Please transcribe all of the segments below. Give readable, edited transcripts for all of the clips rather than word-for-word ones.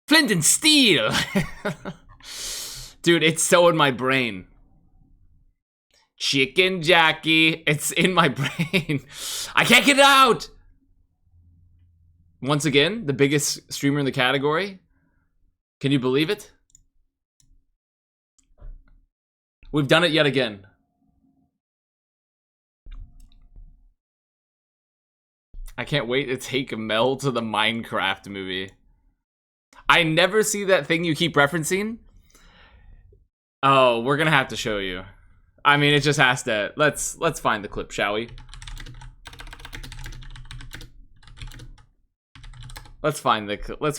Flint and steel. Dude, it's so in my brain. Chicken Jackie. It's in my brain. I can't get it out. Once again, the biggest streamer in the category. Can you believe it? We've done it yet again. I can't wait to take Mel to the Minecraft movie. I never see that thing you keep referencing. Oh, we're gonna have to show you. I mean, it just has to. Let's find the clip, shall we? Let's find the clip. Let's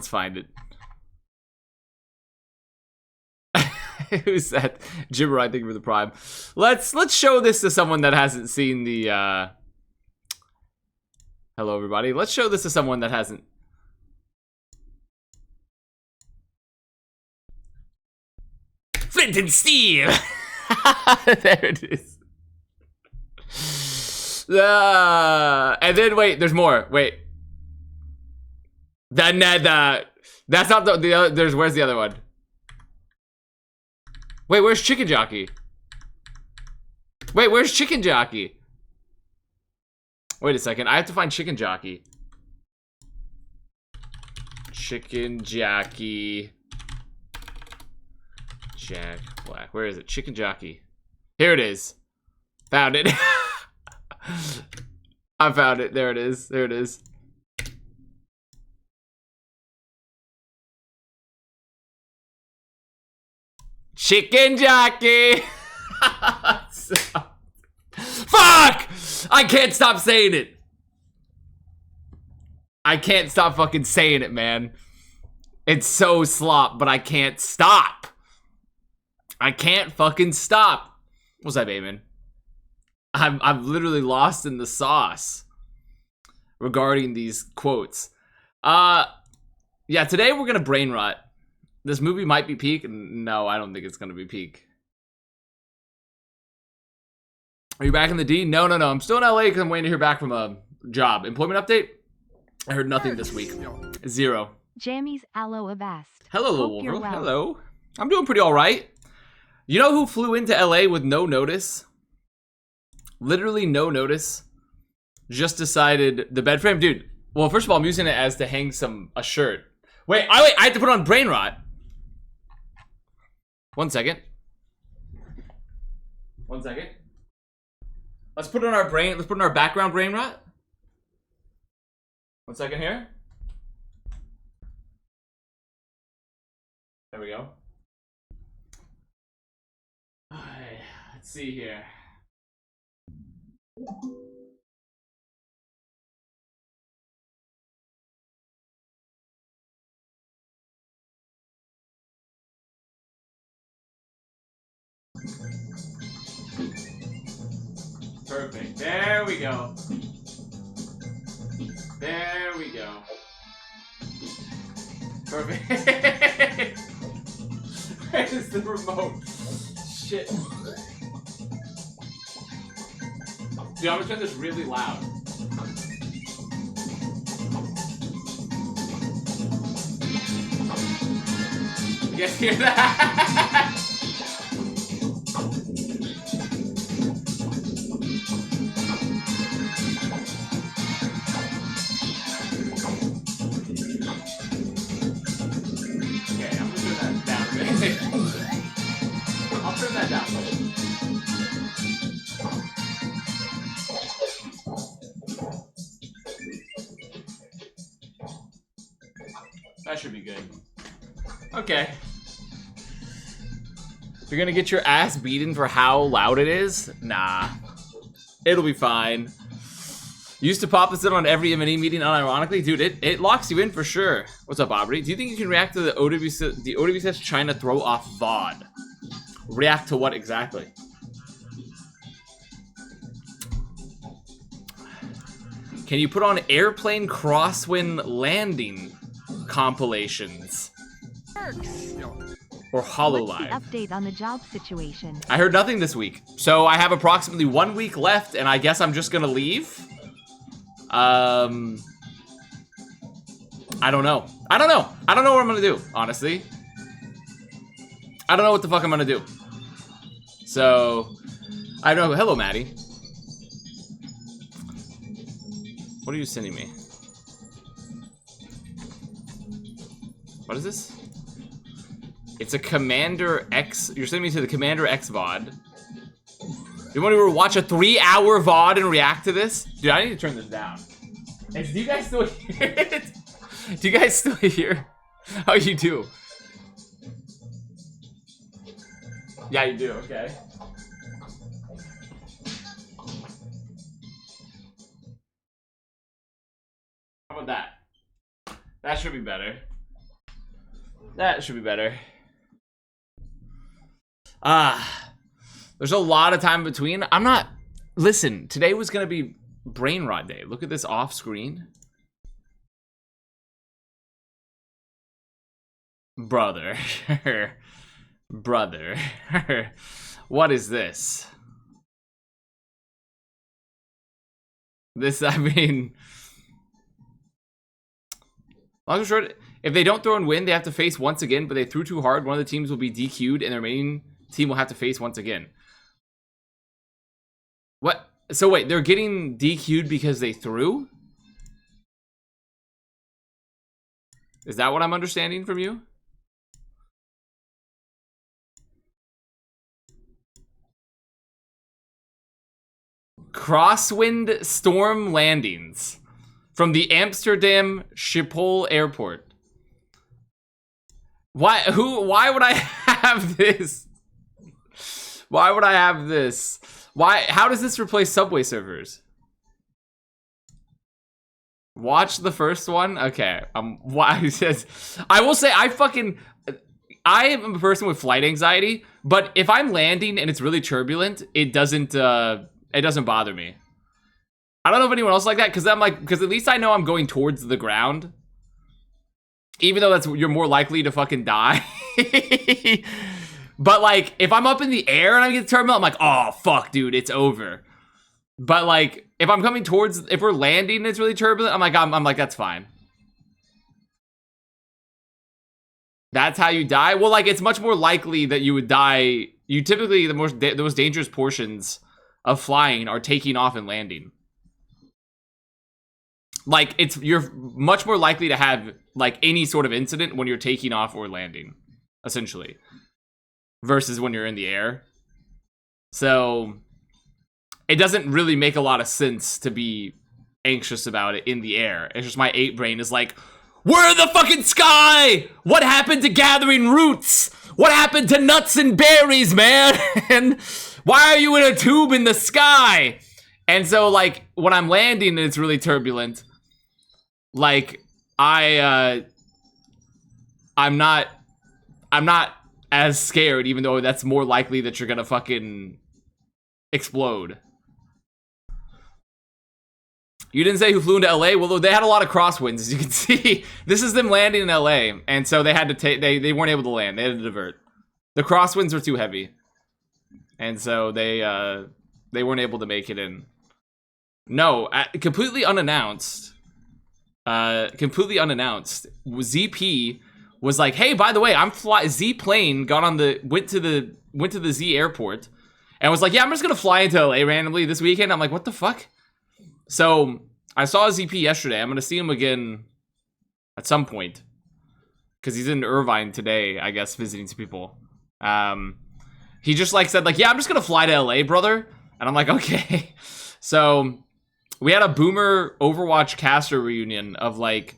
find it. Who's that? Jibber, I think for the Prime. Let's show this to someone that hasn't seen the Hello everybody. Let's show this to someone that hasn't. Flint and steel. There it is. And then wait, there's more. Wait. That's not the other. There's where's the other one? Wait, where's Chicken Jockey? Wait, where's Chicken Jockey? Wait a second, I have to find Chicken Jockey. Chicken Jockey. Jack Black. Where is it? Chicken Jockey. Here it is. Found it. I found it. There it is. There it is. Chicken Jockey. Fuck! I can't stop saying it. I can't stop fucking saying it, man. It's so slop, but I can't stop. I can't fucking stop. What's up, Eamon? I'm literally lost in the sauce regarding these quotes. Yeah, today we're gonna brain rot. This movie might be peak. No, I don't think it's gonna be peak. Are you back in the D? No. I'm still in LA because I'm waiting to hear back from a job. Employment update? I heard nothing this week. Zero. Jammy's Aloe Avast. Hello, little Wolverine. Well. Hello. I'm doing pretty all right. You know who flew into LA with no notice? Literally no notice. Just decided the bed frame, dude. Well, first of all, I'm using it as to hang a shirt. Wait, I have to put on brain rot. 1 second. 1 second. Let's put on our brain. Let's put on our background brain rot. 1 second here. There we go. Alright, let's see here. Perfect. There we go. There we go. Perfect. Where is the remote? Shit. Dude, I'm gonna turn this really loud. You guys hear that? I'll turn that down. That should be good. Okay. You're gonna get your ass beaten for how loud it is? Nah. It'll be fine. Used to pop this in on every M&E meeting unironically. Dude, it locks you in for sure. What's up, Aubrey? Do you think you can react to the OWCS China throw off VOD? React to what exactly? Can you put on airplane crosswind landing compilations? Or HoloLive? What's the update on the job situation? I heard nothing this week. So I have approximately 1 week left, and I guess I'm just gonna leave. I don't know. I don't know. I don't know what I'm gonna do, honestly. I don't know what the fuck I'm gonna do. So, I don't know. Hello, Maddie. What are you sending me? What is this? It's a Commander X. You're sending me to the Commander X VOD. You want to watch a 3-hour VOD and react to this? Dude, I need to turn this down. Do you guys still hear it? Do you guys still hear how you do? Yeah, you do. Okay. How about that? That should be better. That should be better. There's a lot of time between. I'm not. Listen, today was gonna be brain rot day. Look at this off screen. Brother. Brother. What is this? This, I mean. Long and short, if they don't throw and win, they have to face once again, but they threw too hard. One of the teams will be DQ'd, and their remaining team will have to face once again. What? So wait, they're getting DQ'd because they threw? Is that what I'm understanding from you? Crosswind storm landings from the Amsterdam Schiphol airport. Why would I have this? Why would I have this? How does this replace Subway servers? Watch the first one? Okay. Why says I will say I am a person with flight anxiety, but if I'm landing and it's really turbulent, it doesn't bother me. I don't know if anyone else like that, because at least I know I'm going towards the ground. Even though you're more likely to fucking die. But like, if I'm up in the air and I get turbulent, I'm like, oh fuck, dude, it's over. But like, if we're landing and it's really turbulent, I'm like, that's fine. That's how you die? Well, like, it's much more likely that you would die. You typically, the most dangerous portions of flying are taking off and landing. Like, you're much more likely to have like any sort of incident when you're taking off or landing, essentially, versus when you're in the air. So it doesn't really make a lot of sense to be anxious about it in the air. It's just my ape brain is like, we're in the fucking sky! What happened to gathering roots? What happened to nuts and berries, man? And why are you in a tube in the sky? And so, like, when I'm landing and it's really turbulent, like, I'm not as scared, even though that's more likely that you're gonna fucking explode. You didn't say who flew into LA? Well, they had a lot of crosswinds, as you can see. This is them landing in LA, and so they had to take. They weren't able to land. They had to divert. The crosswinds were too heavy, and so they weren't able to make it in. No, completely unannounced. Completely unannounced. ZP was like, "Hey, by the way, Z plane went to the Z airport, and was like, yeah, I'm just gonna fly into LA randomly this weekend." I'm like, what the fuck? So I saw ZP yesterday. I'm gonna see him again at some point because he's in Irvine today, I guess, visiting some people. He just like said like, yeah, I'm just gonna fly to LA, brother, and I'm like, okay. So we had a boomer Overwatch caster reunion of like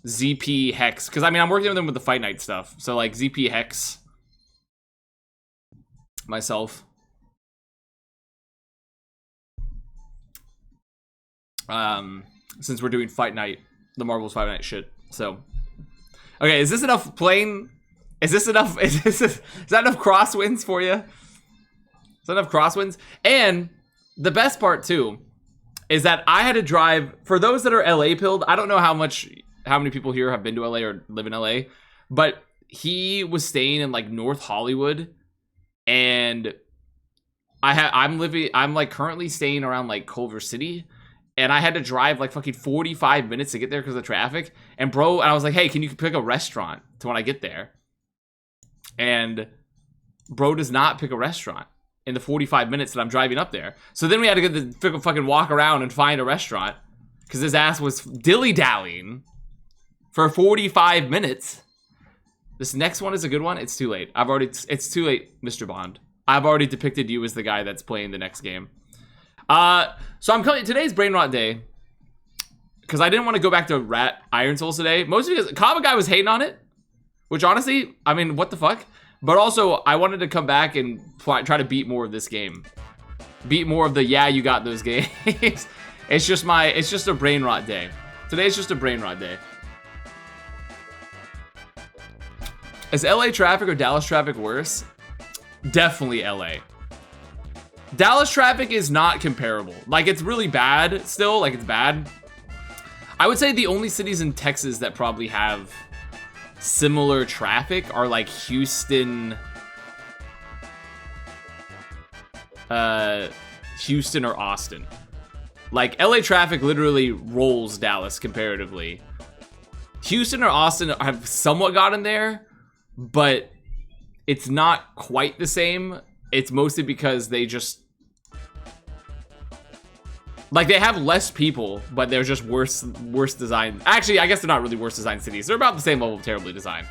ZP Hex, because I mean I'm working with them with the Fight Night stuff. So like ZP Hex, myself. Since we're doing Fight Night, the Marvel's Fight Night shit. So, okay, is this enough playing? Is this enough? Is that enough crosswinds for you? Is that enough crosswinds? And the best part too is that I had to drive. For those that are LA pilled, I don't know how many people here have been to LA or live in LA, but he was staying in like North Hollywood, and I'm like currently staying around like Culver City. and I had to drive like fucking 45 minutes to get there because of the traffic. And bro, I was like, hey, can you pick a restaurant to when I get there? And bro does not pick a restaurant in the 45 minutes that I'm driving up there. So then we had to get the fucking walk around and find a restaurant because his ass was dilly-dallying for 45 minutes. This next one is a good one. It's too late. It's too late, Mr. Bond. I've already depicted you as the guy that's playing the next game. So I'm coming, today's brain rot day because I didn't want to go back to Iron Souls today. Mostly because Kava Guy was hating on it, which honestly, I mean, what the fuck? But also, I wanted to come back and try to beat more of this game. Beat more of the, yeah, you got those games. It's just a brain rot day. Today's just a brain rot day. Is LA traffic or Dallas traffic worse? Definitely LA. Dallas traffic is not comparable. Like, it's really bad still. Like, it's bad. I would say the only cities in Texas that probably have similar traffic are like Houston, Houston or Austin. Like, LA traffic literally rolls Dallas comparatively. Houston or Austin have somewhat gotten there, but it's not quite the same. It's mostly because they just, like, they have less people, but they're just worse designed. Actually, I guess they're not really worse designed cities. They're about the same level of terribly designed.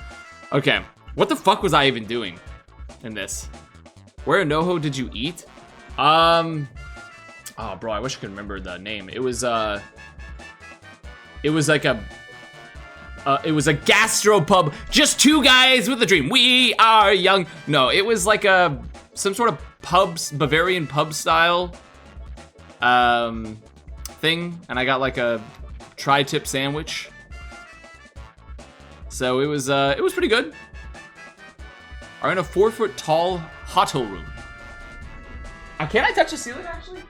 Okay, what the fuck was I even doing in this? Where in NoHo did you eat? Oh, bro, I wish I could remember the name. It was like it was a gastropub. Just two guys with a dream. We are young. No, it was like some sort of Bavarian pub style thing, and I got like a tri-tip sandwich. So it was pretty good. Are in a 4-foot tall hotel room. Can I touch the ceiling actually?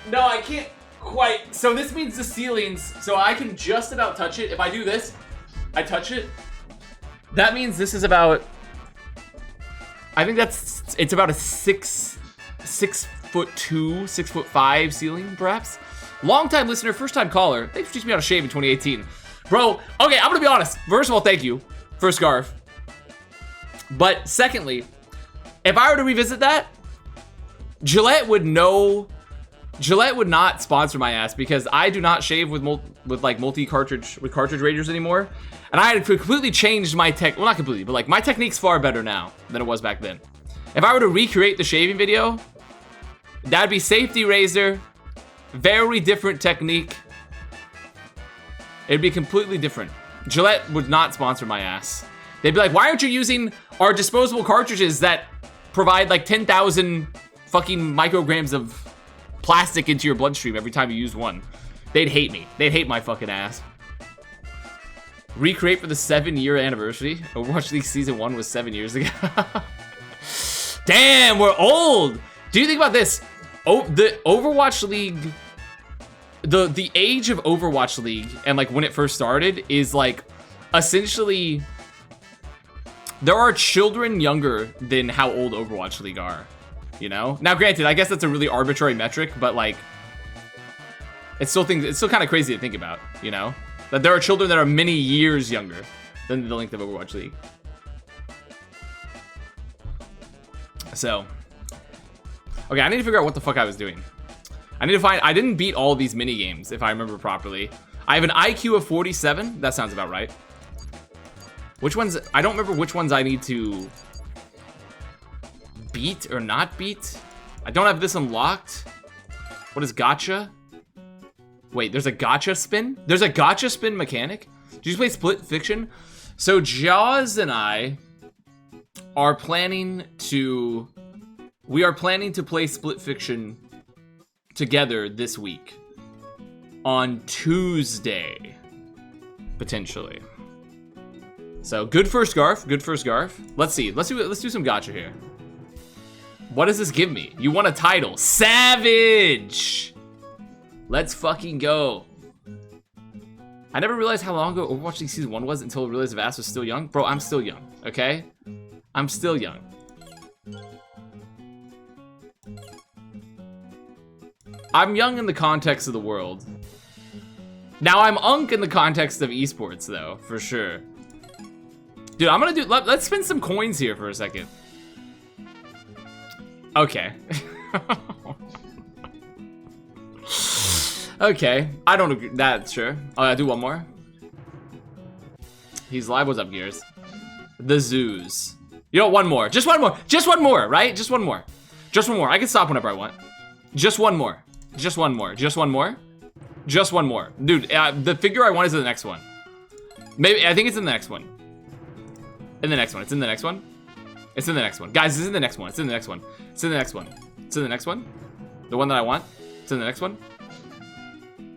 No, I can't quite. So this means the ceilings, so I can just about touch it. If I do this, I touch it. That means this is about, I think it's about a 6'2", 6'5" ceiling, perhaps. Long-time listener, first-time caller. Thanks for teaching me how to shave in 2018. Bro, okay, I'm gonna be honest. First of all, thank you for a scarf. But secondly, if I were to revisit that, Gillette would not sponsor my ass because I do not shave with cartridge ragers anymore. And I had completely changed my well, not completely, but like my technique's far better now than it was back then. If I were to recreate the shaving video, that'd be safety razor, very different technique. It'd be completely different. Gillette would not sponsor my ass. They'd be like, why aren't you using our disposable cartridges that provide like 10,000 fucking micrograms of plastic into your bloodstream every time you use one? They'd hate me. They'd hate my fucking ass. Recreate for the 7-year anniversary. Overwatch League Season 1 was 7 years ago. Damn, we're old. Do you think about this? Oh, the Overwatch League, the age of Overwatch League and like when it first started is like essentially, there are children younger than how old Overwatch League are, you know? Now granted, I guess that's a really arbitrary metric, but like, it's still kind of crazy to think about, you know? That there are children that are many years younger than the length of Overwatch League. So, okay, I need to figure out what the fuck I was doing. I need to find, I didn't beat all these mini games, if I remember properly. I have an IQ of 47. That sounds about right. Which ones, I don't remember which ones I need to beat or not beat. I don't have this unlocked. What is gacha? Wait, there's a gacha spin? There's a gacha spin mechanic? Did you play Split Fiction? So Jaws and I are planning to, we are planning to play Split Fiction together this week. On Tuesday, potentially. So good for Scarf, good for Scarf. Let's see, let's do some gacha here. What does this give me? You want a title, Savage! Let's fucking go. I never realized how long ago Overwatch League Season 1 was until I realized Avast was still young. Bro, I'm still young, okay? I'm still young. I'm young in the context of the world. Now I'm unk in the context of esports, though, for sure. Dude, I'm gonna do. Let's spin some coins here for a second. Okay. Okay, I don't agree. That's sure. Oh, I do one more. He's live. What's up, Gears? The zoos. You know, one more. Just one more. Just one more, right? Just one more. Just one more. I can stop whenever I want. Just one more. Just one more. Just one more. Just one more. Dude, the figure I want is in the next one. Maybe, I think it's in the next one. In the next one. It's in the next one. It's in the next one. Guys, it's in the next one. It's in the next one. It's in the next one. It's in the next one. The one that I want. It's in the next one.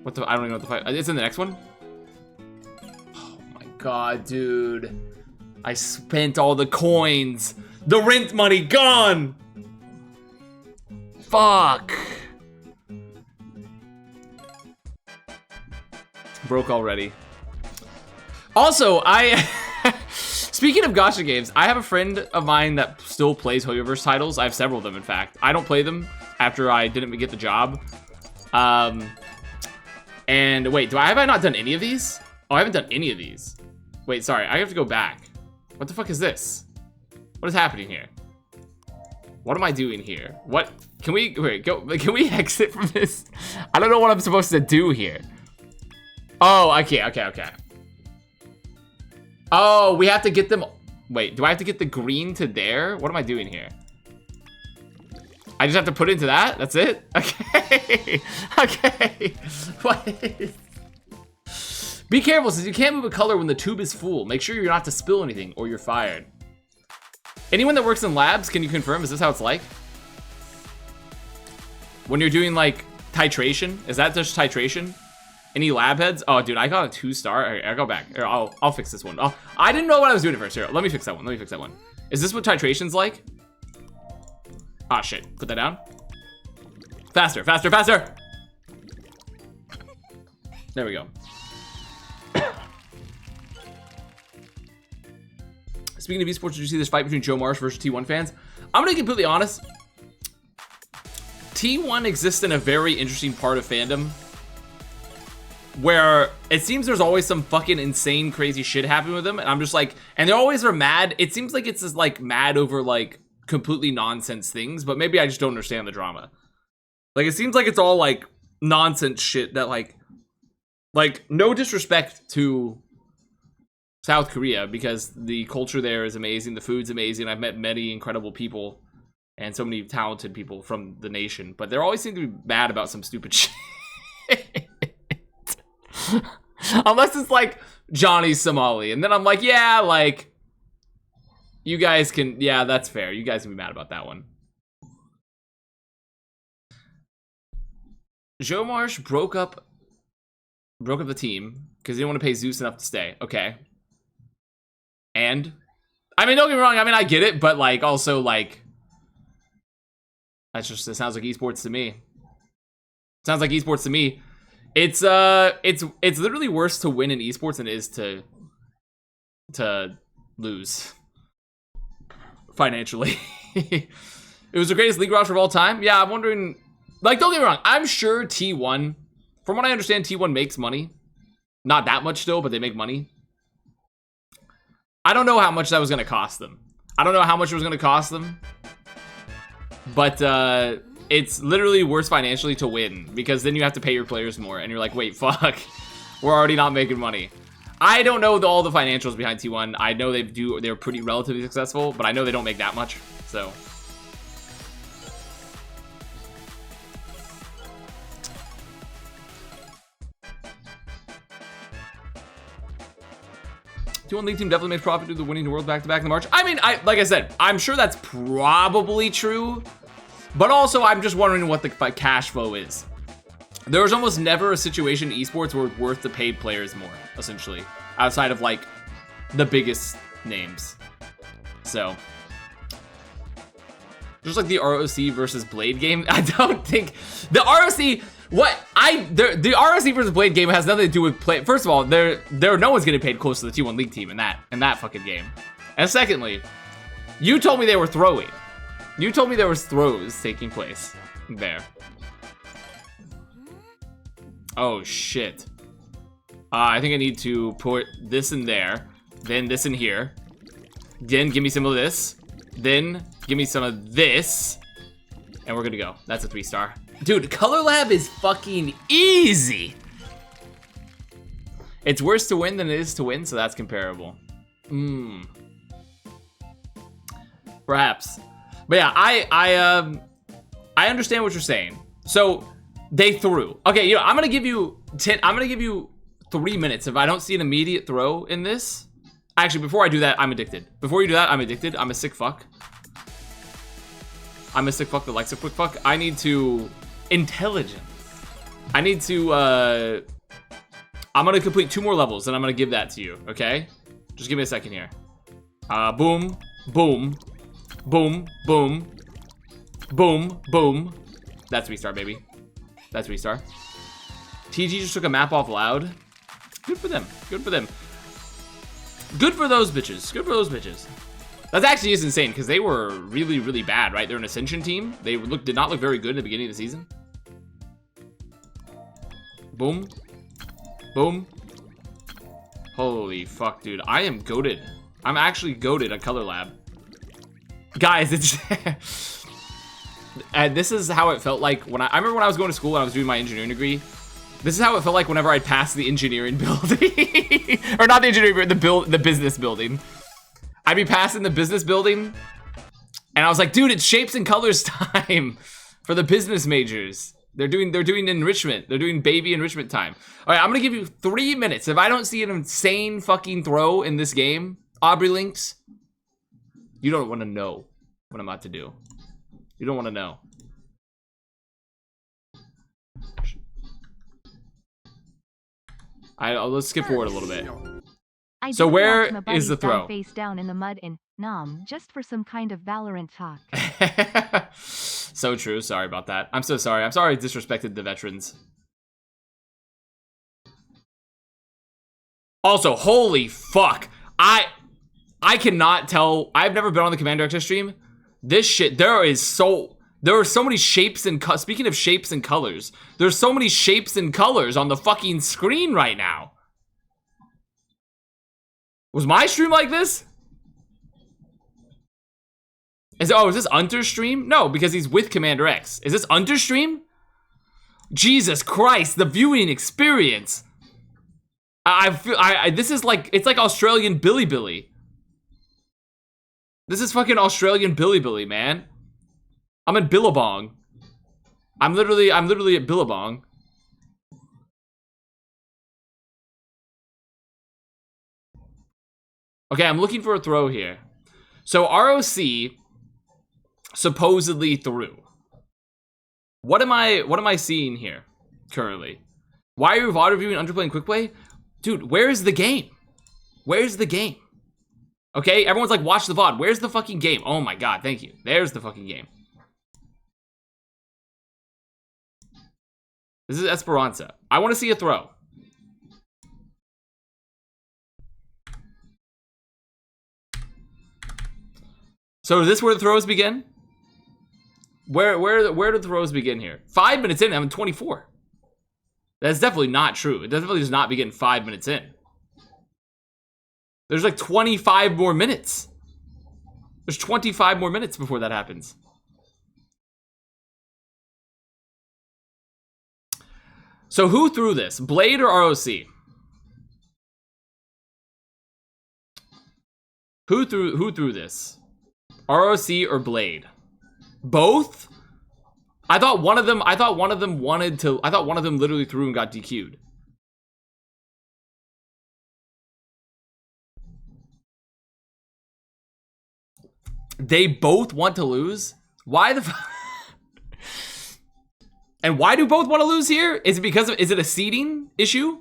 What the? I don't even know what the fight. It's in the next one. Oh my god, dude. I spent all the coins. The rent money gone. Fuck. Broke already. Also, speaking of gacha games, I have a friend of mine that still plays Hoyoverse titles. I have several of them, in fact. I don't play them after I didn't get the job. And wait, have I not done any of these? Oh, I haven't done any of these. Wait, sorry, I have to go back. What the fuck is this? What is happening here? What am I doing here? What? Can we, wait, go, can we exit from this? I don't know what I'm supposed to do here. Oh, okay. Oh, we have to get them. Wait, do I have to get the green to there? What am I doing here? I just have to put it into that? That's it? Okay. Okay. What? Be careful, since you can't move a color when the tube is full. Make sure you're not to spill anything or you're fired. Anyone that works in labs, can you confirm? Is this how it's like? When you're doing like titration? Is that just titration? Any lab heads? Oh, dude, I got a 2-star. Right, I'll go back. Here, I'll fix this one. Oh, I didn't know what I was doing at first. Here, let me fix that one. Is this what titration's like? Ah, shit. Put that down. Faster. There we go. Speaking of esports, did you see this fight between Joe Marsh versus T1 fans? I'm gonna be completely honest. T1 exists in a very interesting part of fandom where it seems there's always some fucking insane, crazy shit happening with them. And I'm just like, and they always are mad. It seems like it's just like mad over like completely nonsense things, but maybe I just don't understand the drama. Like, it seems like it's all like nonsense shit that like no disrespect to South Korea, because the culture there is amazing. The food's amazing. I've met many incredible people and so many talented people from the nation, but they always seem to be mad about some stupid shit. Unless it's like Johnny Somali, and then I'm like, yeah, like you guys can, yeah, that's fair. You guys can be mad about that one. Joe Marsh broke up the team because he didn't want to pay Zeus enough to stay. Okay. And I mean, don't get me wrong, I mean, I get it, but like also like that's just, it sounds like esports to me. Sounds like esports to me. It's literally worse to win in esports than it is to lose financially. It was the greatest league roster of all time. Yeah, I'm wondering, like, don't get me wrong, I'm sure T1, from what I understand, T1 makes money. Not that much still, but they make money. I don't know how much that was going to cost them. I don't know how much it was going to cost them. But it's literally worse financially to win, because then you have to pay your players more. And you're like, wait, fuck. We're already not making money. I don't know all the financials behind T1. I know they're pretty relatively successful, but I know they don't make that much. So T1 League team definitely makes profit due to winning the world back-to-back in the March. I mean, like I said, I'm sure that's probably true, but also I'm just wondering what the cash flow is. There was almost never a situation in esports where it's worth to pay players more, essentially, outside of like the biggest names. So just like the ROC versus Blade game, I don't think the ROC. The ROC versus Blade game has nothing to do with play. First of all, no one's getting paid close to the T1 League team in that fucking game. And secondly, you told me they were throwing. You told me there was throws taking place there. Oh, shit. I think I need to put this in there. Then this in here. Then give me some of this. Then give me some of this. And we're good to go. That's a 3-star. Dude, Color Lab is fucking easy. It's worse to win than it is to win, so that's comparable. Perhaps. But yeah, I understand what you're saying. So they threw. Okay, you know, I'm gonna give you 3 minutes if I don't see an immediate throw in this. Actually, before I do that, I'm addicted. Before you do that, I'm addicted. I'm a sick fuck. I'm a sick fuck that likes a quick fuck. I need to intelligence. I need to I'm gonna complete 2 more levels and I'm gonna give that to you, okay? Just give me a second here. Boom, boom, boom, boom, boom, boom. That's 3-star, baby. That's 3-star. TG just took a map off Loud. Good for them. Good for them. Good for those bitches. Good for those bitches. That's actually is insane because they were really, really bad, right? They're an Ascension team. They did not look very good in the beginning of the season. Boom. Boom. Holy fuck, dude. I am goated. I'm actually goated at Color Lab. Guys, it's... and this is how it felt like when I remember when I was going to school and I was doing my engineering degree. This is how it felt like whenever I'd pass the engineering building. Or not the engineering, the business building. I'd be passing the business building and I was like, dude, it's shapes and colors time for the business majors. They're doing enrichment. They're doing baby enrichment time. All right, I'm gonna give you 3 minutes. If I don't see an insane fucking throw in this game, Aubrey Links, you don't want to know what I'm about to do. You don't want to know. Let's skip forward a little bit. So where is the throw? Face down in the mud and just for some kind of Valorant talk. So true. Sorry about that. I'm so sorry. I'm sorry I disrespected the veterans. Also, holy fuck. I cannot tell. I've never been on the Command Director stream. This shit, there are so many shapes and speaking of shapes and colors, there's so many shapes and colors on the fucking screen right now. Was my stream like this? Is this Unter's stream? No, because he's with Commander X. Is this Unter's stream? Jesus Christ, the viewing experience. I feel this is like, it's like Australian Billy. This is fucking Australian Billy, man. I'm in Billabong. I'm literally at Billabong. Okay, I'm looking for a throw here. So ROC supposedly threw. What am I seeing here currently? Why are you VOD reviewing Underplay and Quickplay? Dude, where's the game? Where's the game? Okay, everyone's like, watch the VOD. Where's the fucking game? Oh my god, thank you. There's the fucking game. This is Esperanza. I want to see a throw. So is this where the throws begin? Where do the throws begin here? 5 minutes in, I'm 24. That's definitely not true. It definitely does not begin 5 minutes in. There's like 25 more minutes. There's 25 more minutes before that happens. So who threw this? Blade or ROC? Who threw this? ROC or Blade? Both? I thought one of them literally threw and got DQ'd. They both want to lose? Why the And why do both want to lose here? Is it because is it a seeding issue?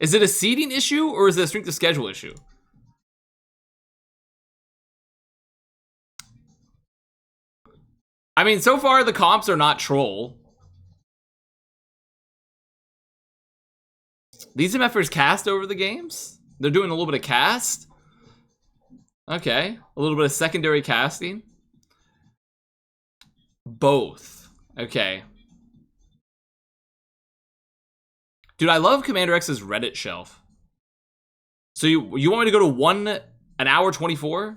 Is it a seeding issue or is it a strength of schedule issue? I mean, so far the comps are not troll. These MFers cast over the games? They're doing a little bit of cast? Okay, a little bit of secondary casting. Both. Okay. Dude, I love Commander X's Reddit shelf. So you want me to go to an hour 24?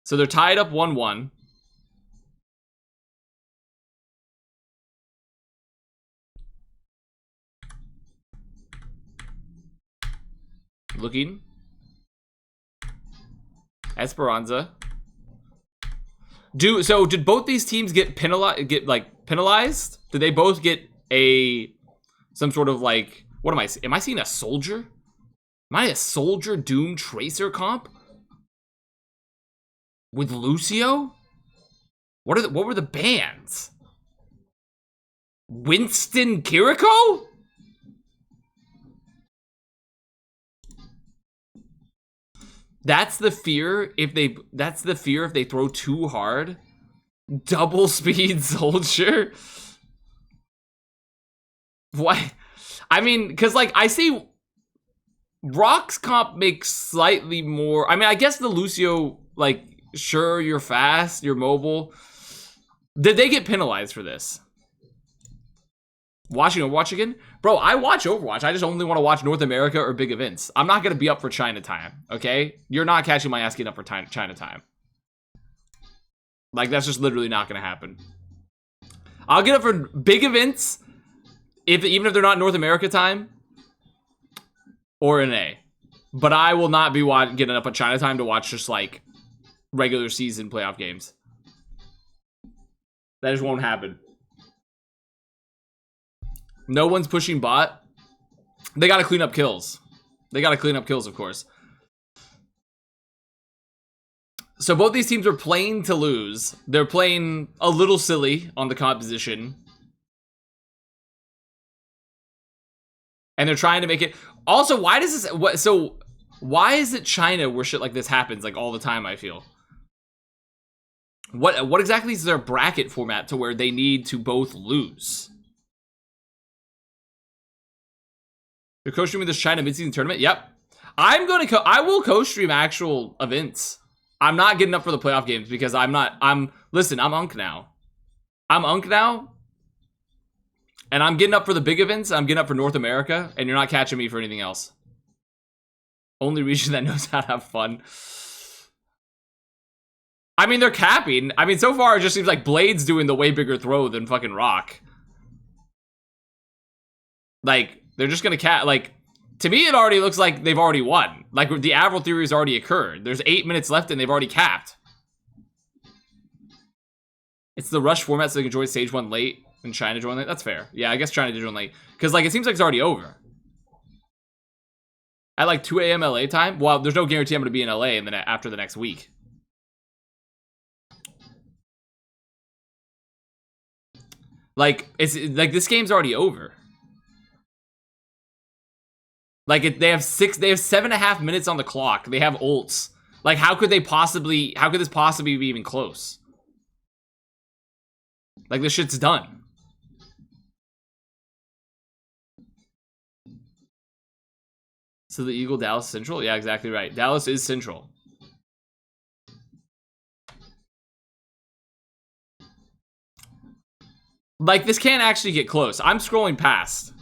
So they're tied up 1-1. Looking. Esperanza. Did both these teams get penalized? Did they both get some sort of like, what am I seeing a soldier? Am I a soldier Doom Tracer comp? With Lucio? What were the bans? Winston Kiriko? That's the fear if they throw too hard. Double speed soldier. Why? I mean, because like I see Rock's comp makes slightly more. I mean, I guess the Lucio, like, sure, you're fast, you're mobile. Did they get penalized for this? Watching Overwatch again? Bro, I watch Overwatch. I just only want to watch North America or big events. I'm not going to be up for China time, okay? You're not catching my ass getting up for China time. Like, that's just literally not going to happen. I'll get up for big events, even if they're not North America time, or an A. But I will not be getting up at China time to watch just, like, regular season playoff games. That just won't happen. No one's pushing bot. They gotta clean up kills. They gotta clean up kills, of course. So both these teams are playing to lose. They're playing a little silly on the composition. And they're trying to make it... Also, why does this... why is it China where shit like this happens, like, all the time, I feel? What exactly is their bracket format to where they need to both lose? You're co-streaming this China mid-season tournament? Yep. I will co-stream actual events. I'm not getting up for the playoff games because listen, I'm Unk now. I'm Unk now. And I'm getting up for the big events. I'm getting up for North America. And you're not catching me for anything else. Only region that knows how to have fun. I mean, they're capping. I mean, so far it just seems like Blade's doing the way bigger throw than fucking Rock. Like... They're just gonna like, to me it already looks like they've already won. Like, the Avril theory has already occurred. There's 8 minutes left and they've already capped. It's the rush format so they can join stage 1 late and China join late. That's fair. Yeah, I guess China did join late. Because, like, it seems like it's already over. At like 2 a.m. LA time? Well, there's no guarantee I'm gonna be in LA and then after the next week. Like, it's like this game's already over. Like, they have 7.5 minutes on the clock. They have ults. Like, how could this possibly be even close? Like, this shit's done. So the Eagle, Dallas, Central? Yeah, exactly right. Dallas is Central. Like, this can't actually get close. I'm scrolling past.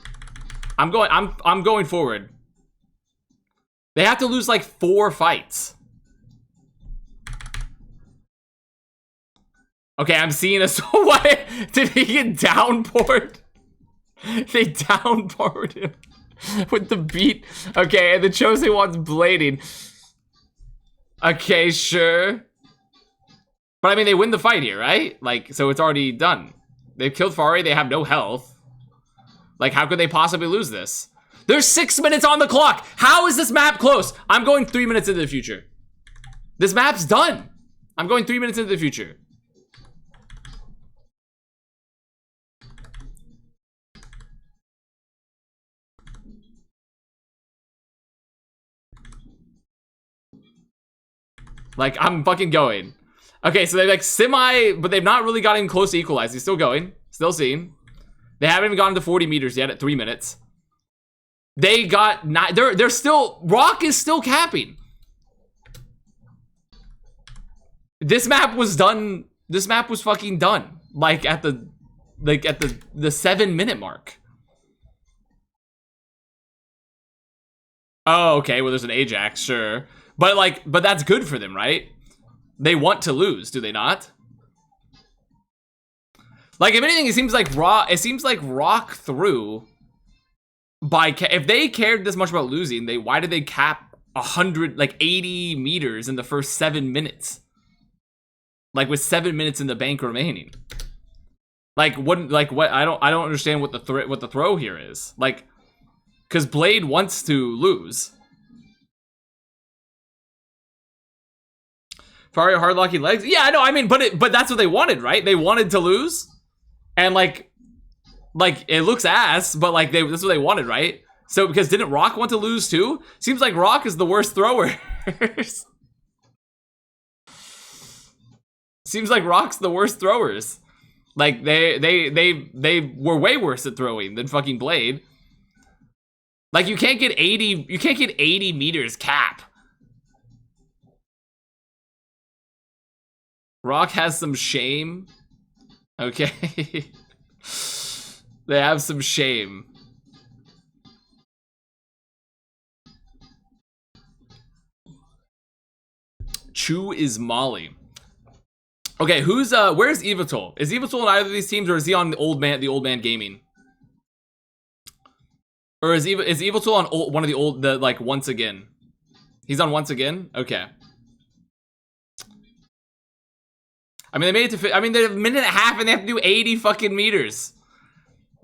I'm going forward. They have to lose like 4 fights. Okay, I'm seeing a... So what? Did he get downpoured? They downpoured him with the beat. Okay, and the Chosen One's blading. Okay, sure. But I mean, they win the fight here, right? Like, so it's already done. They've killed Fari. They have no health. Like, how could they possibly lose this? There's 6 minutes on the clock. How is this map close? I'm going 3 minutes into the future. This map's done. I'm going 3 minutes into the future. Like, I'm fucking going. Okay, so they're like but they've not really gotten close to equalize. He's still going. Still seeing. They haven't even gotten to 40 meters yet at 3 minutes. They got not. They're still. Rock is still capping. This map was done. This map was fucking done. Like at the 7 minute mark. Oh, okay. Well, there's an Ajax, sure. But like, but that's good for them, right? They want to lose, do they not? Like, if anything, it seems like Rock threw by if they cared this much about losing, why did they cap 100 like 80 meters in the first 7 minutes? Like with 7 minutes in the bank remaining. Like what I don't understand what the throw here is. Like, cuz Blade wants to lose. Fario hard locking legs? Yeah, I know. I mean, but that's what they wanted, right? They wanted to lose. And like it looks ass, but like that's what they wanted, right? So because didn't Rock want to lose too? Seems like Rock is the worst thrower. Seems like Rock's the worst throwers. Like they were way worse at throwing than fucking Blade. Like you can't get 80 meters cap. Rock has some shame. Okay. They have some shame. Chu is Molly. Okay, who's where's Evatol? Is Evatol on either of these teams, or is he on the old man gaming? Or is Evatol on one of the like once again? He's on once again? Okay. I mean, they made it to. I mean, they're a minute and a half, and they have to do 80 fucking meters.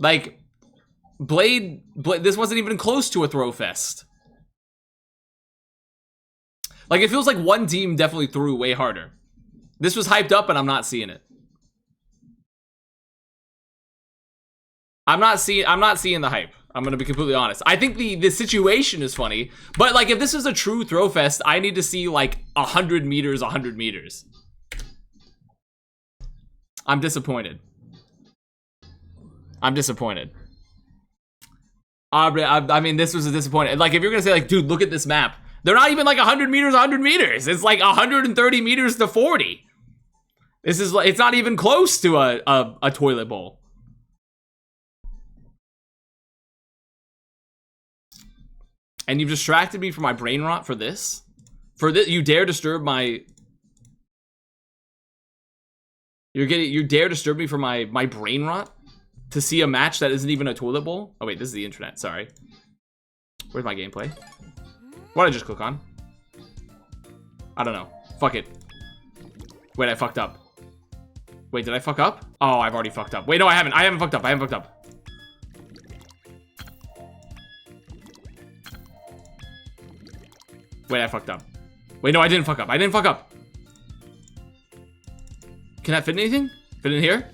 Like, Blade. This wasn't even close to a throw fest. Like, it feels like one team definitely threw way harder. This was hyped up, and I'm not seeing it. I'm not seeing the hype. I'm gonna be completely honest. I think the situation is funny, but like, if this is a true throw fest, I need to see like 100 meters, 100 meters. I'm disappointed. I'm disappointed. I mean, this was a disappointment. Like, if you're gonna say like, dude, look at this map. They're not even like 100 meters, 100 meters. It's like 130 meters to 40. This is like, it's not even close to a toilet bowl. And you've distracted me from my brain rot for this? For this, you dare disturb my... You dare disturb me for my brain rot? To see a match that isn't even a toilet bowl? Oh wait, this is the internet, sorry. Where's my gameplay? What did I just click on? I don't know. Fuck it. Wait, I fucked up. Wait, did I fuck up? Oh, I've already fucked up. Wait, no, I haven't. I haven't fucked up. I haven't fucked up. Wait, I fucked up. Wait, no, I didn't fuck up. I didn't fuck up. Can that fit in anything? Fit in here?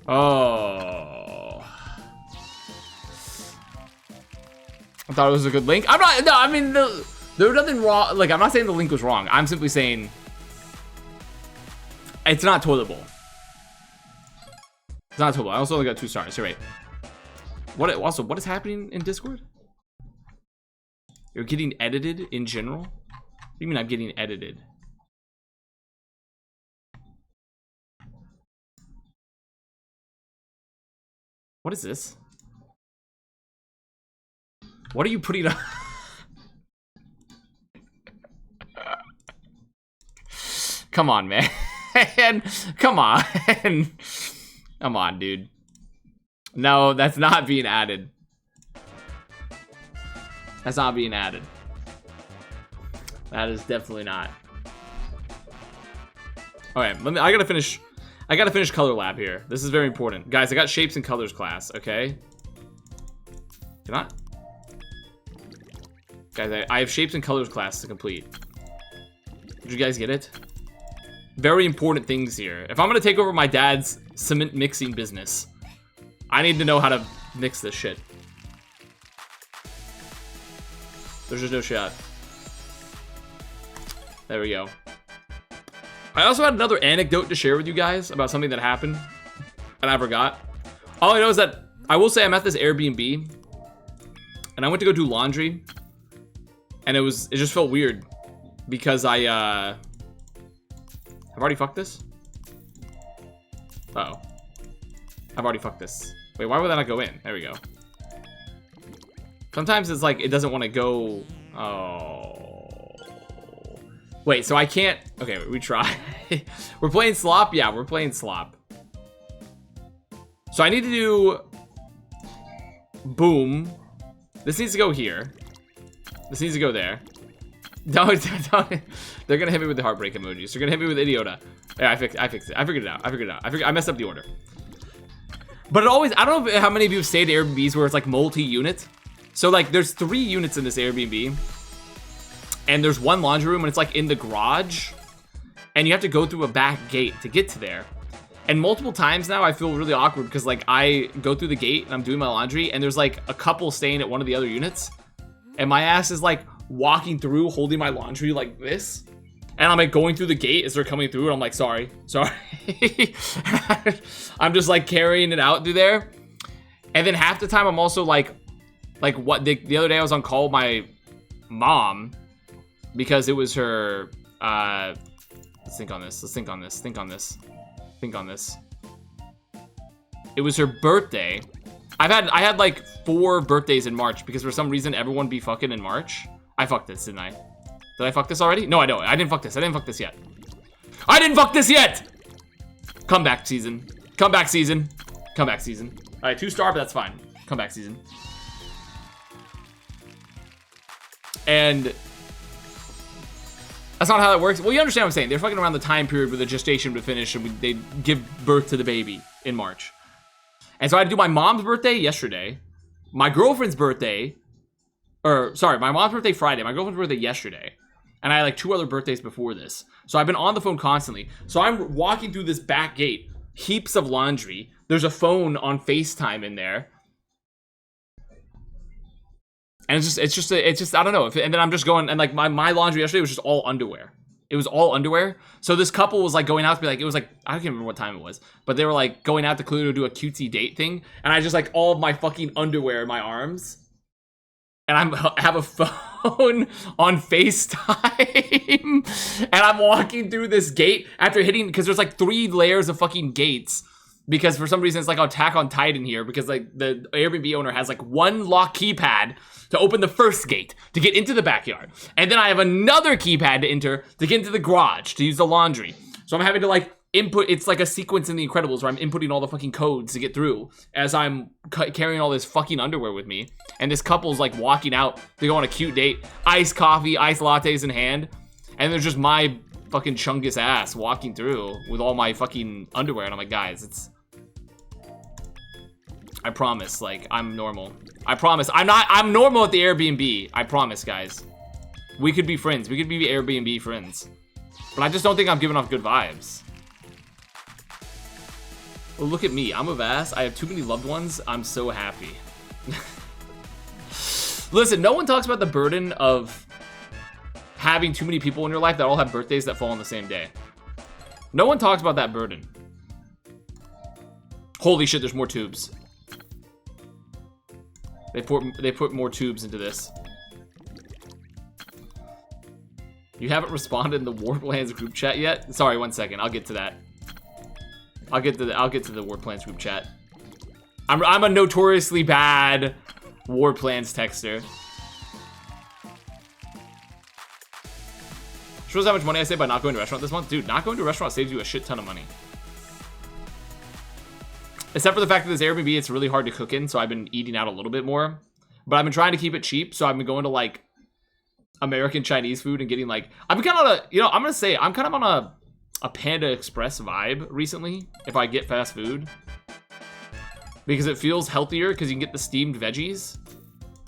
Oh. I thought it was a good link. I'm not, no, I mean, there was nothing wrong. Like, I'm not saying the link was wrong. I'm simply saying it's not toilet bowl. It's not toilet bowl. I also only got 2 stars. Here, wait. What is happening in Discord? You're getting edited in general? What do you mean I'm getting edited? What is this? What are you putting on? Come on, man. Come on. Come on, dude. No, that's not being added. That's not being added. That is definitely not. Okay, I gotta finish color lab here. This is very important. Guys, I got shapes and colors class, okay? Can I? Guys, I have shapes and colors class to complete. Did you guys get it? Very important things here. If I'm gonna take over my dad's cement mixing business, I need to know how to mix this shit. There's just no shot. There we go. I also had another anecdote to share with you guys about something that happened, and I forgot. All I know is that I will say I'm at this Airbnb, and I went to go do laundry, and it just felt weird because I've already fucked this. Uh-oh. I've already fucked this. Wait, why would that not go in? There we go. Sometimes it's like, it doesn't want to go. Oh. Wait, so I can't. Okay, we try. We're playing slop? Yeah, we're playing slop. So I need to do. Boom. This needs to go here. This needs to go there. Don't. They're gonna hit me with the heartbreak emojis. They're gonna hit me with idiota. Yeah, I fixed it. I figured it out. I messed up the order. But it always, I don't know how many of you have stayed at Airbnbs where it's like multi-unit. So like there's 3 units in this Airbnb. And there's 1 laundry room and it's like in the garage. And you have to go through a back gate to get to there. And multiple times now I feel really awkward because like I go through the gate and I'm doing my laundry and there's like a couple staying at one of the other units. And my ass is like walking through holding my laundry like this. And I'm like going through the gate as they're coming through and I'm like, sorry. I'm just like carrying it out through there. And then half the time I'm also like what, the other day I was on call with my mom because it was her, let's think on this. It was her birthday. I had like 4 birthdays in March because for some reason everyone be fucking in March. I fucked this, didn't I? Did I fuck this already? No, I don't. I didn't fuck this yet. I didn't fuck this yet! Comeback season. All right, 2-star, but that's fine. Comeback season. And that's not how that works. Well, you understand what I'm saying. They're fucking around the time period where the gestation would finish and they give birth to the baby in March. And so I had to do my mom's birthday yesterday, my girlfriend's birthday, my mom's birthday Friday, my girlfriend's birthday yesterday. And I had like 2 other birthdays before this. So I've been on the phone constantly. So I'm walking through this back gate, heaps of laundry. There's a phone on FaceTime in there. And it's just I don't know. And then I'm just going, and like my laundry yesterday was just all underwear. It was all underwear. So this couple was like going out to be like, it was like, I can't remember what time it was, but they were like going out to clearly do a cutesy date thing. And I just like all of my fucking underwear in my arms. And I have a phone on FaceTime. And I'm walking through this gate after hitting, because there's like 3 layers of fucking gates. Because for some reason it's like Attack on Titan here. Because like the Airbnb owner has like 1 lock keypad to open the first gate to get into the backyard. And then I have another keypad to enter to get into the garage to use the laundry. So I'm having to like input, it's like a sequence in The Incredibles where I'm inputting all the fucking codes to get through as I'm carrying all this fucking underwear with me. And this couple's like walking out to go on a cute date, iced coffee, iced lattes in hand. And there's just my fucking chungus ass walking through with all my fucking underwear. And I'm like, guys, I promise, like, I'm normal. I promise. I'm normal at the Airbnb. I promise, guys. We could be friends. We could be Airbnb friends. But I just don't think I'm giving off good vibes. Well, look at me. I'm Avast. I have too many loved ones. I'm so happy. Listen, no one talks about the burden of having too many people in your life that all have birthdays that fall on the same day. No one talks about that burden. Holy shit, there's more tubes. They put more tubes into this. You haven't responded in the Warplans group chat yet? Sorry, 1 second. I'll get to that. I'll get to the Warplans group chat. I'm a notoriously bad Warplans texter. Shows how much money I saved by not going to a restaurant this month? Dude, not going to a restaurant saves you a shit ton of money. Except for the fact that this Airbnb, it's really hard to cook in, so I've been eating out a little bit more. But I've been trying to keep it cheap, so I've been going to, like, American Chinese food and getting, like... I've been kind of on a... You know, I'm going to say, I'm kind of on a Panda Express vibe recently, if I get fast food. Because it feels healthier, because you can get the steamed veggies.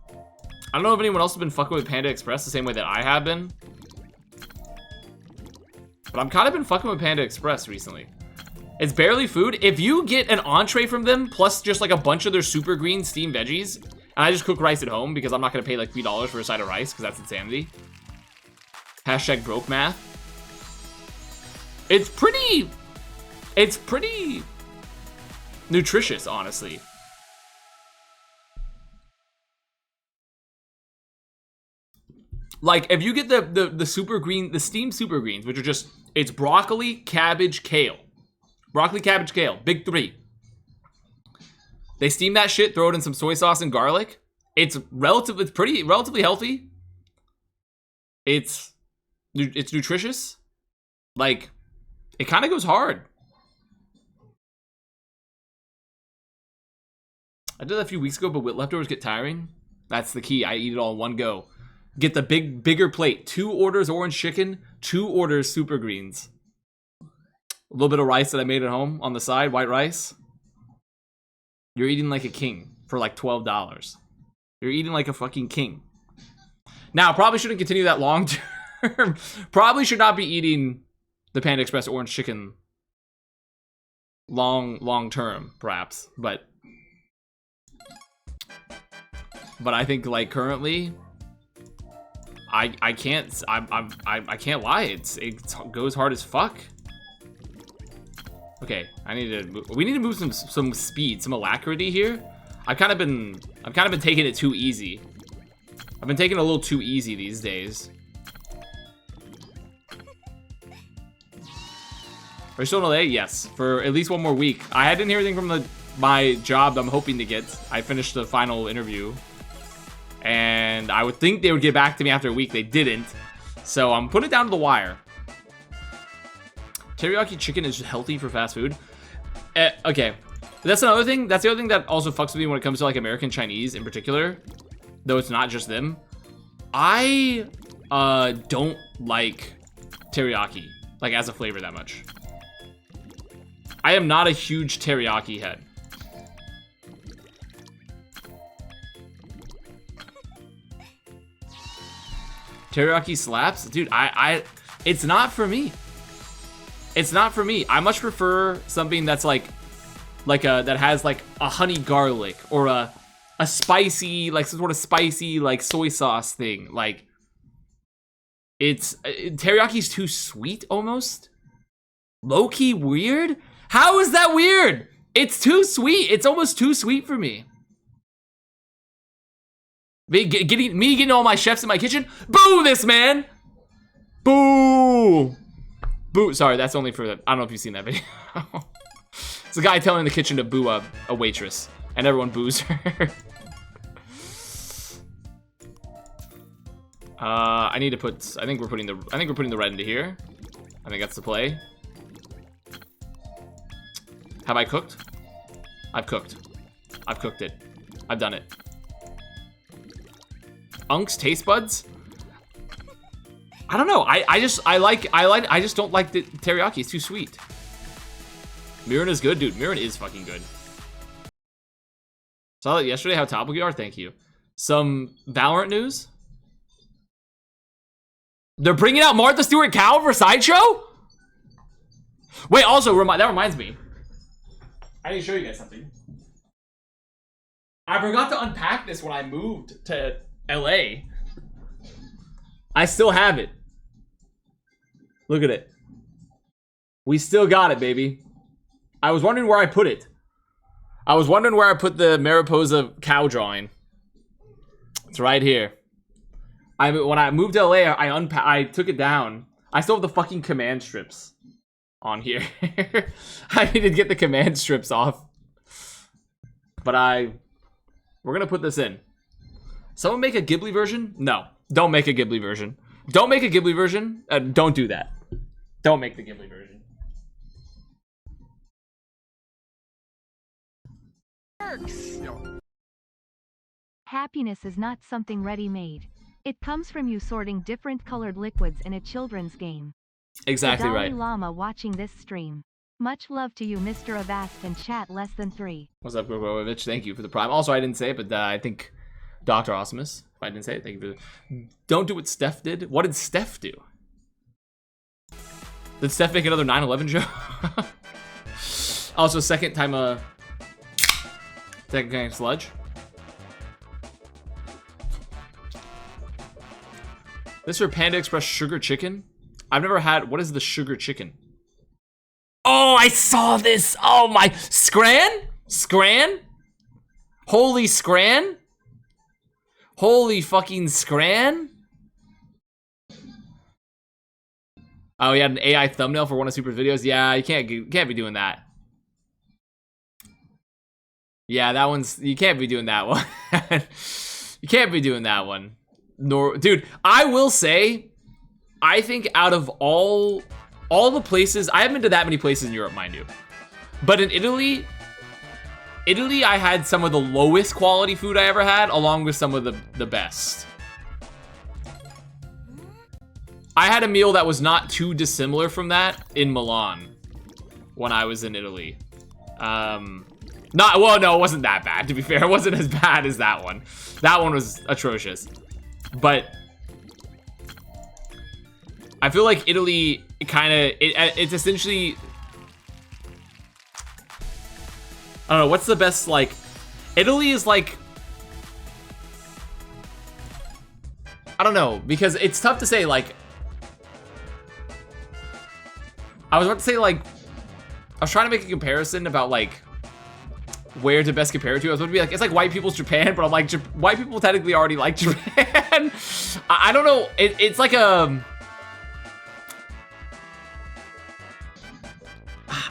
I don't know if anyone else has been fucking with Panda Express the same way that I have been. But I've kind of been fucking with Panda Express recently. It's barely food. If you get an entree from them, plus just like a bunch of their super green steamed veggies, and I just cook rice at home because I'm not going to pay like $3 for a side of rice because that's insanity. Hashtag broke math. It's pretty nutritious, honestly. Like, if you get the super green, the steamed super greens, which are just, it's broccoli, cabbage, kale. Broccoli, cabbage, kale. Big 3. They steam that shit, throw it in some soy sauce and garlic. It's relatively healthy. It's nutritious. Like, it kind of goes hard. I did that a few weeks ago, but with leftovers get tiring. That's the key. I eat it all in one go. Get the bigger plate. 2 orders orange chicken, 2 orders super greens. A little bit of rice that I made at home on the side, white rice. You're eating like a king for like $12. You're eating like a fucking king. Now, probably shouldn't continue that long term. Probably should not be eating the Panda Express orange chicken long term, perhaps. But I think like currently, I can't lie. It goes hard as fuck. Okay, we need to move some speed, some alacrity here. I've kind of been taking it too easy. I've been taking it a little too easy these days. Are you still in LA? Yes, for at least one more week. I didn't hear anything from my job I'm hoping to get. I finished the final interview. And I would think they would get back to me after a week. They didn't. So I'm putting it down to the wire. Teriyaki chicken is healthy for fast food. Okay. That's another thing. That's the other thing that also fucks with me when it comes to like American Chinese in particular. Though it's not just them. I don't like teriyaki like as a flavor that much. I am not a huge teriyaki head. Teriyaki slaps? Dude, it's not for me. It's not for me. I much prefer something that's that has like a honey garlic or a spicy, like some sort of spicy like soy sauce thing. Like teriyaki's too sweet almost. Low-key weird? How is that weird? It's too sweet. It's almost too sweet for me. Me getting all my chefs in my kitchen. Boo this man. Boo. Boo. Sorry, that's only for the, I don't know if you've seen that video. It's a guy telling the kitchen to boo a waitress, and everyone boos her. I need to put. I think we're putting the red into here. I think that's the play. Have I cooked? I've cooked. I've cooked it. I've done it. Unk's taste buds? I don't know. I just don't like the teriyaki. It's too sweet. Mirin is good, dude. Mirin is fucking good. Saw that yesterday how topical you are. Thank you. Some Valorant news. They're bringing out Martha Stewart Cow for Sideshow? Wait, also, that reminds me. I need to show you guys something. I forgot to unpack this when I moved to LA. I still have it. Look at it. We still got it, baby. I was wondering where I put it. I was wondering where I put the Mariposa cow drawing. It's right here. When I moved to LA, I took it down. I still have the fucking command strips on here. I need to get the command strips off. But we're gonna put this in. Someone make a Ghibli version? No, don't make a Ghibli version. Don't make a Ghibli version. Don't do that. Don't make the Ghibli version. Happiness is not something ready-made. It comes from you sorting different colored liquids in a children's game. Exactly the Dalai right. Lama watching this stream. Much love to you, Mr. Avast and chat less than 3. What's up, Gregorowicz? Thank you for the prime. Also, I didn't say it, but I think Dr. Awesomeness. If I didn't say it, thank you for Don't do what Steph did. What did Steph do? Did Steph make another 9/11 joke? Also, second time sludge. This is for Panda Express sugar chicken. I've never had. What is the sugar chicken? Oh, I saw this. Oh my, Scran? Holy Scran? Holy fucking Scran? Oh, he had an AI thumbnail for one of Super's videos. Yeah, you can't be doing that. Yeah, that one's, you can't be doing that one. You can't be doing that one. Nor, dude, I will say, I think out of all the places, I haven't been to that many places in Europe, mind you. But in Italy, I had some of the lowest quality food I ever had, along with some of the best. I had a meal that was not too dissimilar from that in Milan when I was in Italy. Well, no, it wasn't that bad, to be fair. It wasn't as bad as that one. That one was atrocious. But I feel like Italy kind of, it's essentially, I don't know, what's the best, like, Italy is like, I don't know, because it's tough to say, like, I was about to say, like, I was trying to make a comparison about, like, where to best compare it to. I was about to be like, it's like white people's Japan, but I'm like, white people technically already like Japan. I don't know, it's like a,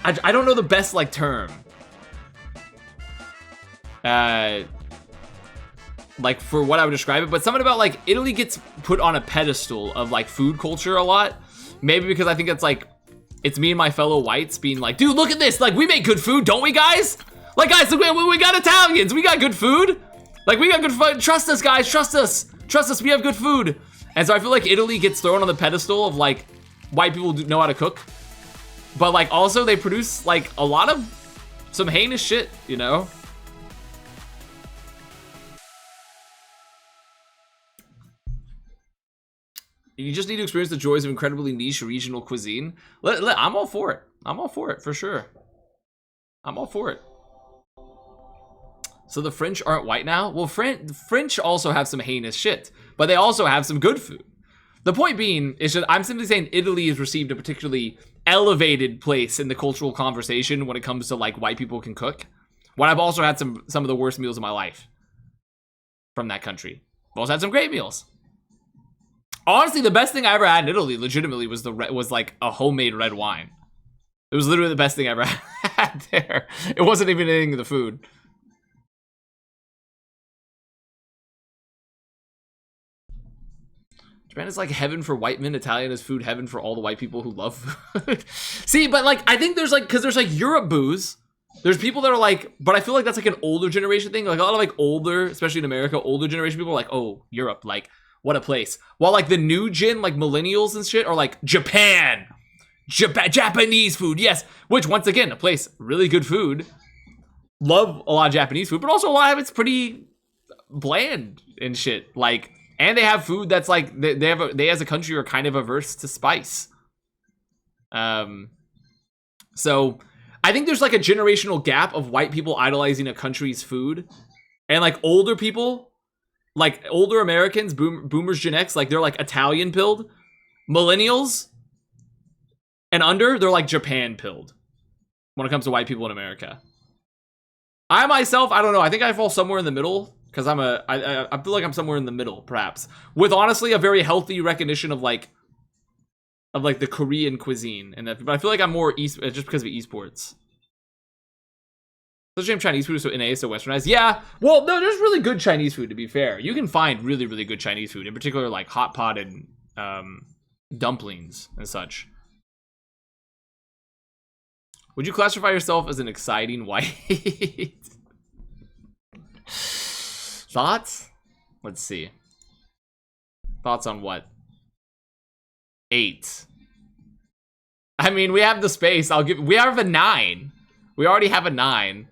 I don't know the best, like, term. Like, for what I would describe it, but something about, like, Italy gets put on a pedestal of, like, food culture a lot. Maybe because I think it's, like, it's me and my fellow whites being like, dude, look at this. Like, we make good food, don't we, guys? Like, guys, we got Italians. We got good food. Like, we got good food. Trust us, guys. Trust us. Trust us. We have good food. And so I feel like Italy gets thrown on the pedestal of, like, white people know how to cook. But, like, also they produce, like, a lot of some heinous shit, you know? You just need to experience the joys of incredibly niche regional cuisine. I'm all for it. I'm all for it, for sure. I'm all for it. So the French aren't white now? Well, French also have some heinous shit, but they also have some good food. The point being is that I'm simply saying Italy has received a particularly elevated place in the cultural conversation when it comes to, like, white people can cook. When I've also had some of the worst meals of my life from that country. I've also had some great meals. Honestly, the best thing I ever had in Italy, legitimately, was like a homemade red wine. It was literally the best thing I ever had there. It wasn't even anything of the food. Japan is like heaven for white men. Italian is food heaven for all the white people who love food. See, but, like, I think there's, like, because there's, like, Europe booze. There's people that are like, but I feel like that's like an older generation thing. Like, a lot of, like, older, especially in America, older generation people are like, oh, Europe, like, what a place. While, like, the new gen, like, millennials and shit are like, Japan, Japanese food, yes. Which, once again, a place, really good food. Love a lot of Japanese food, but also a lot of it's pretty bland and shit. Like, and they have food that's like, they as a country are kind of averse to spice. So I think there's, like, a generational gap of white people idolizing a country's food, and, like, older people, like, older Americans, boomers, Gen X, like, they're, like, Italian pilled. Millennials and under, they're, like, Japan pilled when it comes to white people in America. I myself, I don't know, I think I fall somewhere in the middle, because I feel like I'm somewhere in the middle, perhaps, with, honestly, a very healthy recognition of, like, the Korean cuisine, and that, but I feel like I'm more just because of esports. Especially Chinese food is so NA, so westernized. Yeah, well, no, there's really good Chinese food, to be fair. You can find really, really good Chinese food, in particular, like, hot pot and dumplings and such. Would you classify yourself as an exciting white? Thoughts? Let's see. Thoughts on what? 8. I mean, we have the space. We have a 9. We already have a 9.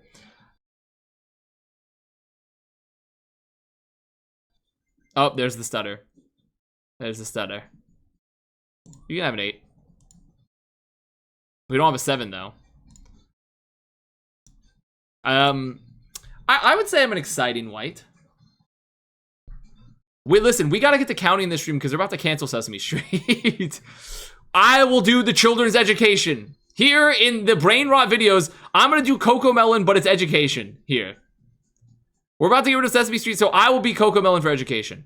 Oh, there's the stutter. There's the stutter. You can have an 8. We don't have a 7, though. I would say I'm an exciting white. Wait, listen, we gotta get to counting this stream because they're about to cancel Sesame Street. I will do the children's education. Here in the brain rot videos, I'm gonna do Coco Melon, but it's education here. We're about to get rid of Sesame Street, so I will be Coco Melon for education.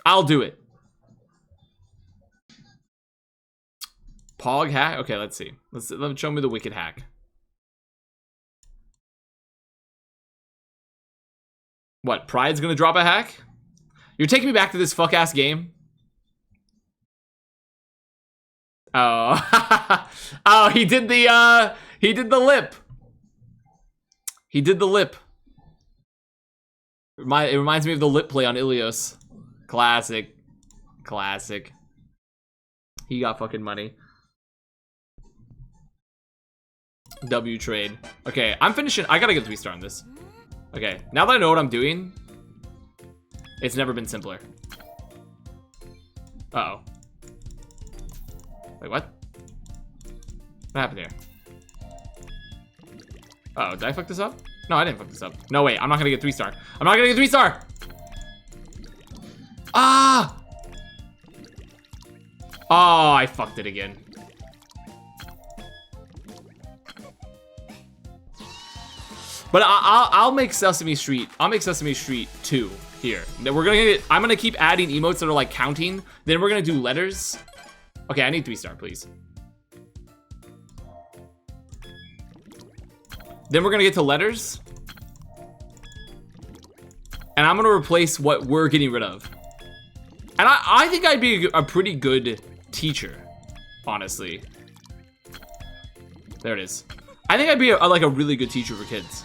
I'll do it. Pog hack? Okay, let's see. Let me show me the wicked hack. What, Pride's gonna drop a hack? You're taking me back to this fuck-ass game? Oh. Oh, he did the lip. He did the lip. It reminds me of the lip play on Ilios. Classic. Classic. He got fucking money. W trade. Okay, I'm finishing. I gotta get 3-star on this. Okay, now that I know what I'm doing, it's never been simpler. Uh-oh. Wait, what? What happened here? Uh oh, did I fuck this up? No, I didn't fuck this up. No, wait, I'm not gonna get 3-star. I'm not gonna get 3-star! Ah! Oh, I fucked it again. But I'll make Sesame Street. I'll make Sesame Street 2 here. We're gonna get, I'm gonna keep adding emotes that are like counting. Then we're gonna do letters. Okay, I need 3-star, please. Then we're gonna get to letters. And I'm gonna replace what we're getting rid of. And I think I'd be a pretty good teacher, honestly. There it is. I think I'd be like a really good teacher for kids.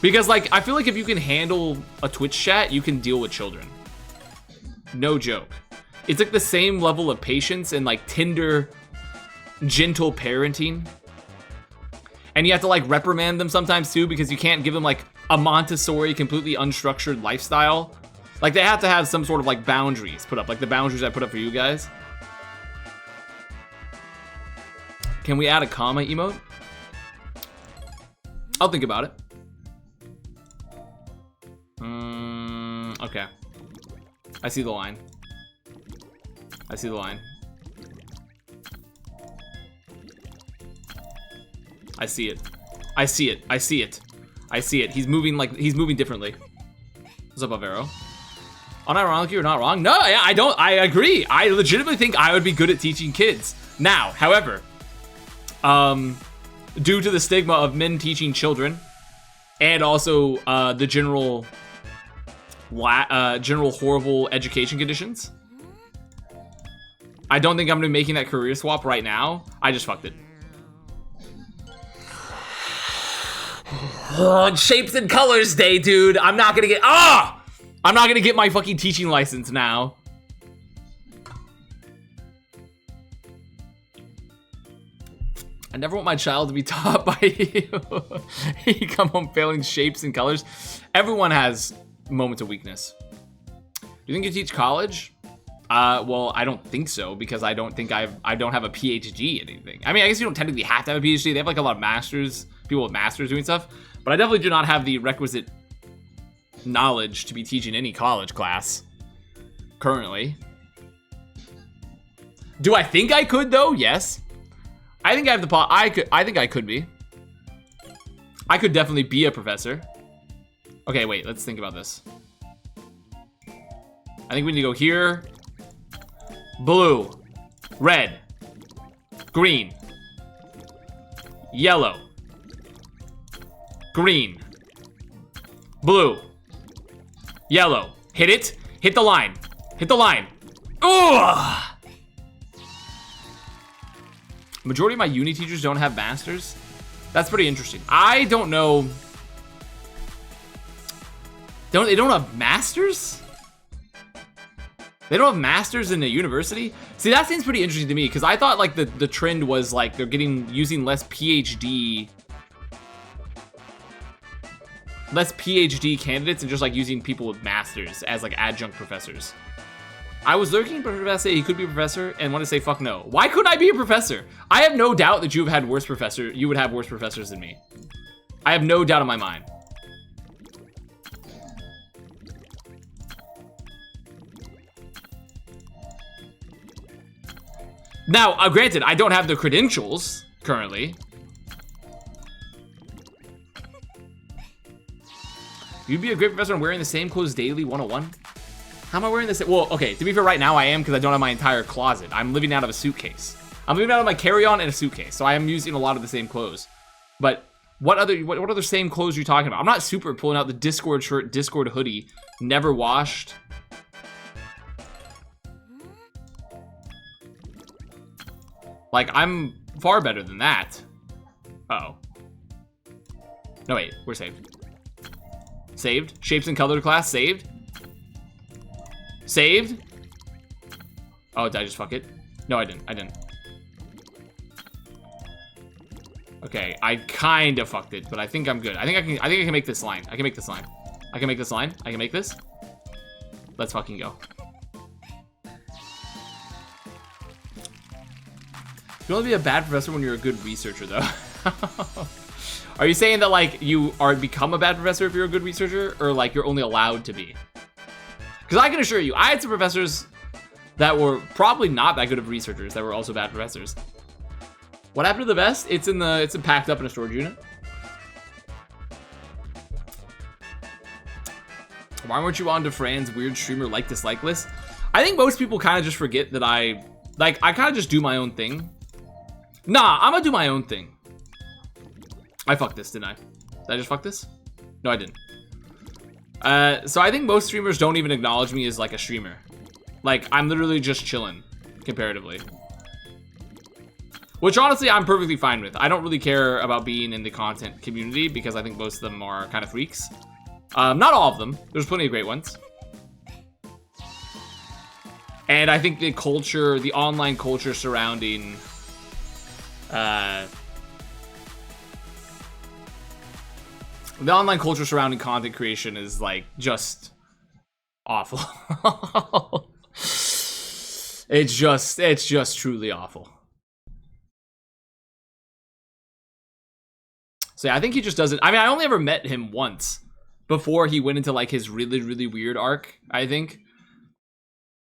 Because like, I feel like if you can handle a Twitch chat, you can deal with children. No joke. It's like the same level of patience and like tender, gentle parenting. And you have to like reprimand them sometimes too, because you can't give them like a Montessori, completely unstructured lifestyle. Like they have to have some sort of like boundaries put up, like the boundaries I put up for you guys. Can we add a comma emote? I'll think about it. Okay. I see the line. I see the line. I see it. I see it. I see it. I see it. He's moving like, he's moving differently. What's up, Avero? Unironically, you're not wrong. No, I don't. I agree. I legitimately think I would be good at teaching kids. Now, however, due to the stigma of men teaching children, and also the general horrible education conditions, I don't think I'm gonna be making that career swap right now. I just fucked it. Oh, Shapes and Colors Day, dude. I'm not gonna get I'm not gonna get my fucking teaching license now. I never want my child to be taught by you. You come home failing shapes and colors. Everyone has moments of weakness. Do you think you teach college? Well, I don't think so, because I don't think I don't have a PhD in anything. I mean, I guess you don't technically have to have a PhD. They have like a lot of masters, people with masters doing stuff, but I definitely do not have the requisite knowledge to be teaching any college class currently. Do I think I could though? Yes. I think I have the I think I could be. I could definitely be a professor. Okay, wait, let's think about this. I think we need to go here. Blue, red, green, yellow, green, blue, yellow. Hit it. Hit the line. Hit the line. Ugh! Majority of my uni teachers don't have masters. That's pretty interesting. I don't know. They don't have masters? They don't have masters in a university? See, that seems pretty interesting to me, because I thought like the trend was like they're using less PhD candidates and just like using people with masters as like adjunct professors. I was lurking for to say he could be a professor and want to say fuck no. Why couldn't I be a professor? I have no doubt that you would have worse professors than me. I have no doubt in my mind. Now, granted, I don't have the credentials currently. You'd be a great professor on wearing the same clothes daily, 101. How am I wearing this? Well, okay, to be fair, right now I am, because I don't have my entire closet. I'm living out of a suitcase. I'm living out of my carry-on and a suitcase, so I am using a lot of the same clothes. But What other same clothes are you talking about? I'm not super pulling out the Discord shirt, Discord hoodie, never washed. Like, I'm far better than that. Uh-oh. No, wait, we're saved. Saved. Shapes and color class, saved. Saved. Oh, did I just fuck it? No, I didn't. Okay, I kind of fucked it, but I think I'm good. I think I can make this line. I can make this line. I can make this line. I can make this. Let's fucking go. You only be a bad professor when you're a good researcher, though. Are you saying that, like, you are become a bad professor if you're a good researcher, or like you're only allowed to be? Because I can assure you, I had some professors that were probably not that good of researchers that were also bad professors. What happened to the vest? It's packed up in a storage unit. Why weren't you on to Fran's weird streamer like dislike list? I think most people kind of just forget that I kind of just do my own thing. Nah, I'm gonna do my own thing. I fucked this, didn't I? Did I just fuck this? No, I didn't. So I think most streamers don't even acknowledge me as like a streamer. Like, I'm literally just chilling comparatively. Which honestly, I'm perfectly fine with. I don't really care about being in the content community because I think most of them are kind of freaks. Not all of them. There's plenty of great ones. And I think the culture, the online culture surrounding the online culture surrounding content creation is like just awful. It's just truly awful. So yeah, I think he just doesn't. I mean, I only ever met him once before he went into like his really, really weird arc, I think.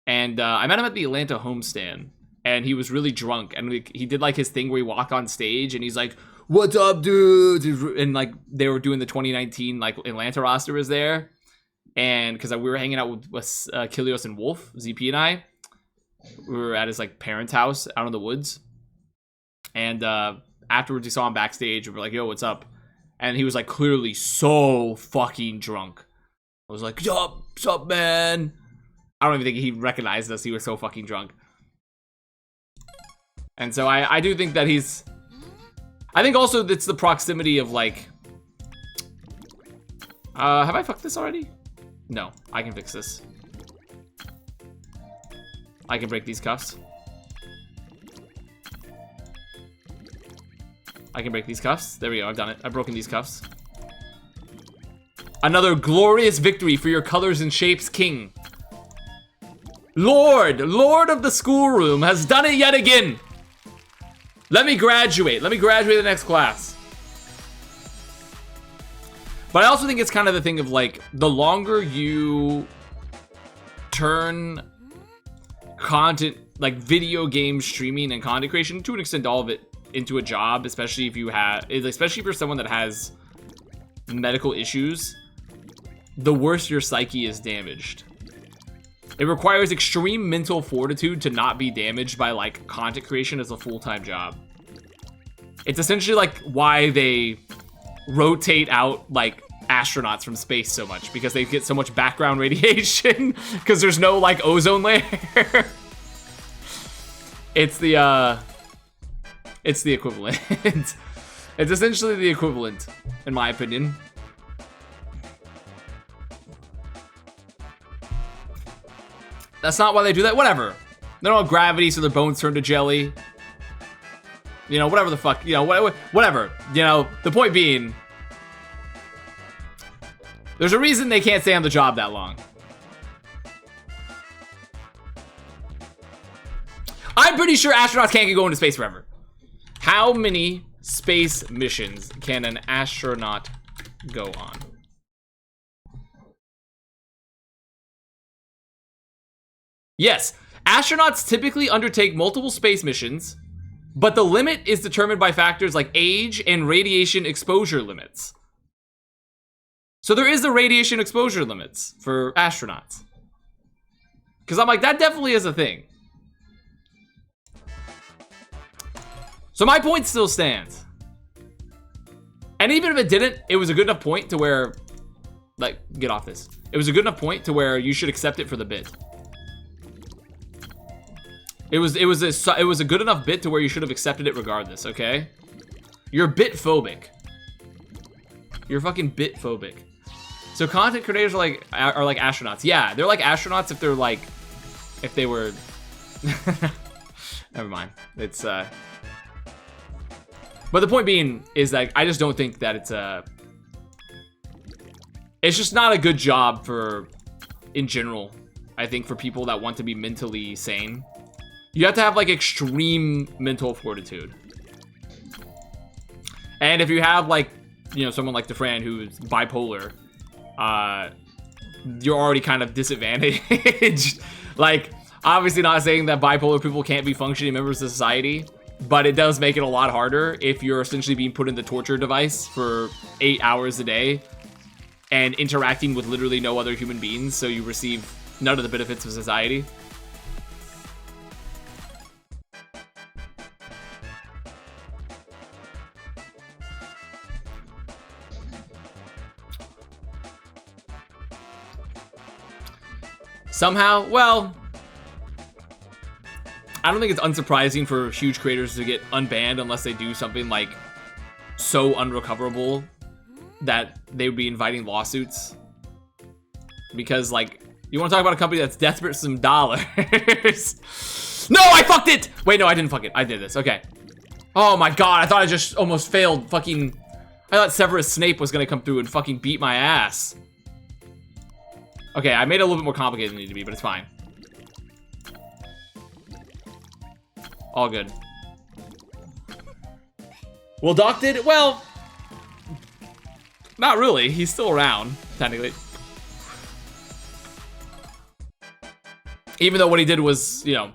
And I met him at the Atlanta homestand, and he was really drunk, and he did like his thing where he walked on stage and he's like, "What's up, dudes?" And like they were doing the 2019 like Atlanta roster was there, and because we were hanging out with Kilios and Wolf, ZP and I, we were at his like parents' house out in the woods, and afterwards we saw him backstage and we're like, "Yo, what's up?" And he was like clearly so fucking drunk. I was like, "What's up, man?" I don't even think he recognized us. He was so fucking drunk. And so I do think that he's... I think also it's the proximity of like... have I fucked this already? No, I can fix this. I can break these cuffs. I can break these cuffs. There we go, I've done it. I've broken these cuffs. Another glorious victory for your colors and shapes, King. Lord of the schoolroom has done it yet again. Let me graduate the next class. But I also think it's kind of the thing of like, the longer you turn content, like video game streaming and content creation, to an extent all of it, into a job, especially if you're someone that has medical issues, the worse your psyche is damaged. It requires extreme mental fortitude to not be damaged by like content creation as a full-time job. It's essentially like why they rotate out like astronauts from space so much, because they get so much background radiation because there's no like ozone layer. It's the equivalent. It's essentially the equivalent, in my opinion. That's not why they do that. Whatever. They don't have gravity, so their bones turn to jelly. You know, whatever the fuck. You know, whatever. You know, the point being, there's a reason they can't stay on the job that long. I'm pretty sure astronauts can't go into space forever. How many space missions can an astronaut go on? Yes, astronauts typically undertake multiple space missions, but the limit is determined by factors like age and radiation exposure limits. So there is the radiation exposure limits for astronauts. Because I'm like, that definitely is a thing. So my point still stands. And even if it didn't, it was a good enough point to where, like, get off this. It was a good enough point to where you should accept it for the bit. It was a good enough bit to where you should have accepted it regardless, okay? You're bit phobic. You're fucking bit phobic. So content creators are like astronauts. Yeah, they're like astronauts if they're like, if they were, never mind. It's but the point being is that I just don't think that it's just not a good job for, in general, I think, for people that want to be mentally sane. You have to have like extreme mental fortitude. And if you have like, you know, someone like DeFran who's bipolar, you're already kind of disadvantaged. Like, obviously not saying that bipolar people can't be functioning members of society, but it does make it a lot harder if you're essentially being put in the torture device for 8 hours a day and interacting with literally no other human beings, so you receive none of the benefits of society. Somehow, well, I don't think it's unsurprising for huge creators to get unbanned unless they do something like so unrecoverable that they would be inviting lawsuits. Because, like, you want to talk about a company that's desperate for some dollars. No, I fucked it! Wait, no, I didn't fuck it. I did this. Okay. Oh my god, I thought I just almost failed fucking... I thought Severus Snape was gonna come through and fucking beat my ass. Okay, I made it a little bit more complicated than it needed to be, but it's fine. All good. Well, Doc did, well, not really. He's still around, technically. Even though what he did was, you know,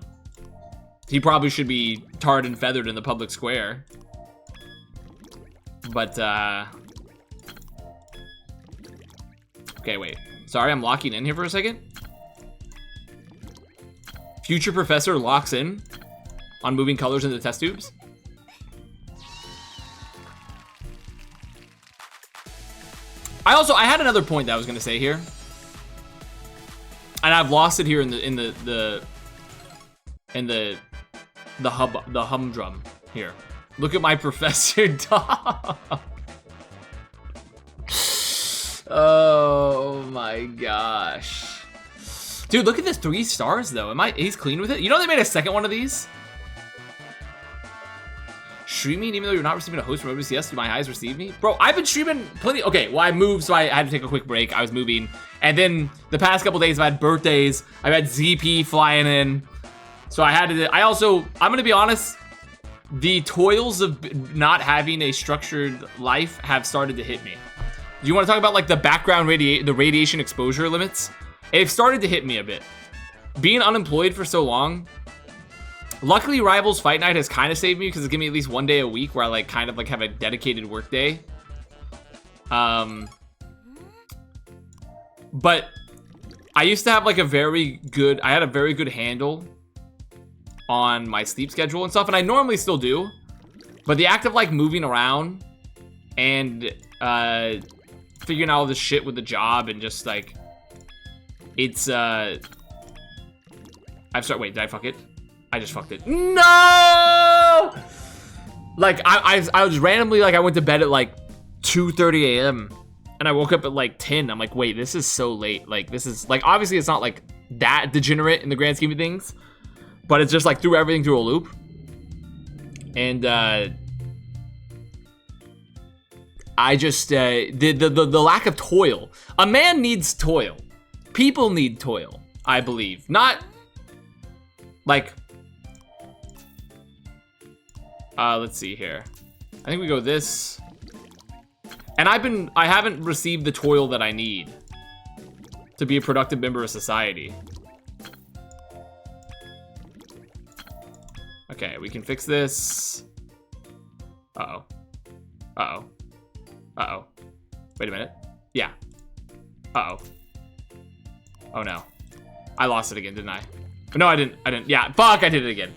he probably should be tarred and feathered in the public square. But, okay, wait. Sorry, I'm locking in here for a second. Future professor locks in on moving colors in the test tubes. I had another point that I was gonna say here, and I've lost it here in the humdrum here. Look at my professor dog. Oh my gosh. Dude, look at this 3 stars though. He's clean with it? You know they made a second one of these? Streaming even though you're not receiving a host from OBCS, do my eyes receive me? Bro, I've been streaming plenty. Okay, well I moved, so I had to take a quick break. I was moving. And then the past couple days I've had birthdays. I've had ZP flying in. So I had to, I'm gonna be honest, the toils of not having a structured life have started to hit me. Do you want to talk about like the background radiation exposure limits? It started to hit me a bit. Being unemployed for so long, luckily Rivals Fight Night has kind of saved me because it's given me at least 1 day a week where I like kind of like have a dedicated work day. But I used to have like I had a very good handle on my sleep schedule and stuff, and I normally still do. But the act of like moving around and figuring out all this shit with the job and just like it's wait, did I fuck it? I just fucked it. No! Like I was randomly like I went to bed at like 2:30 a.m. and I woke up at like 10. I'm like, wait, this is so late. Like this is like obviously it's not like that degenerate in the grand scheme of things, but it's just like threw everything through a loop. And I just the lack of toil. A man needs toil. People need toil, I believe. Not like let's see here. I think we go this. And I haven't received the toil that I need to be a productive member of society. Okay, we can fix this. Uh-oh. Uh-oh. Uh-oh. Wait a minute. Yeah. Uh-oh. Oh no. I lost it again, didn't I? No, I didn't. Yeah, fuck, I did it again.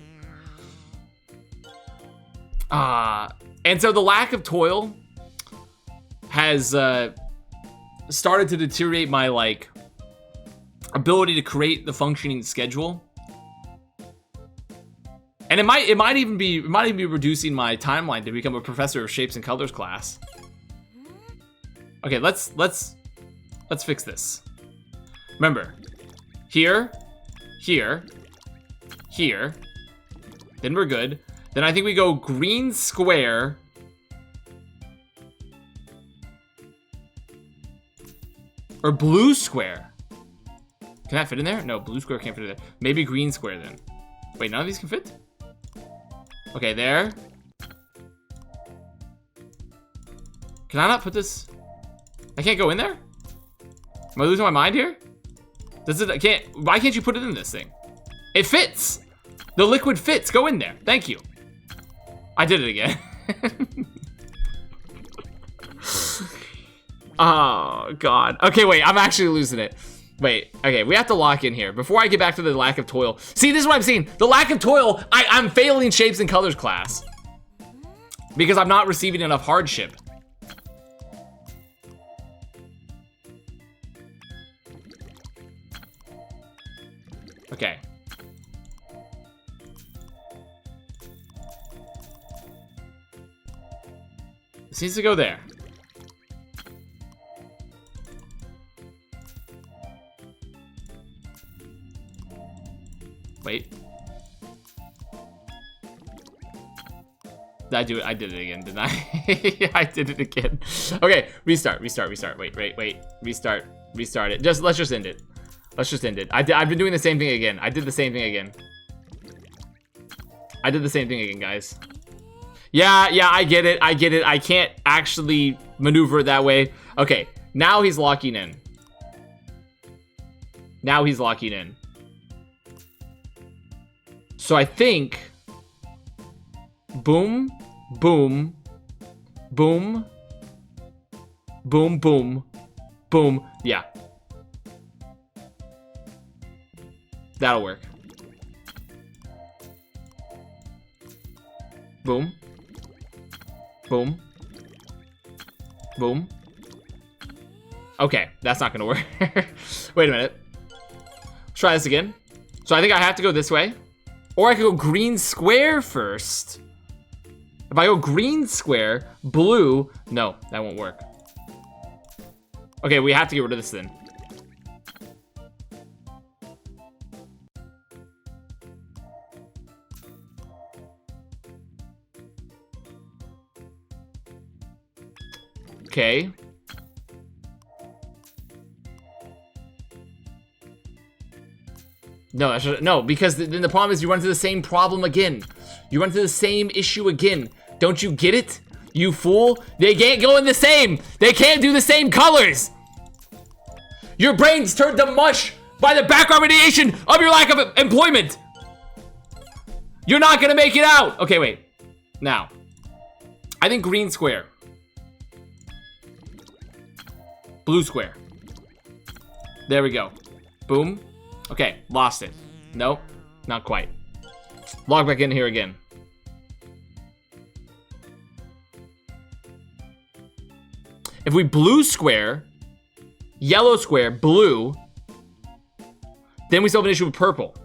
And so the lack of toil has started to deteriorate my like ability to create the functioning schedule. And it might even be reducing my timeline to become a professor of shapes and colors class. Okay, let's fix this. Remember, here, here, here. Then we're good. Then I think we go green square. Or blue square. Can that fit in there? No, blue square can't fit in there. Maybe green square then. Wait, none of these can fit? Okay, there. Can I not put this? I can't go in there? Am I losing my mind here? Why can't you put it in this thing? It fits. The liquid fits. Go in there. Thank you. I did it again. Oh, God. Okay, wait. I'm actually losing it. Wait. Okay, we have to lock in here. Before I get back to the lack of toil. See, this is what I'm seeing. The lack of toil. I'm failing shapes and colors class. Because I'm not receiving enough hardship. Okay. This needs to go there. Wait. Did I do it? I did it again, didn't I? I did it again. Okay, restart. Wait. Restart it. Let's just end it. Let's just end it. I've been doing the same thing again. I did the same thing again. Guys. Yeah, I get it. I can't actually maneuver it that way. Okay, now he's locking in. So I think boom, boom, boom, boom, boom, boom. Yeah. That'll work. Boom. Boom. Boom. Okay, that's not gonna work. Wait a minute. Let's try this again. So I think I have to go this way. Or I could go green square first. If I go green square, blue, no, that won't work. Okay, we have to get rid of this then. Okay. No, no, because then the problem is you run into the same problem again. You run into the same issue again. Don't you get it? You fool. They can't go in the same. They can't do the same colors. Your brain's turned to mush by the background radiation of your lack of employment. You're not gonna make it out. Okay, wait. Now, I think green square. Blue square. There we go. Boom. Okay, lost it. Nope, not quite. Log back in here again. If we blue square, yellow square, blue, then we still have an issue with purple.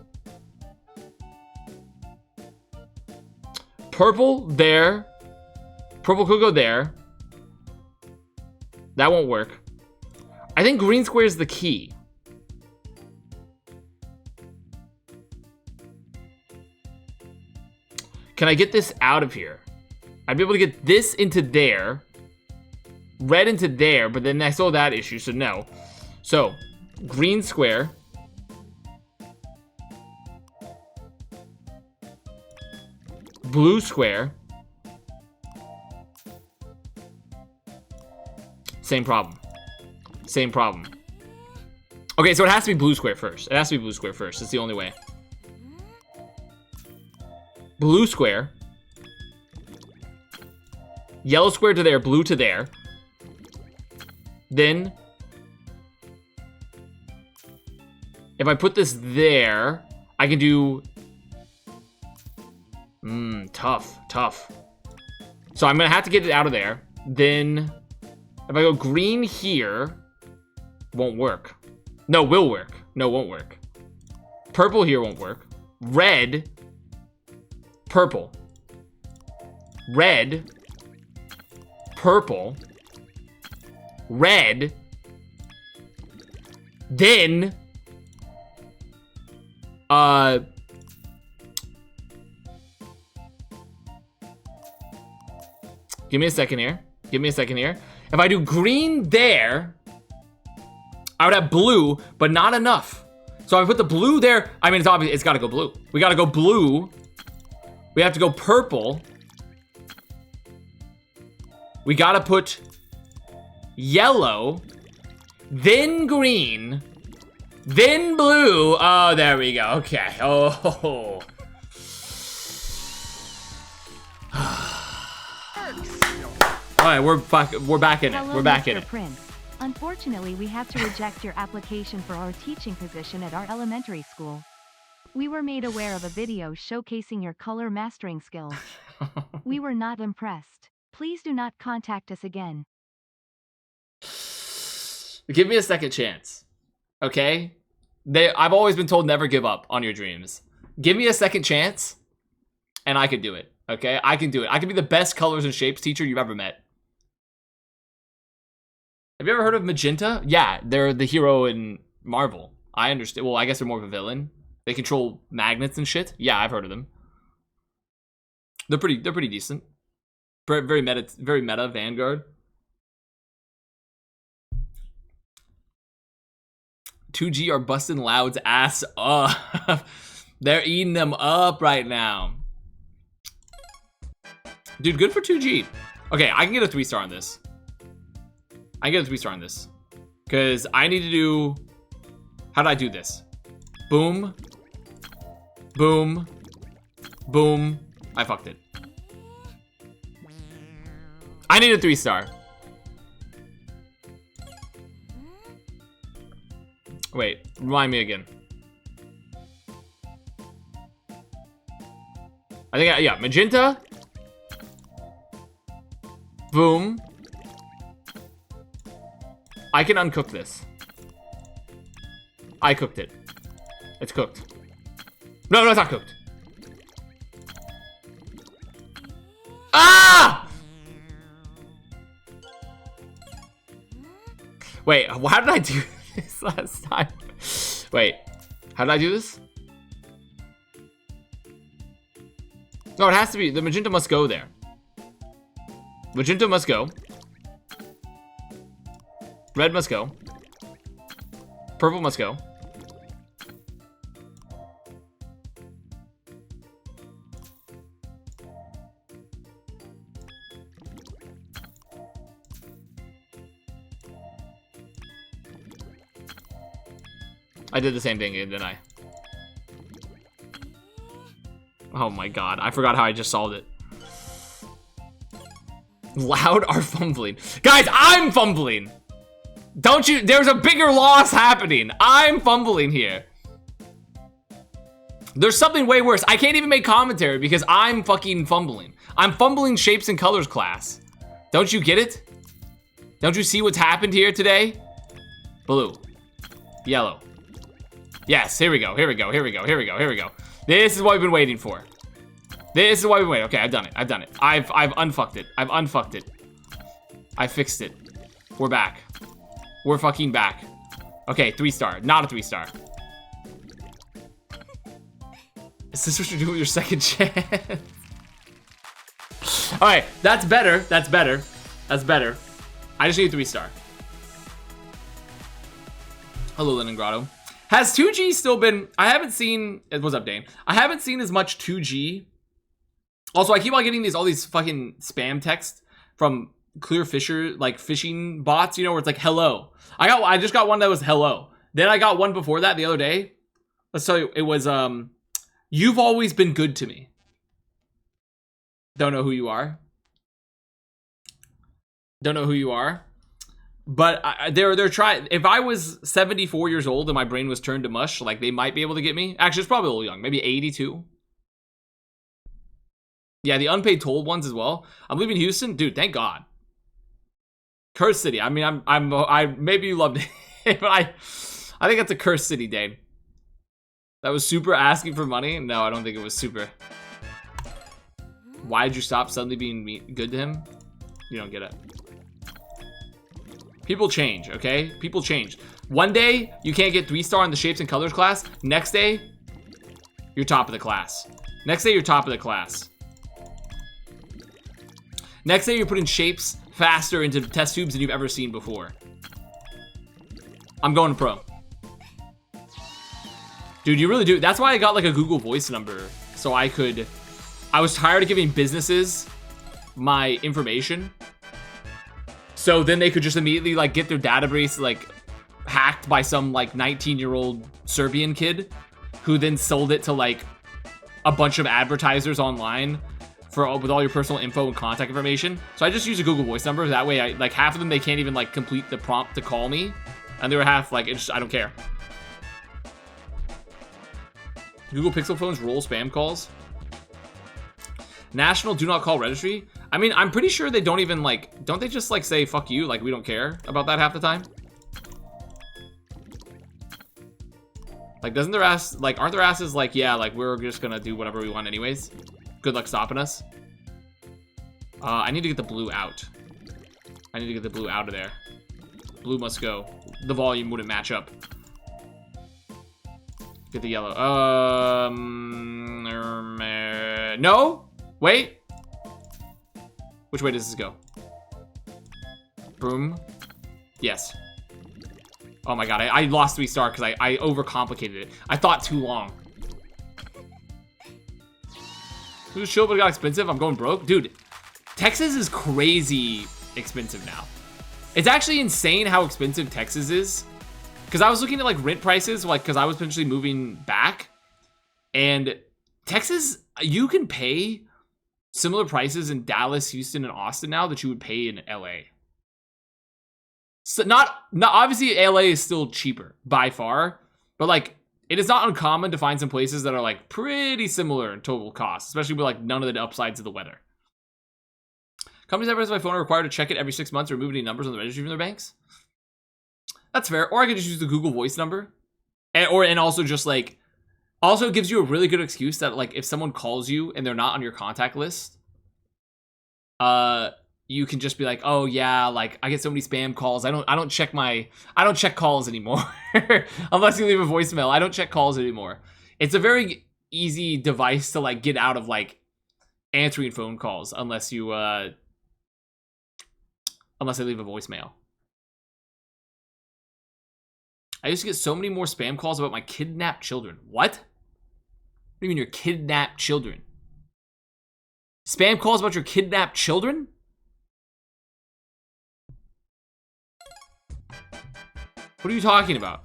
Purple there. Purple could go there. That won't work. I think green square is the key. Can I get this out of here? I'd be able to get this into there. Red into there, but then I saw that issue, so no. So, green square. Blue square. Same problem. Same problem. Okay, so it has to be blue square first. It has to be blue square first. It's the only way. Blue square. Yellow square to there, blue to there. Then, if I put this there, I can do... tough. So I'm gonna have to get it out of there. Then, If I go green here, won't work. No, will work. No, won't work. Purple here won't work. Red. Purple. Red. Purple. Red. Then. Give me a second here. Give me a second here. If I do green there, I would have blue, but not enough. So I put the blue there. I mean, it's obvious. It's got to go blue. We got to go blue. We have to go purple. We got to put yellow, then green, then blue. Oh, there we go. Okay. Oh. All right, we're back in it. Hello, We're back Mr. in it. Prince. Unfortunately, we have to reject your application for our teaching position at our elementary school. We were made aware of a video showcasing your color mastering skills. We were not impressed. Please do not contact us again. Give me a second chance, okay? I've always been told never give up on your dreams. Give me a second chance, and I can do it, okay? I can do it. I can be the best colors and shapes teacher you've ever met. Have you ever heard of Magenta? Yeah, they're the hero in Marvel. I understand. Well, I guess they're more of a villain. They control magnets and shit. Yeah, I've heard of them. They're pretty decent. Very meta Vanguard. 2G are busting Loud's ass up. They're eating them up right now. Dude, good for 2G. Okay, I can get a 3-star on this. I can get a 3-star on this. Because I need to do... How do I do this? Boom. Boom. Boom. I fucked it. I need a 3-star. Wait, remind me again. I think, yeah, magenta. Boom. I can uncook this. I cooked it. It's cooked. No, it's not cooked. Ah! Wait, how did I do this last time? Wait, how did I do this? No, it has to be, the magenta must go there. Magenta must go. Red must go. Purple must go. I did the same thing, didn't I? Oh my god, I forgot how I just solved it. Loud are fumbling. Guys, I'm fumbling! Don't you? There's a bigger loss happening. I'm fumbling here. There's something way worse. I can't even make commentary because I'm fucking fumbling. I'm fumbling shapes and colors class. Don't you get it? Don't you see what's happened here today? Blue. Yellow. Yes, here we go. Here we go. Here we go. Here we go. Here we go. This is what we've been waiting for. This is what we've been waiting. Okay, I've done it. I've done it. I've unfucked it. I've unfucked it. I fixed it. We're back. We're fucking back. Okay, 3-star. Not a 3-star. Is this what you're doing with your second chance? Alright, that's better. That's better. That's better. I just need a 3-star. Hello, Leningrado. Has 2G still been... I haven't seen... What's up, Dane? I haven't seen as much 2G. Also, I keep on getting all these fucking spam texts from Clear Fisher, like phishing bots, you know, where it's like, hello. I just got one that was hello. Then I got one before that the other day. Let's tell you, it was, you've always been good to me. Don't know who you are. Don't know who you are. But they're trying. If I was 74 years old and my brain was turned to mush, like, they might be able to get me. Actually, it's probably a little young. Maybe 82. Yeah, the unpaid toll ones as well. I'm leaving Houston. Dude, thank God. Cursed city. I mean, I maybe you loved it, but I think it's a cursed city, Dane. That was super asking for money? No, I don't think it was super. Why did you stop suddenly being good to him? You don't get it. People change, okay? People change. One day, you can't get 3-star in the shapes and colors class. Next day, you're top of the class. Next day, you're top of the class. Next day, you're putting shapes faster into test tubes than you've ever seen before. I'm going pro. Dude, you really do. That's why I got like a Google Voice number. So I was tired of giving businesses my information. So then they could just immediately like get their database like hacked by some like 19-year-old Serbian kid who then sold it to like a bunch of advertisers online with all your personal info and contact information. So I just use a Google Voice number. That way, I like half of them, they can't even like complete the prompt to call me. And the other half, like, I don't care. Google Pixel phones roll spam calls. National Do Not Call Registry. I mean, I'm pretty sure they don't even like, don't they just like say, fuck you? Like, we don't care about that half the time? Like, doesn't their ass, like, aren't their asses like, yeah, like, we're just gonna do whatever we want anyways? Good luck stopping us. I need to get the blue out. I need to get the blue out of there. Blue must go. The volume wouldn't match up. Get the yellow. No? Wait. Which way does this go? Boom. Yes. Oh my god, I lost 3-star because I overcomplicated it. I thought too long. Who's chill but it got expensive? I'm going broke. Dude, Texas is crazy expensive now. It's actually insane how expensive Texas is. Because I was looking at like rent prices, like because I was potentially moving back. And Texas, you can pay similar prices in Dallas, Houston, and Austin now that you would pay in LA. So not obviously LA is still cheaper by far, but like it is not uncommon to find some places that are like pretty similar in total cost, especially with like none of the upsides of the weather. Companies that have my phone are required to check it every 6 months or remove any numbers on the registry from their banks. That's fair. Or I could just use the Google Voice number. And also just like, also gives you a really good excuse that like if someone calls you and they're not on your contact list, you can just be like, oh yeah, like I get so many spam calls. I don't check calls anymore. Unless you leave a voicemail. I don't check calls anymore. It's a very easy device to like get out of like answering phone calls unless you unless I leave a voicemail. I used to get so many more spam calls about my kidnapped children. What? What do you mean your kidnapped children? Spam calls about your kidnapped children? What are you talking about?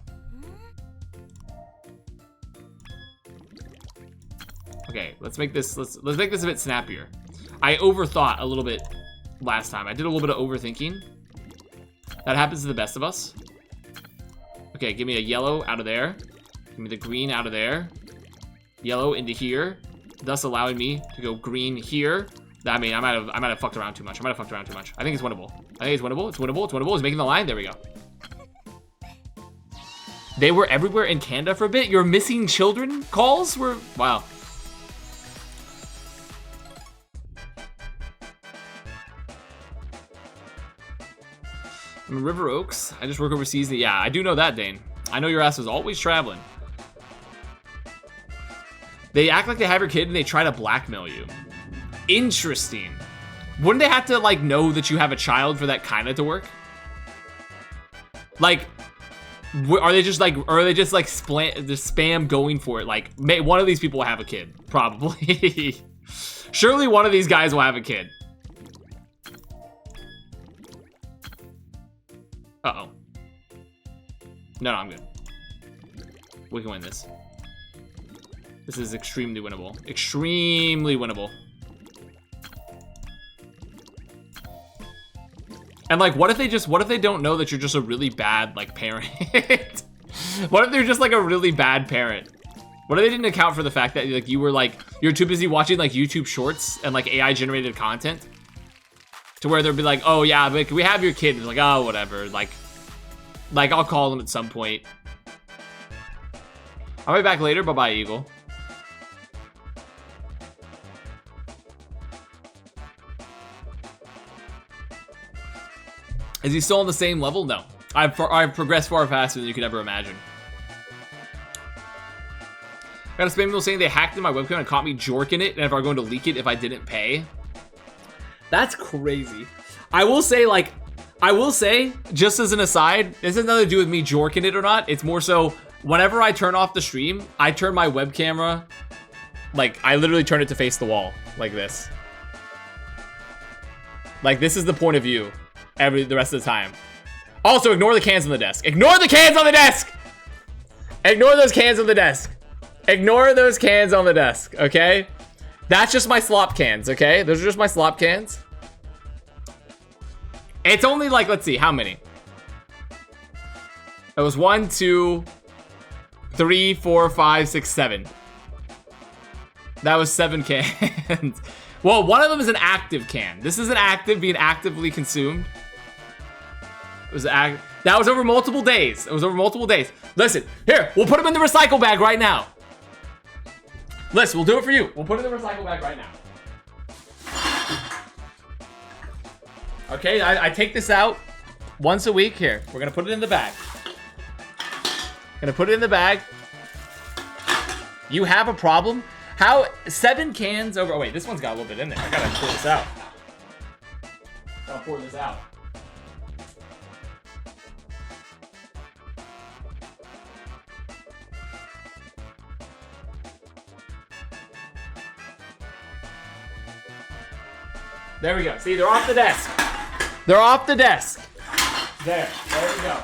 Okay, let's make this let's make this a bit snappier. I overthought a little bit last time. I did a little bit of overthinking. That happens to the best of us. Okay, give me a yellow out of there. Give me the green out of there. Yellow into here, thus allowing me to go green here. I mean, I might have fucked around too much. I think it's winnable. It's winnable. It's making the line. There we go. They were everywhere in Canada for a bit. Your missing children calls were, wow. I'm in River Oaks. I just work overseas. Yeah, I do know that, Dane. I know your ass is always traveling. They act like they have your kid and they try to blackmail you. Interesting. Wouldn't they have to like know that you have a child for that kind of to work? Like, are they just like spam going for it? Like, one of these people will have a kid, probably. Surely one of these guys will have a kid. Uh-oh. No, I'm good. We can win this. This is extremely winnable. Extremely winnable. And like, what if they don't know that you're just a really bad, like, parent? What if they're just like a really bad parent? What if they didn't account for the fact that like you're too busy watching like YouTube shorts and like AI generated content? To where they'll be like, oh yeah, but can we have your kid? It's like, oh, whatever. Like I'll call them at some point. I'll be back later. Bye-bye, Eagle. Is he still on the same level? No. I've progressed far faster than you could ever imagine. I got a spam people saying they hacked in my webcam and caught me jorking it, and if I'm going to leak it if I didn't pay. That's crazy. I will say, just as an aside, this has nothing to do with me jorking it or not. It's more so, whenever I turn off the stream, I turn my web camera, like, I literally turn it to face the wall, like this. Like, this is the point of view the rest of the time. Also, ignore the cans on the desk. Ignore the cans on the desk! Ignore those cans on the desk. Ignore those cans on the desk, okay? That's just my slop cans, okay? Those are just my slop cans. It's only like, let's see, how many? It was 1, 2, 3, 4, 5, 6, 7. That was 7 cans. Well, one of them is an active can. This is an active, being actively consumed. It was that was over multiple days. It was over multiple days. Listen, here, we'll put them in the recycle bag right now. Listen, we'll do it for you. We'll put it in the recycle bag right now. Okay, I take this out once a week. Here, we're gonna put it in the bag. Gonna put it in the bag. You have a problem? How 7 cans over? Oh wait, this one's got a little bit in there. I gotta pour this out. Gotta pour this out. There we go. See, they're off the desk. They're off the desk. There we go.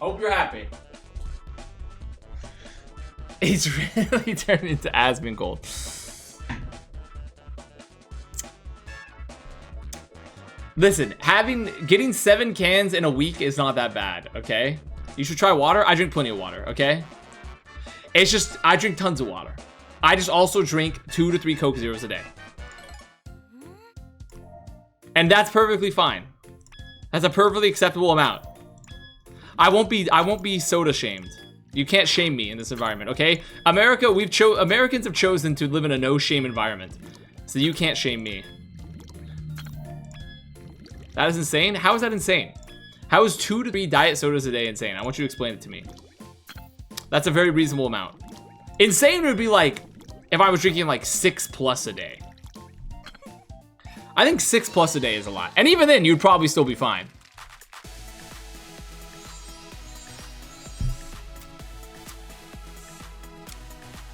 Hope you're happy. He's really turned into Asmongold. Listen, getting 7 cans in a week is not that bad, okay? You should try water. I drink plenty of water, okay? It's just, I drink tons of water. I just also drink 2 to 3 Coke Zeros a day. And that's perfectly fine. That's a perfectly acceptable amount. I won't be soda shamed. You can't shame me in this environment, okay? Americans have chosen to live in a no shame environment. So you can't shame me. That is insane. How is that insane? How is 2 to 3 diet sodas a day insane? I want you to explain it to me. That's a very reasonable amount. Insane would be like if I was drinking like 6+ a day. I think 6+ a day is a lot. And even then, you'd probably still be fine.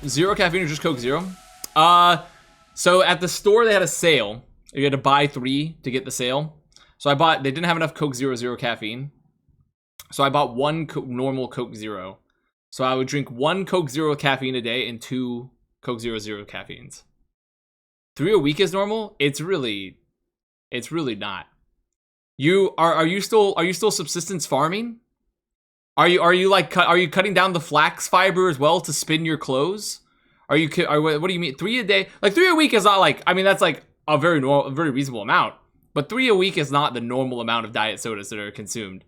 Zero caffeine or just Coke Zero? So at the store, they had a sale. You had to buy 3 to get the sale. So they didn't have enough Coke Zero Zero caffeine. So I bought 1 normal Coke Zero. So I would drink 1 Coke Zero caffeine a day and 2 Coke Zero Zero caffeines. 3 a week is normal? It's really not. Are you still subsistence farming? Are you cutting down the flax fiber as well to spin your clothes? What do you mean 3 a day? Like 3 a week is not like, I mean that's like a very reasonable amount, but 3 a week is not the normal amount of diet sodas that are consumed.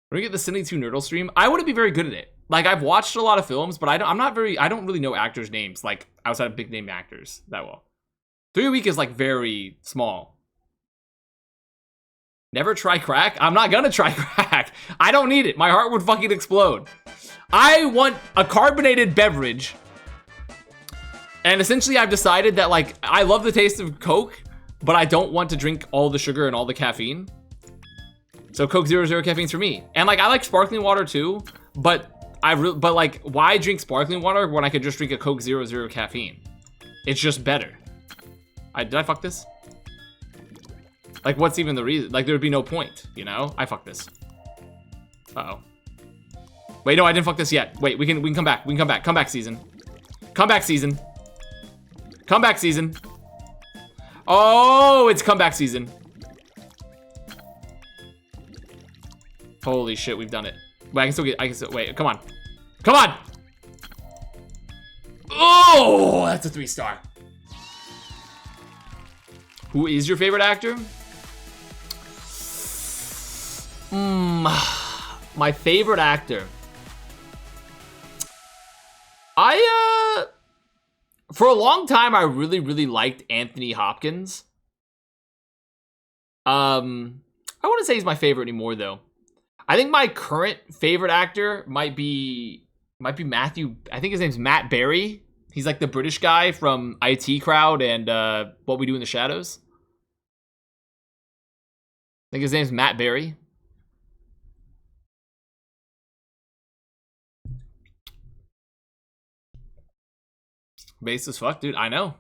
When we get the Cindy 2 Nerdle stream, I wouldn't be very good at it. Like I've watched a lot of films, but I don't really know actors' names like outside of big name actors that well. 3 a week is like very small. Never try crack? I'm not gonna try crack. I don't need it. My heart would fucking explode. I want a carbonated beverage. And essentially I've decided that like, I love the taste of Coke, but I don't want to drink all the sugar and all the caffeine. So Coke Zero Zero caffeine's for me. And like, I like sparkling water too, but like, why drink sparkling water when I could just drink a Coke Zero Zero caffeine? It's just better. Did I fuck this? Like, what's even the reason? Like, there would be no point, you know? I fucked this. Uh-oh. Wait, no, I didn't fuck this yet. Wait, we can come back. We can come back. Comeback season. Comeback season. Comeback season. Oh, it's comeback season. Holy shit, we've done it. Wait, I can still, wait, come on. Come on! Oh, that's a 3-star. Who is your favorite actor? My favorite actor. For a long time, I really liked Anthony Hopkins. I wouldn't say he's my favorite anymore, though. I think my current favorite actor might be Matthew. I think his name's Matt Berry. He's like the British guy from IT Crowd and What We Do in the Shadows. I think his name's Matt Berry. Base as fuck, dude. I know.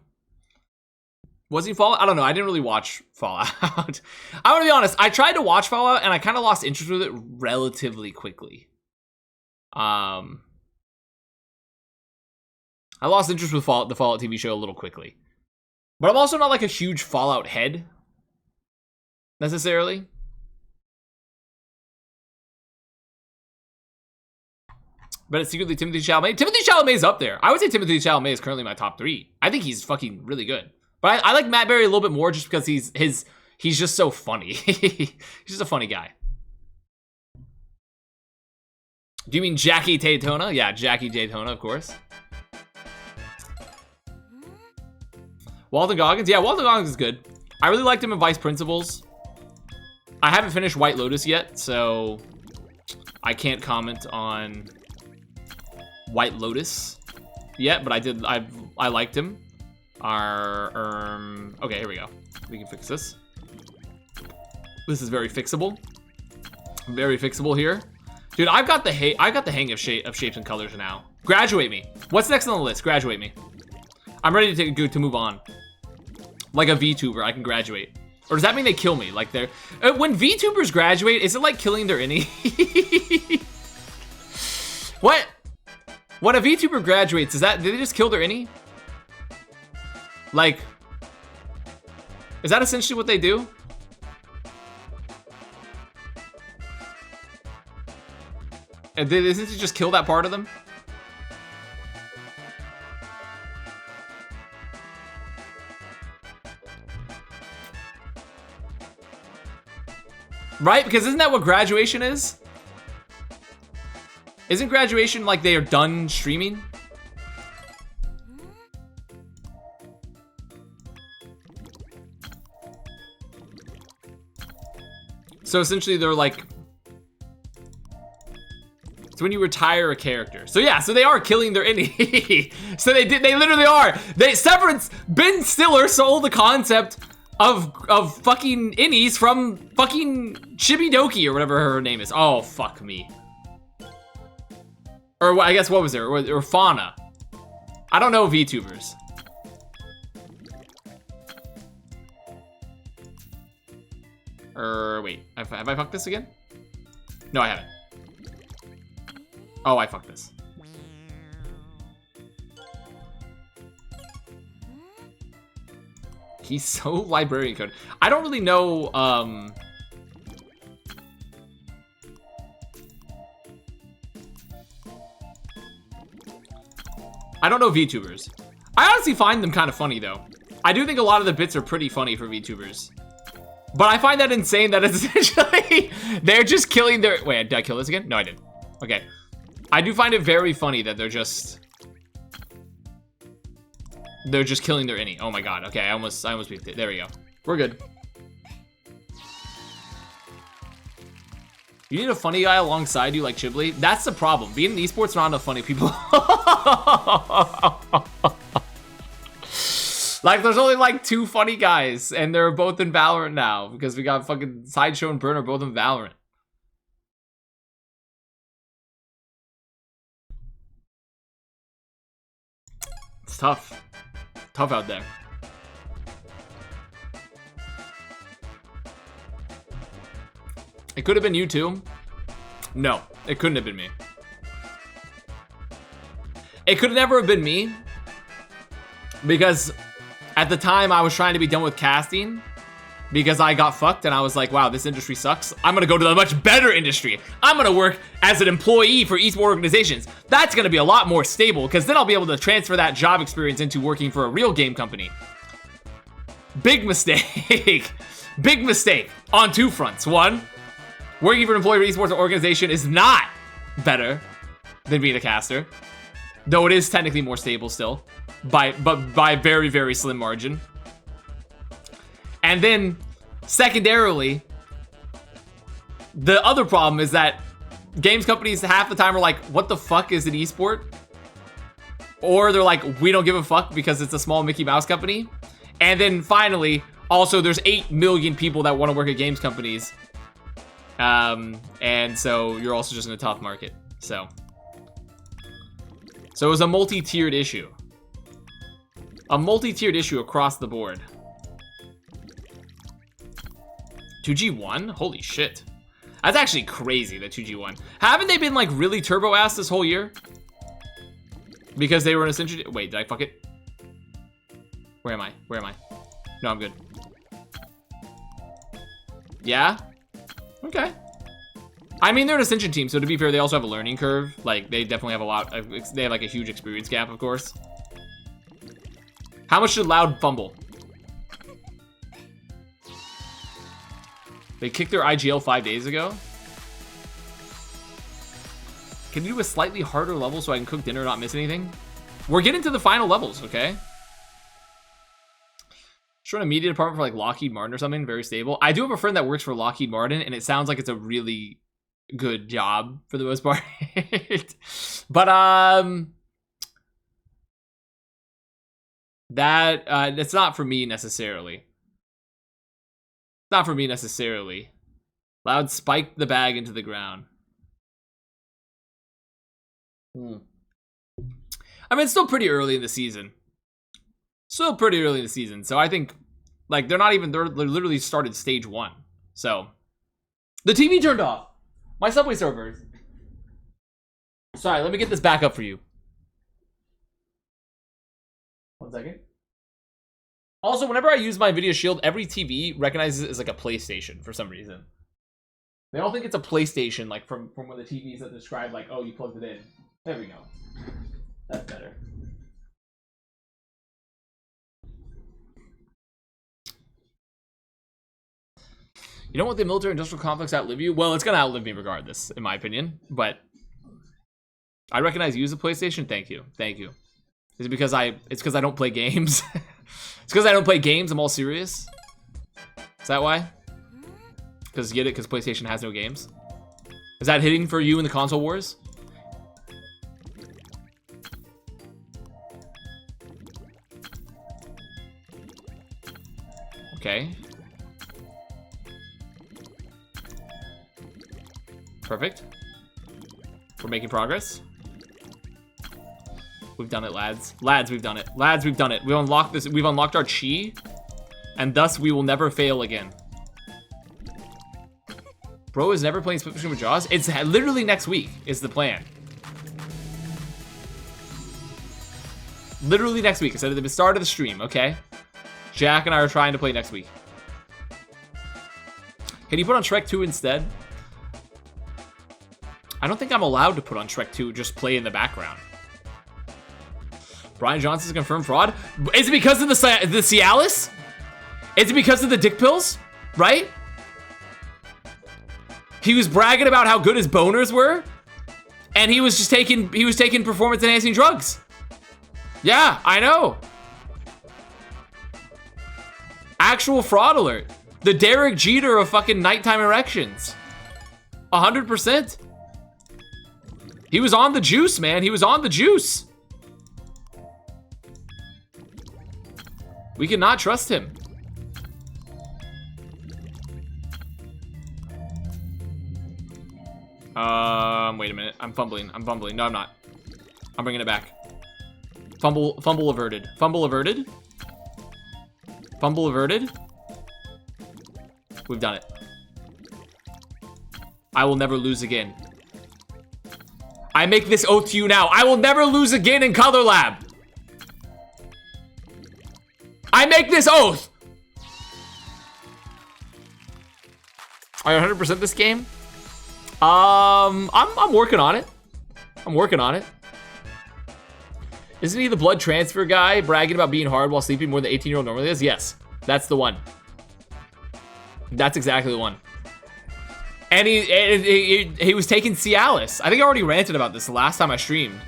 Was he Fallout? I don't know. I didn't really watch Fallout. I want to be honest. I tried to watch Fallout and I kind of lost interest with it relatively quickly. I lost interest with the Fallout TV show a little quickly. But I'm also not like a huge Fallout head, necessarily. But it's secretly Timothée Chalamet. Timothée Chalamet's up there. I would say Timothée Chalamet is currently my top 3. I think he's fucking really good. But I like Matt Berry a little bit more just because he's just so funny. He's just a funny guy. Do you mean Jackie Daytona? Yeah, Jackie Daytona, of course. Walton Goggins? Yeah, Walton Goggins is good. I really liked him in Vice Principals. I haven't finished White Lotus yet, so I can't comment on White Lotus yet, but I liked him. Okay, here we go. We can fix this. This is very fixable. Very fixable here. Dude, I've got the hang of shapes and colors now. Graduate me. What's next on the list? Graduate me. I'm ready to move on. Like a VTuber, I can graduate. Or does that mean they kill me? Like they're when VTubers graduate, is it like killing their innie? What? When a VTuber graduates, do they just kill their innie? Like, is that essentially what they do? And they essentially just kill that part of them? Right? Because isn't that what graduation is? Isn't graduation like they are done streaming? So essentially they're like, it's when you retire a character. So yeah, so they are killing their innie. So they literally are. Severance, Ben Stiller sold the concept of fucking innies from fucking Chibidoki or whatever her name is. Oh, fuck me. Or I guess what was there? Or Fauna. I don't know VTubers. Wait, have I fucked this again? No, I haven't. Oh, I fucked this. He's so librarian code. I don't really know, I don't know VTubers. I honestly find them kind of funny, though. I do think a lot of the bits are pretty funny for VTubers. But I find that insane that essentially they're just killing their... Wait, did I kill this again? No, I didn't. Okay. I do find it very funny that they're just killing their innie. Oh my god. Okay, I almost beat it. There we go. We're good. You need a funny guy alongside you like Chibli? That's the problem. Being in esports, not enough funny people. Like, there's only like 2 funny guys, and they're both in Valorant now because we got fucking Sideshow and Burner both in Valorant. It's tough. Tough out there. It could have been you too. No, it couldn't have been me. It could never have been me because at the time I was trying to be done with casting because I got fucked and I was like, wow, this industry sucks. I'm gonna go to a much better industry. I'm gonna work as an employee for esports organizations. That's gonna be a lot more stable because then I'll be able to transfer that job experience into working for a real game company. Big mistake. Big mistake on two fronts. One, working for an employee for esports organization is not better than being a caster, though it is technically more stable still, but by very, very slim margin. And then, secondarily, the other problem is that games companies half the time are like, what the fuck is an esport? Or they're like, we don't give a fuck because it's a small Mickey Mouse company. And then finally, also there's 8 million people that want to work at games companies. And so you're also just in a tough market. So it was a multi-tiered issue. A multi-tiered issue across the board. 2G won? Holy shit. That's actually crazy that 2G won. Haven't they been like really turbo ass this whole year? Because they were in essentially. Wait, did I fuck it? Where am I? Where am I? No, I'm good. Yeah? Okay. I mean, they're an Ascension team, so to be fair, they also have a learning curve. Like, they definitely have a lot of, they have like a huge experience gap, of course. How much should Loud fumble? They kicked their IGL 5 days ago. Can you do a slightly harder level so I can cook dinner and not miss anything? We're getting to the final levels, okay? Just run a media department for like Lockheed Martin or something, very stable. I do have a friend that works for Lockheed Martin, and it sounds like it's a really good job for the most part. But that's not for me necessarily. Not for me necessarily. Loud spiked the bag into the ground. I mean, it's still pretty early in the season. Still pretty early in the season. So I think, like, they're literally started stage 1. So, the TV turned off. My Subway servers. Sorry, let me get this back up for you. 1 second. Also, whenever I use my video shield, every TV recognizes it as like a PlayStation for some reason. They all think it's a PlayStation, like from one of the TVs that describe like, oh, you plugged it in. There we go. That's better. You don't want the military-industrial complex to outlive you? Well, it's gonna outlive me regardless, in my opinion. But I recognize you as a PlayStation. Thank you. Thank you. Is it because it's because I don't play games? It's because I don't play games, I'm all serious. Is that why? Because you get it, because PlayStation has no games? Is that hitting for you in the console wars? Okay. Perfect. We're making progress. We've done it, lads. Lads, we've done it. Lads, we've done it. We've unlocked this. We've unlocked our chi, and thus we will never fail again. Bro is never playing split screen with Jaws. It's literally next week is the plan. Literally next week. I said at the start of the stream, okay? Jack and I are trying to play next week. Can you put on Shrek 2 instead? I don't think I'm allowed to put on Shrek 2, just play in the background. Brian Johnson's a confirmed fraud? Is it because of the Cialis? Is it because of the dick pills? Right? He was bragging about how good his boners were, and he was just taking performance enhancing drugs. Yeah, I know. Actual fraud alert. The Derek Jeter of fucking nighttime erections. 100%. He was on the juice, man. He was on the juice. We cannot trust him. Wait a minute. I'm fumbling. I'm fumbling. No, I'm not. I'm bringing it back. Fumble averted. Fumble averted. Fumble averted. We've done it. I will never lose again. I make this oath to you now. I will never lose again in Color Lab. I make this oath. Are you 100% this game? I'm working on it. I'm working on it. Isn't he the blood transfer guy bragging about being hard while sleeping more than 18-year-old normally is? Yes, that's the one. That's exactly the one. And he was taking Cialis. I think I already ranted about this the last time I streamed.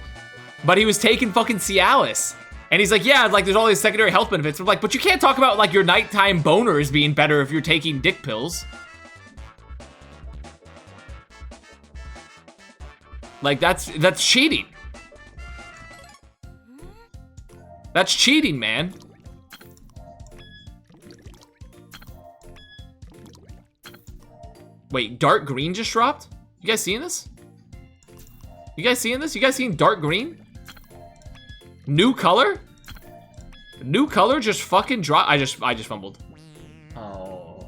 But he was taking fucking Cialis. And he's like, yeah, like there's all these secondary health benefits. I'm like, but you can't talk about like your nighttime boners being better if you're taking dick pills. Like that's cheating. That's cheating, man. Wait, dark green just dropped? You guys seeing this? You guys seeing this? You guys seeing dark green? New color? New color just fucking dropped. I just fumbled. Oh.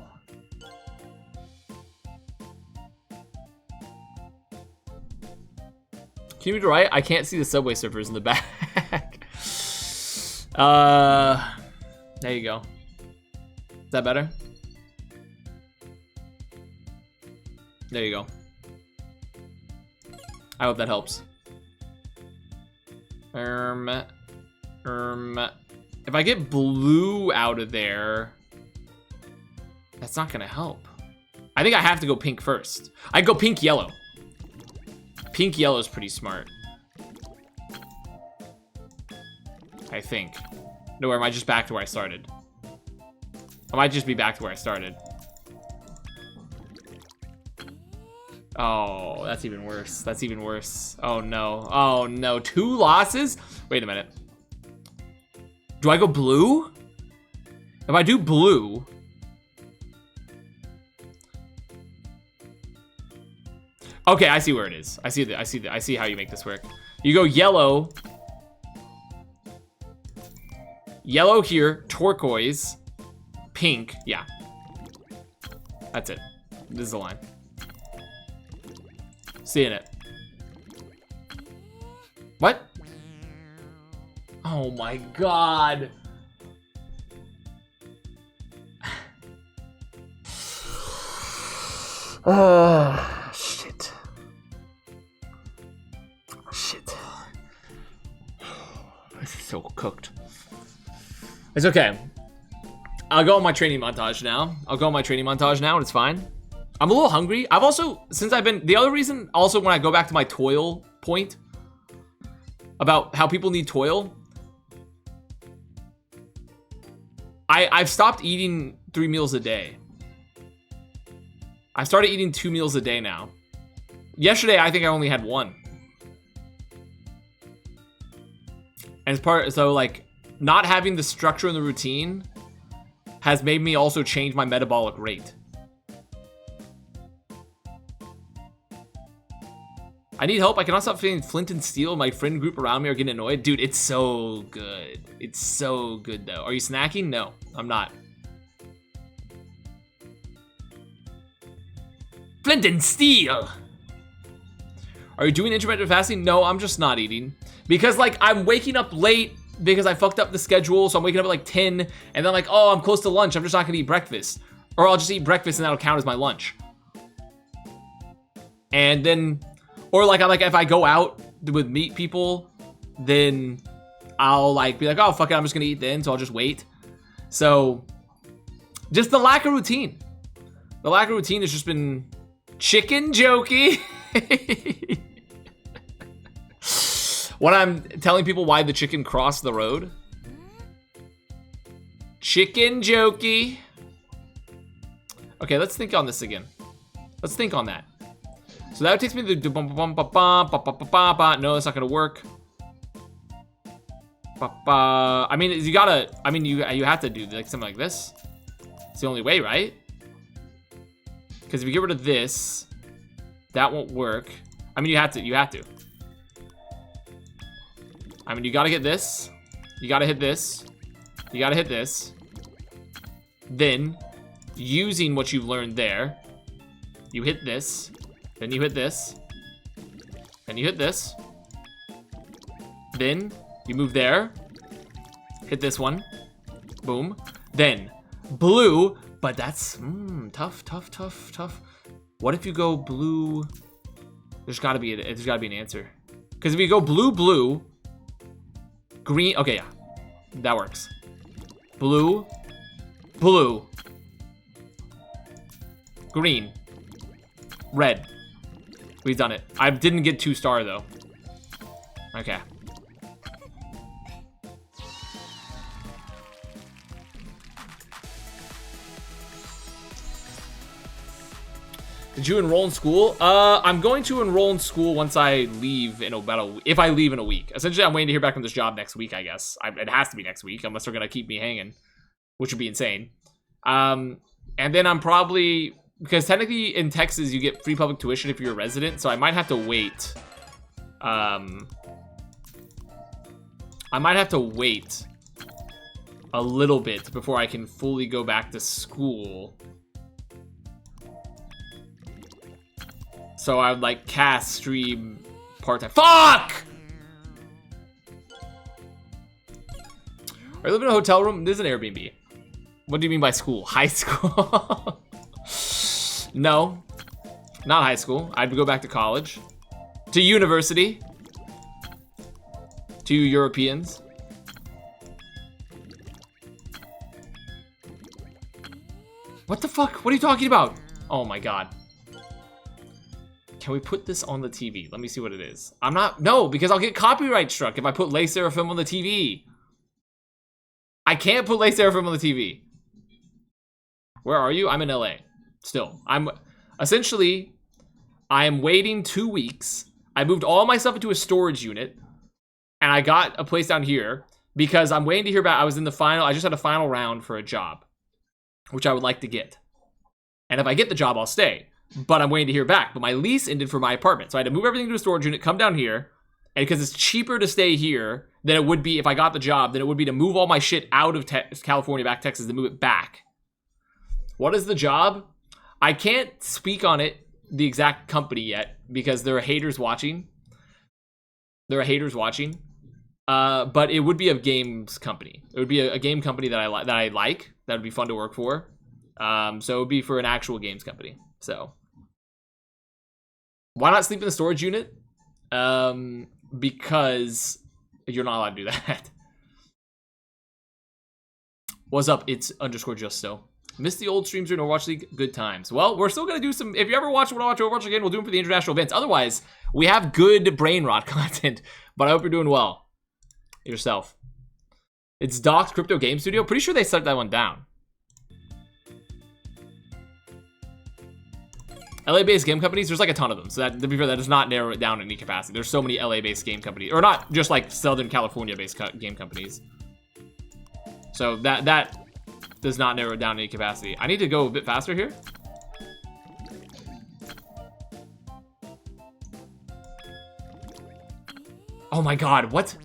Can you read right? I can't see the Subway Surfers in the back. There you go. Is that better? There you go. I hope that helps. If I get blue out of there, that's not gonna help. I think I have to go pink first. I go pink yellow. Pink yellow is pretty smart. I think. No, or am I just back to where I started? I might just be back to where I started. Oh, that's even worse. That's even worse. Oh no. Oh no. 2 losses? Wait a minute. Do I go blue? If I do blue. Okay, I see where it is. I see how you make this work. You go yellow. Yellow here, turquoise, pink. Yeah. That's it. This is the line. Seeing it. What? Oh my god. Shit. Shit. This is so cooked. It's okay. I'll go on my training montage now. And it's fine. I'm a little hungry. I've also, since I've been, the other reason also when I go back to my toil point about how people need toil, I've stopped eating 3 meals a day. I started eating 2 meals a day now. Yesterday, I think I only had 1. And it's so like, not having the structure and the routine has made me also change my metabolic rate. I need help. I cannot stop feeling flint and steel. My friend group around me are getting annoyed. Dude, it's so good. It's so good, though. Are you snacking? No, I'm not. Flint and steel. Are you doing intermittent fasting? No, I'm just not eating. Because, like, I'm waking up late because I fucked up the schedule. So I'm waking up at, like, 10. And then, like, oh, I'm close to lunch. I'm just not going to eat breakfast. Or I'll just eat breakfast and that'll count as my lunch. And then... Or like if I go out with meet people, then I'll like be like, oh fuck it, I'm just gonna eat then, so I'll just wait. So just the lack of routine. The lack of routine has just been chicken jokey. When I'm telling people why the chicken crossed the road. Chicken jokey. Okay, let's think on this again. Let's think on that. So that takes me to no, that's not gonna work. I mean, you gotta. I mean, you have to do like something like this. It's the only way, right? Because if you get rid of this, that won't work. I mean, you have to. You have to. I mean, you gotta get this. You gotta hit this. You gotta hit this. Then, using what you've learned there, you hit this. Then you hit this. Then you hit this. Then you move there. Hit this one. Boom. Then blue, but that's tough. What if you go blue? There's gotta be an answer. Because if you go blue, blue, green, okay, yeah, that works. Blue, blue, green, red. We've done it. I didn't get 2-star though. Okay. Did you enroll in school? I'm going to enroll in school once I leave in about a, if I leave in a week. Essentially, I'm waiting to hear back from this job next week, I guess. It has to be next week, unless they're gonna keep me hanging, which would be insane. And then I'm probably, because technically in Texas, you get free public tuition if you're a resident, so I might have to wait. I might have to wait a little bit before I can fully go back to school. So I would like cast, stream, part-time. Fuck! Are you living in a hotel room? This is an Airbnb. What do you mean by school? High school? No, not high school. I'd go back to college. To university. To you Europeans. What the fuck? What are you talking about? Oh my god. Can we put this on the TV? Let me see what it is. I'm not, no, because I'll get copyright struck if I put Les Seraphim on the TV. I can't put Les Seraphim on the TV. Where are you? I'm in LA. Still. I'm waiting 2 weeks. I moved all my stuff into a storage unit. And I got a place down here because I'm waiting to hear back. I just had a final round for a job, which I would like to get. And if I get the job, I'll stay. But I'm waiting to hear back. But my lease ended for my apartment. So I had to move everything to a storage unit, come down here. And because it's cheaper to stay here than it would be if I got the job, than it would be to move all my shit out of California back to Texas and move it back. What is the job? I can't speak on it, the exact company yet, because there are haters watching. But it would be a games company. It would be a game company that I like. That would be fun to work for. So it would be for an actual games company. So why not sleep in the storage unit? Because you're not allowed to do that. What's up? It's _Justo. Missed the old streams during Overwatch League. Good times. Well, we're still gonna do some. If you ever want to watch Overwatch again, we'll do them for the international events. Otherwise, we have good brain rot content. But I hope you're doing well yourself. It's Doc's Crypto Game Studio. Pretty sure they shut that one down. LA-based game companies, there's like a ton of them. So that, to be fair, that does not narrow it down in any capacity. There's so many LA-based game companies, or not just like Southern California-based game companies. So that does not narrow it down in any capacity. I need to go a bit faster here. Oh my god, what?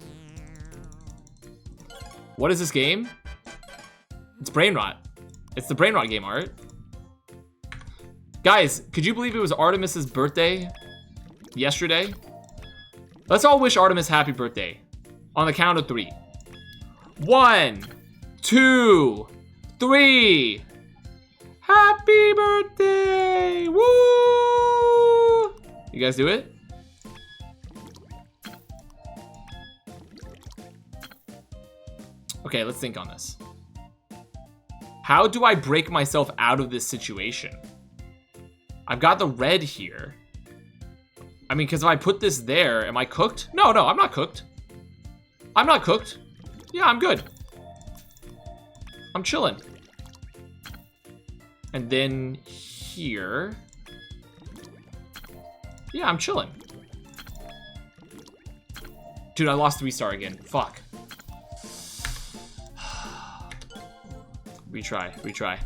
What is this game? It's Brain Rot. It's the Brain Rot game art. Guys, could you believe it was Artemis's birthday yesterday? Let's all wish Artemis happy birthday on the count of 3. 1, 2, 3. Happy birthday! Woo! You guys do it? Okay, let's think on this. How do I break myself out of this situation? I've got the red here. I mean, because if I put this there, am I cooked? No, I'm not cooked. I'm not cooked. Yeah, I'm good. I'm chilling. And then here. Yeah, I'm chilling. Dude, I lost 3-star again. Fuck. Retry.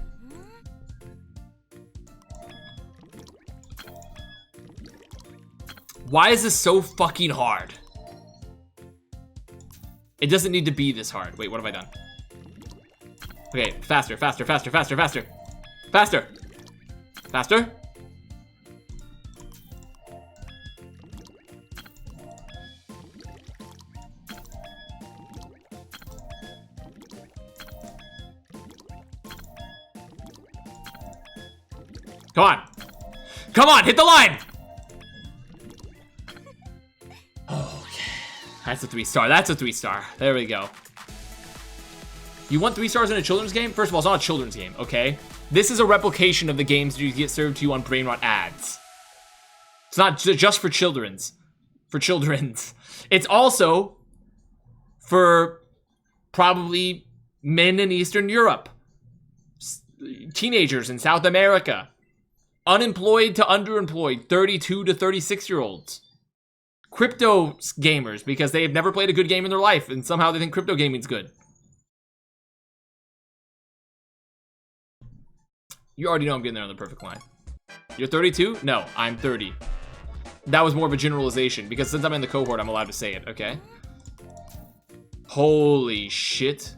Why is this so fucking hard? It doesn't need to be this hard. Wait, what have I done? Okay, faster. Faster. Come on. Come on, hit the line. Okay. That's a 3-star. That's a 3-star. There we go. You want 3 stars in a children's game? First of all, it's not a children's game, okay? This is a replication of the games that you get served to you on Brain Rot ads. It's not just for children's. For children's. It's also for probably men in Eastern Europe. Teenagers in South America. Unemployed to underemployed. 32 to 36-year-olds. Crypto gamers, because they have never played a good game in their life, and somehow they think crypto gaming's good. You already know I'm getting there on the perfect line. You're 32? No, I'm 30. That was more of a generalization, because since I'm in the cohort, I'm allowed to say it, okay? Holy shit.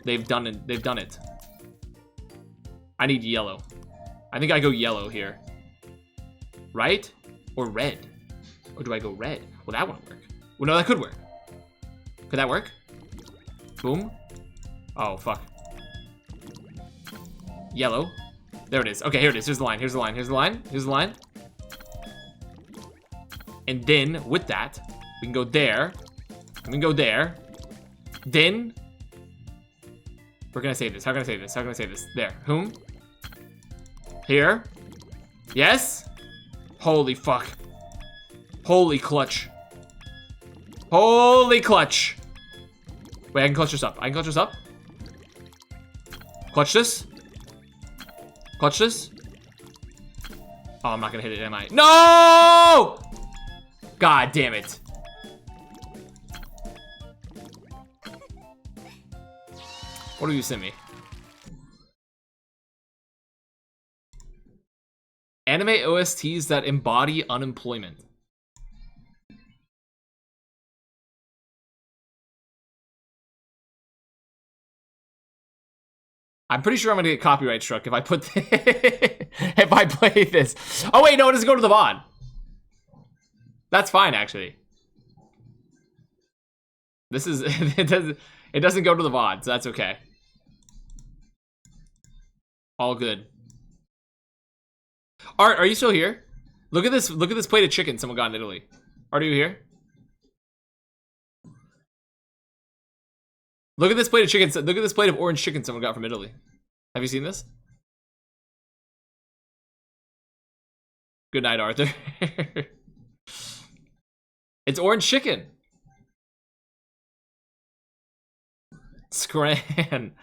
They've done it. They've done it. I need yellow. I think I go yellow here. Right? Or red? Or do I go red? Well, that won't work. Well, no, that could work. Could that work? Boom. Oh, fuck. Yellow. There it is. Okay, here it is. Here's the line. Here's the line. Here's the line. Here's the line. And then, with that, we can go there. We can go there. Then, we're gonna save this. How can I save this? How can I save this? There. Whom? Here. Yes. Holy fuck. Holy clutch. Holy clutch. Wait, I can clutch this up. I can clutch this up. Clutch this. Clutch this. Oh, I'm not gonna hit it, am I? No! God damn it. What do you send me? Anime OSTs that embody unemployment. I'm pretty sure I'm gonna get copyright struck if I put if I play this. Oh wait, no, it doesn't go to the VOD. That's fine, actually. This is it doesn't go to the VOD, so that's okay. All good. Art, are you still here? Look at this plate of chicken someone got in Italy. Art, are you here? Look at this plate of chicken. Look at this plate of orange chicken someone got from Italy. Have you seen this? Good night, Arthur. It's orange chicken. Scran.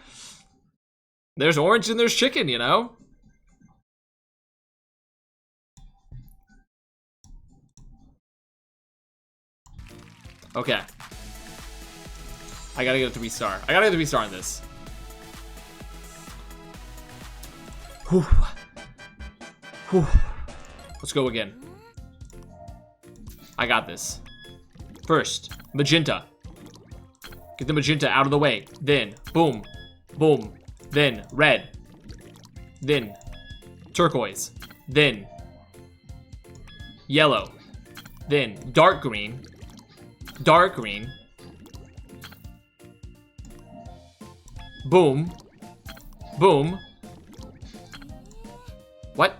There's orange and there's chicken, you know? Okay. I gotta get a 3-star. I gotta get a 3-star on this. Whew. Whew. Let's go again. I got this. First, magenta. Get the magenta out of the way. Then, boom. Boom. Then, red. Then, turquoise. Then, yellow. Then, dark green. Dark green. Boom. Boom. What?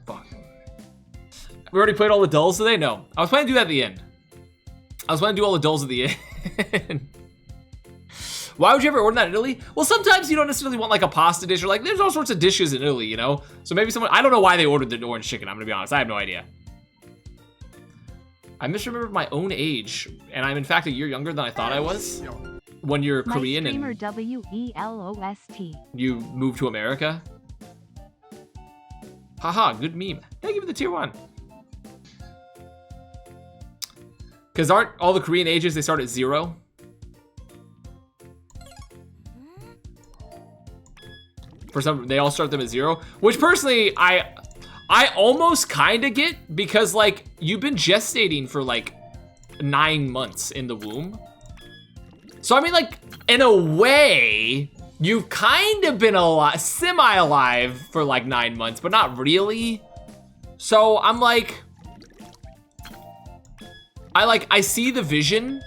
Fuck. We already played all the dulls today? No. I was planning to do that at the end. I was planning to do all the dulls at the end. Why would you ever order that in Italy? Well, sometimes you don't necessarily want like a pasta dish or like there's all sorts of dishes in Italy, you know? So maybe someone, I don't know why they ordered the orange chicken, I'm gonna be honest. I have no idea. I misremembered my own age, and I'm in fact a year younger than I thought I was. When you're Korean and WELOST. you move to America. Haha, good meme. Thank you for the tier 1. Because aren't all the Korean ages, they start at 0? For some, they all start them at 0. Which personally, I almost kind of get, because like, you've been gestating for like 9 months in the womb. So I mean, like, in a way, you've kind of been alive, semi-alive for like 9 months, but not really. So I'm like, I see the vision.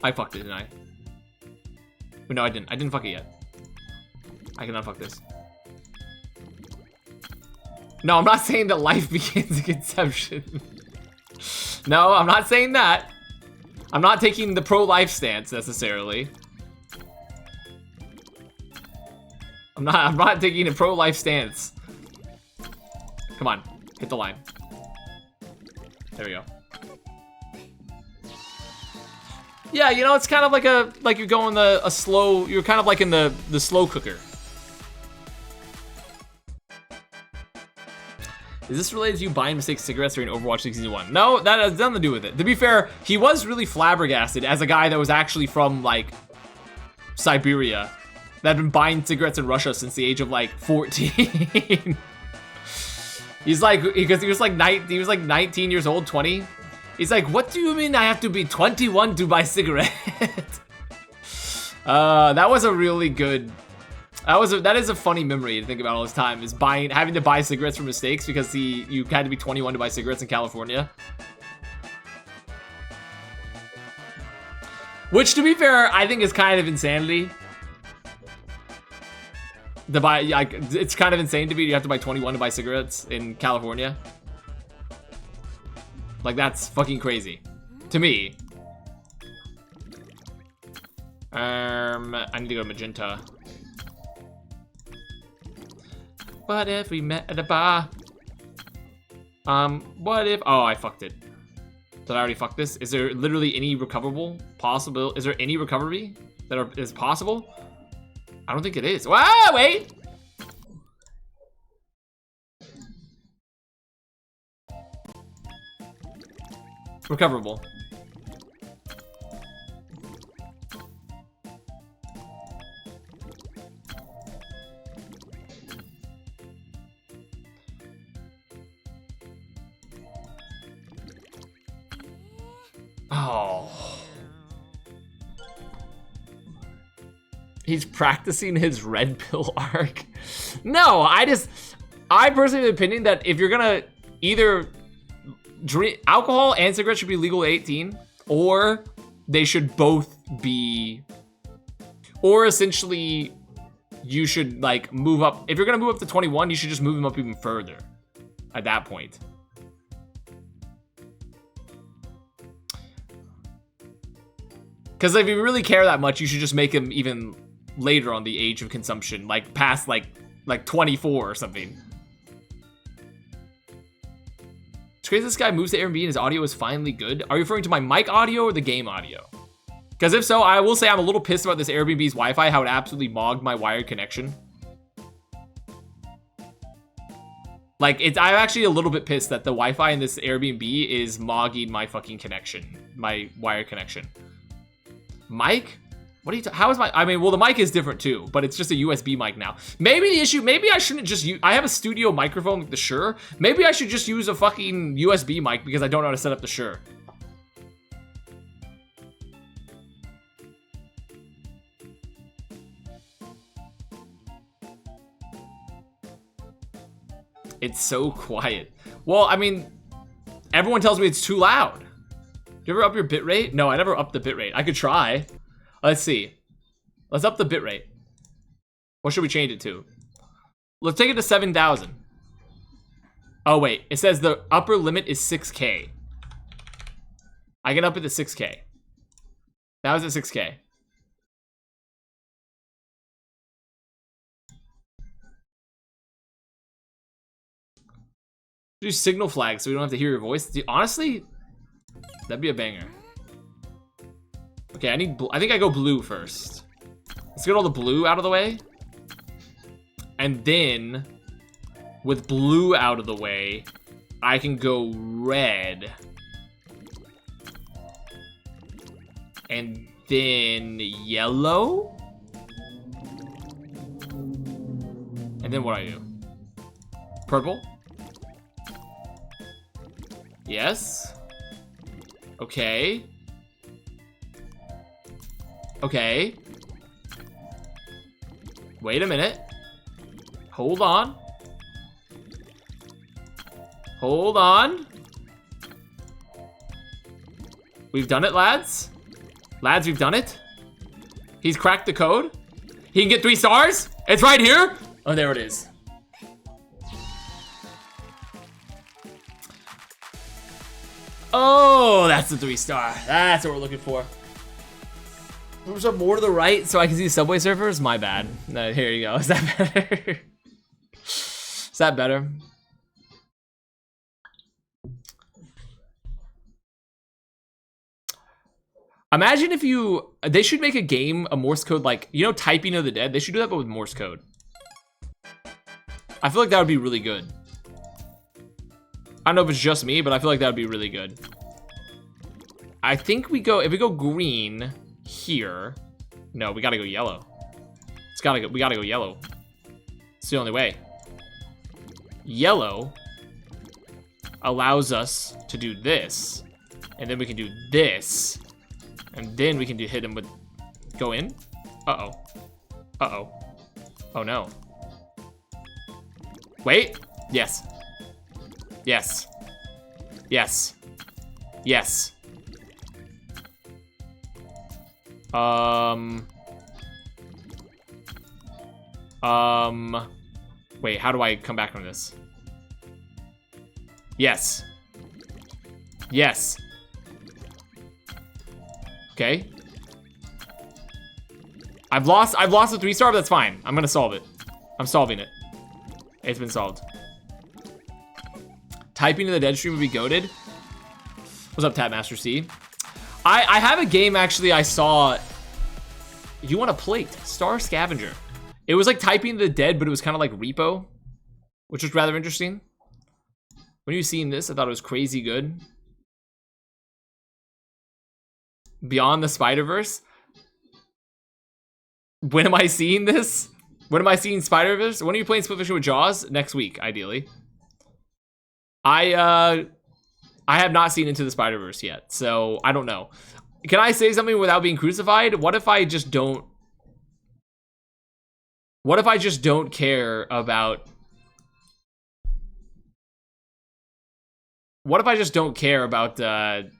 I fucked it, didn't I? But no, I didn't fuck it yet. I can unfuck this. No, I'm not saying that life begins at conception. No, I'm not saying that. I'm not taking the pro-life stance necessarily. I'm not taking a pro-life stance. Come on, hit the line. There we go. Yeah, you know, it's kind of like you're going a slow, you're kind of like in the slow cooker. Is this related to you buying mistake cigarettes during Overwatch League Season 1? No, that has nothing to do with it. To be fair, he was really flabbergasted as a guy that was actually from, like, Siberia. That had been buying cigarettes in Russia since the age of, like, 14. He's like, because he was like 19 years old, 20. He's like, what do you mean I have to be 21 to buy cigarettes? That was a really good... That is a funny memory to think about all this time, is having to buy cigarettes for mistakes because you had to be 21 to buy cigarettes in California. Which, to be fair, I think is kind of insanity. It's kind of insane to me. You have to buy 21 to buy cigarettes in California. Like, that's fucking crazy to me. I need to go to magenta. What if we met at a bar? What if... Oh, I fucked it. Did I already fuck this? Is there literally any recoverable possible? Is there any recovery that is possible? I don't think it is. Wow, wait! Recoverable. Oh. He's practicing his red pill arc. No, I personally have the opinion that if you're gonna either drink alcohol and cigarettes should be legal at 18, or they should both be, or essentially you should like move up. If you're gonna move up to 21, you should just move them up even further at that point. Because if you really care that much, you should just make them even later on the age of consumption, like past like 24 or something. It's crazy this guy moves to Airbnb and his audio is finally good. Are you referring to my mic audio or the game audio? Because if so, I will say I'm a little pissed about this Airbnb's Wi-Fi, how it absolutely mogged my wired connection. Like, I'm actually a little bit pissed that the Wi-Fi in this Airbnb is mogging my fucking connection, my wired connection. Mic? What are you how is my, I mean, well, the mic is different too, but it's just a USB mic now. Maybe the issue, maybe I shouldn't just use, I have a studio microphone with the Shure. Maybe I should just use a fucking USB mic because I don't know how to set up the Shure. It's so quiet. Well, I mean, everyone tells me it's too loud. Do you ever up your bitrate? No, I never upped the bitrate. I could try. Let's see. Let's up the bitrate. What should we change it to? Let's take it to 7,000. Oh, wait. It says the upper limit is 6K. I can up it to 6K. That was at 6K. Do signal flags so we don't have to hear your voice. Honestly, that'd be a banger. Okay, I think I go blue first. Let's get all the blue out of the way. And then, with blue out of the way, I can go red. And then yellow. And then what do I do? Purple. Yes. Okay. Okay. Wait a minute. Hold on. Hold on. We've done it, lads. Lads, we've done it. He's cracked the code. He can get 3 stars. It's right here? Oh, there it is. Oh, that's the 3-star. That's what we're looking for. Move up more to the right so I can see Subway Surfers? My bad. No, here you go. Is that better? Is that better? Imagine if you... They should make a game, a Morse code, like, you know, Typing of the Dead? They should do that, but with Morse code. I feel like that would be really good. I don't know if it's just me, but I feel like that would be really good. I think we go... If we go green here... No, we gotta go yellow. We gotta go yellow. It's the only way. Yellow allows us to do this. And then we can do this. And then we can hit him with... Go in? Uh-oh. Uh-oh. Oh, no. Wait. Yes. Yes. Yes. Yes. Wait, how do I come back from this? Yes. Yes. Okay. I've lost the 3-star, but that's fine. I'm gonna solve it. I'm solving it. It's been solved. Typing to the Dead stream would be goated. What's up, Tapmaster C? I have a game actually I saw. You want a plate? Star Scavenger. It was like Typing to the Dead, but it was kind of like Repo, which was rather interesting. When you seen this, I thought it was crazy good. Beyond the Spider-Verse. When am I seeing this? When am I seeing Spider-Verse? When are you playing Split Fiction with Jaws? Next week, ideally. I have not seen Into the Spider-Verse yet, so I don't know. Can I say something without being crucified? What if I just don't... What if I just don't care about... What if I just don't care about the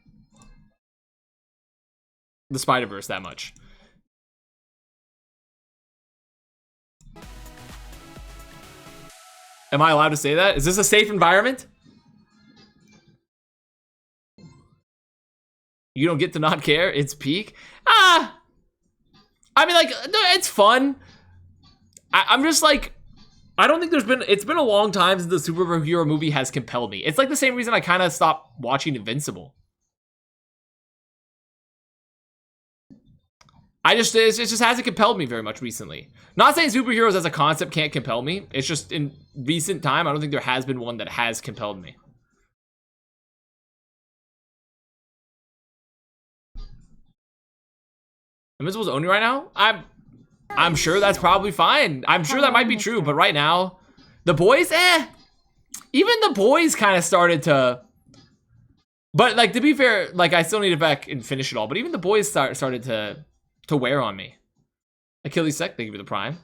Spider-Verse that much? Am I allowed to say that? Is this a safe environment? You don't get to not care? It's peak? Ah! I mean, like, it's fun. I'm just like... I don't think there's been... It's been a long time since the superhero movie has compelled me. It's like the same reason I kind of stopped watching Invincible. It just hasn't compelled me very much recently. Not saying superheroes as a concept can't compel me. It's just in recent time, I don't think there has been one that has compelled me. Invincible's only right now? I'm sure that's probably fine. I'm sure that might be true, but right now, The Boys, even The Boys kind of started to... But, like, to be fair, like, I still need to back and finish it all, but even The Boys started to wear on me. Achilles Sec, thank you for the prime.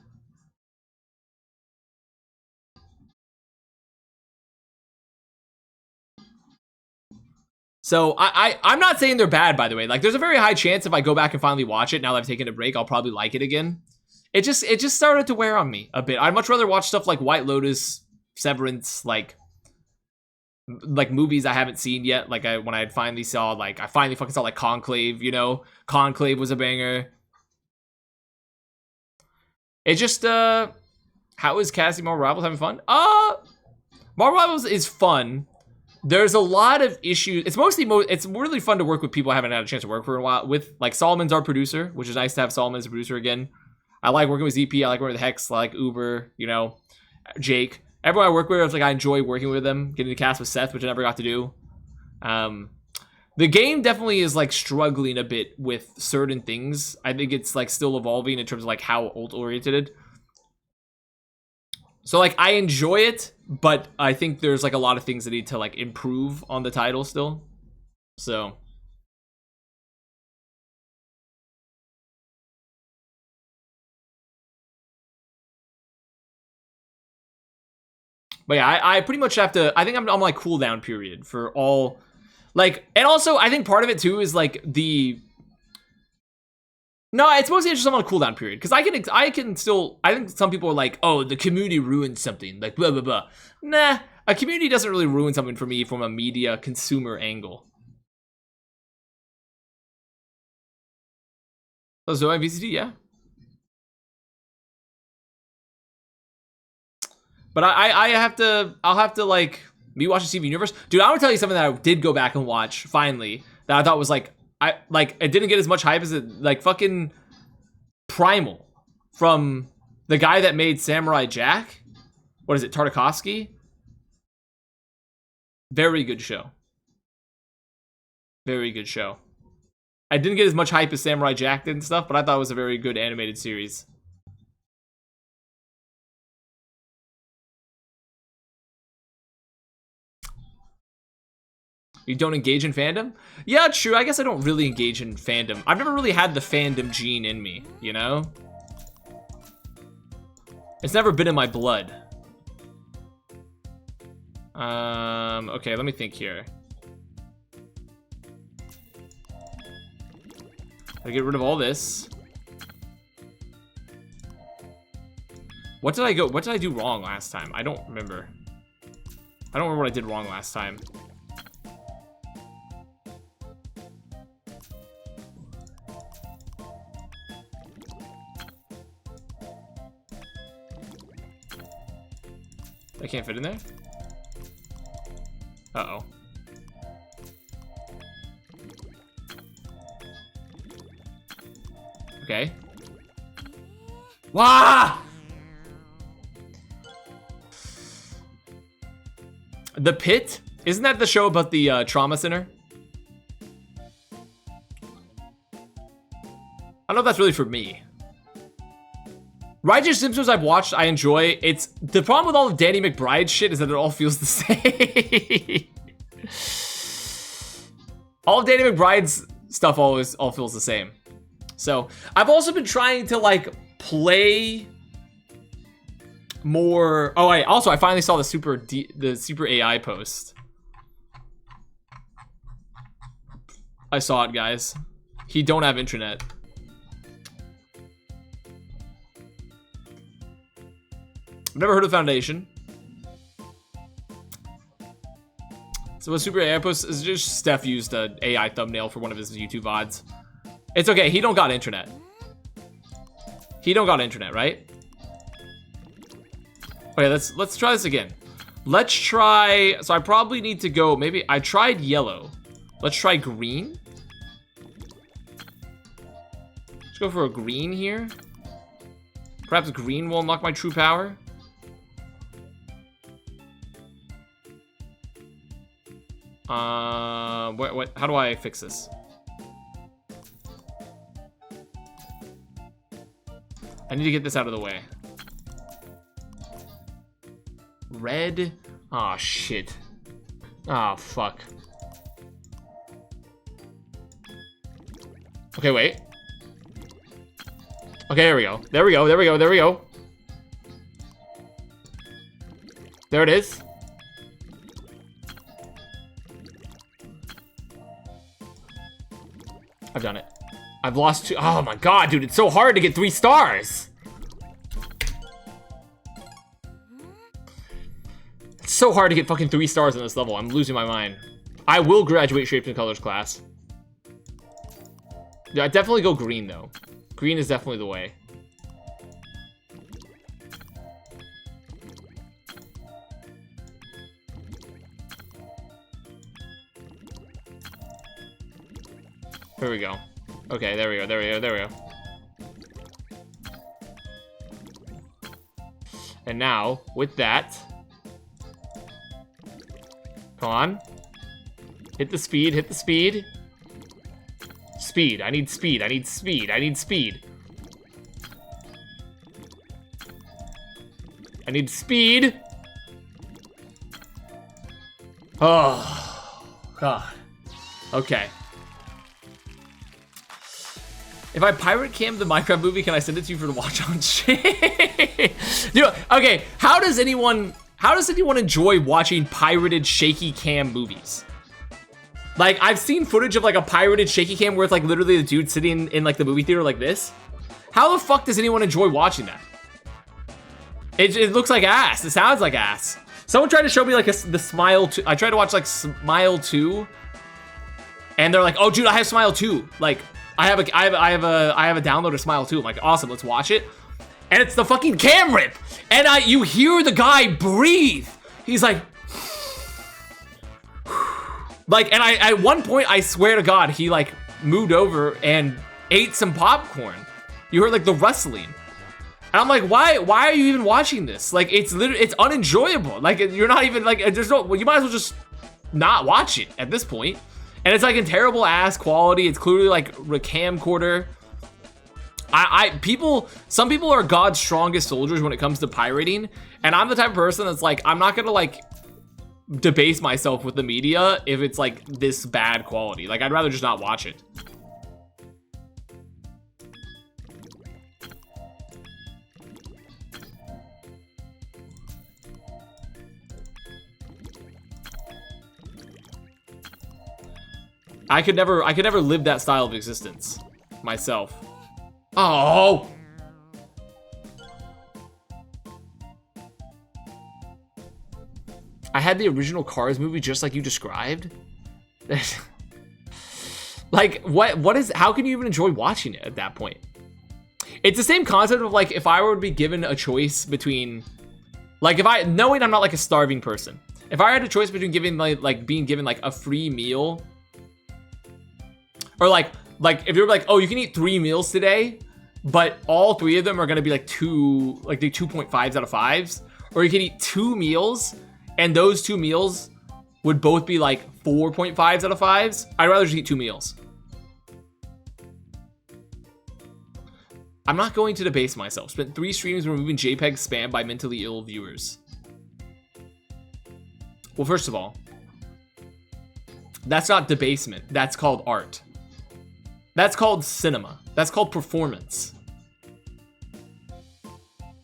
So I'm not saying they're bad, by the way. Like, there's a very high chance if I go back and finally watch it now that I've taken a break, I'll probably like it again. It just started to wear on me a bit. I'd much rather watch stuff like White Lotus, Severance, like movies I haven't seen yet. Like when I finally saw, like, I finally fucking saw like Conclave, you know? Conclave was a banger. It just, how is casting Marvel Rivals having fun? Marvel Rivals is fun. There's a lot of issues. It's it's really fun to work with people I haven't had a chance to work for a while with. Like, Solomon's our producer, which is nice to have Solomon as a producer again. I like working with ZP. I like working with Hex. I like Uber, you know, Jake. Everyone I work with, it's like I enjoy working with them. Getting to cast with Seth, which I never got to do. The game definitely is like struggling a bit with certain things. I think it's like still evolving in terms of like how ult oriented. So like I enjoy it, but I think there's like a lot of things that need to like improve on the title still. So but yeah, I pretty much have to, I think I'm like cooldown period for all, like, and also I think part of it too is like the No, it's mostly just on a cooldown period. Because I can still, I think some people are like, oh, the community ruined something. Like, blah, blah, blah. Nah, a community doesn't really ruin something for me from a media consumer angle. Oh, Zoe VCT, yeah. But I'll have to like be watching Steven Universe. Dude, I want to tell you something that I did go back and watch finally that I thought was like, it didn't get as much hype as it, like fucking Primal from the guy that made Samurai Jack. What is it, Tartakovsky? Very good show. Very good show. I didn't get as much hype as Samurai Jack did and stuff, but I thought it was a very good animated series. You don't engage in fandom? Yeah, true. I guess I don't really engage in fandom. I've never really had the fandom gene in me, you know? It's never been in my blood. Okay, let me think here. I get rid of all this. What did I do wrong last time? I don't remember. I don't remember what I did wrong last time. I can't fit in there? Uh-oh. Okay. Wah! The Pit? Isn't that the show about the trauma center? I don't know if that's really for me. Righteous Simpsons I've watched, I enjoy. It's the problem with all of Danny McBride's shit is that it all feels the same. All of Danny McBride's stuff all feels the same. So I've also been trying to like play more. Oh, I finally saw the super AI post. I saw it, guys. He don't have internet. I've never heard of Foundation. So a super AI post is just Steph used an AI thumbnail for one of his YouTube VODs. It's okay, he don't got internet. He don't got internet, right? Okay, let's try this again. Let's try, so I probably need to go, maybe, I tried yellow. Let's try green. Let's go for a green here. Perhaps green will unlock my true power. How do I fix this? I need to get this out of the way. Red? Aw, shit. Ah, fuck. Okay, wait. Okay, there we go. There we go, there we go, there we go. There it is. I've done it. I've lost 2. Oh my god, dude, it's so hard to get 3 stars. It's so hard to get fucking 3 stars on this level. I'm losing my mind. I will graduate Shapes and Colors class. Yeah, I definitely go green though. Green is definitely the way. There we go. Okay, there we go, there we go, there we go. And now, with that... Come on. Hit the speed, hit the speed. Speed, I need speed, I need speed, I need speed. I need speed. Oh, God. Okay. If I pirate cam the Minecraft movie, can I send it to you for to watch on shit? You know, okay, how does anyone enjoy watching pirated shaky cam movies? Like, I've seen footage of like a pirated shaky cam where it's like literally the dude sitting in like the movie theater like this. How the fuck does anyone enjoy watching that? It looks like ass. It sounds like ass. Someone tried to show me like the Smile 2. I tried to watch like Smile 2, and they're like, "Oh, dude, I have Smile 2. Like, I have a download of Smile 2." I'm like, "Awesome, let's watch it." And it's the fucking cam rip, and you hear the guy breathe. He's like, and at one point, I swear to God, he like moved over and ate some popcorn. You heard like the rustling. And I'm like, why are you even watching this? Like, it's literally, it's unenjoyable. Like, you're not even like, there's no, you might as well just not watch it at this point. And it's like in terrible ass quality. It's clearly like a camcorder. Some people are God's strongest soldiers when it comes to pirating. And I'm the type of person that's like, I'm not gonna like debase myself with the media if it's like this bad quality. Like, I'd rather just not watch it. I could never live that style of existence myself. Oh! I had the original Cars movie just like you described. Like, what is, how can you even enjoy watching it at that point? It's the same concept of like, if I were to be given a choice between, like, knowing I'm not like a starving person, if I had a choice between giving being given like a free meal, or like if you're like, oh, you can eat 3 meals today, but all 3 of them are gonna be like the 2.5s out of 5s, or you can eat 2 meals and those 2 meals would both be like 4.5s out of 5s. I'd rather just eat 2 meals. I'm not going to debase myself. Spent 3 streams removing JPEG spam by mentally ill viewers. Well, first of all, that's not debasement. That's called art. That's called cinema. That's called performance.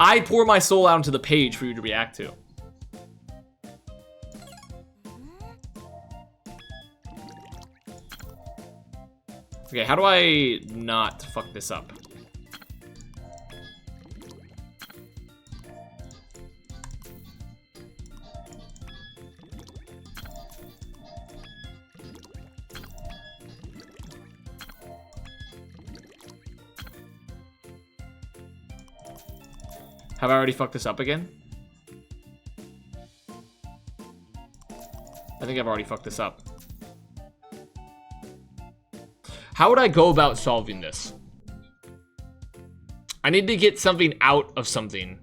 I pour my soul out into the page for you to react to. Okay, how do I not fuck this up? Have I already fucked this up again? I think I've already fucked this up. How would I go about solving this? I need to get something out of something,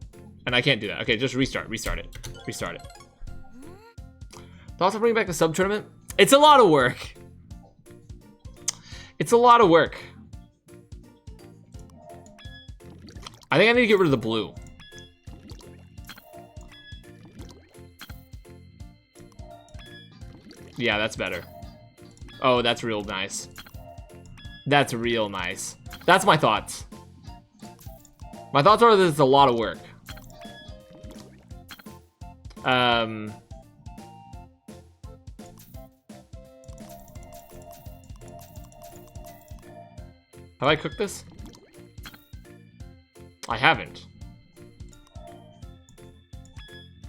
and I can't do that. Okay, just restart it. Thoughts on bringing back the sub tournament? It's a lot of work. It's a lot of work. I think I need to get rid of the blue. Yeah, that's better. Oh, that's real nice. That's real nice. That's my thoughts. My thoughts are that it's a lot of work. Have I cooked this? I haven't.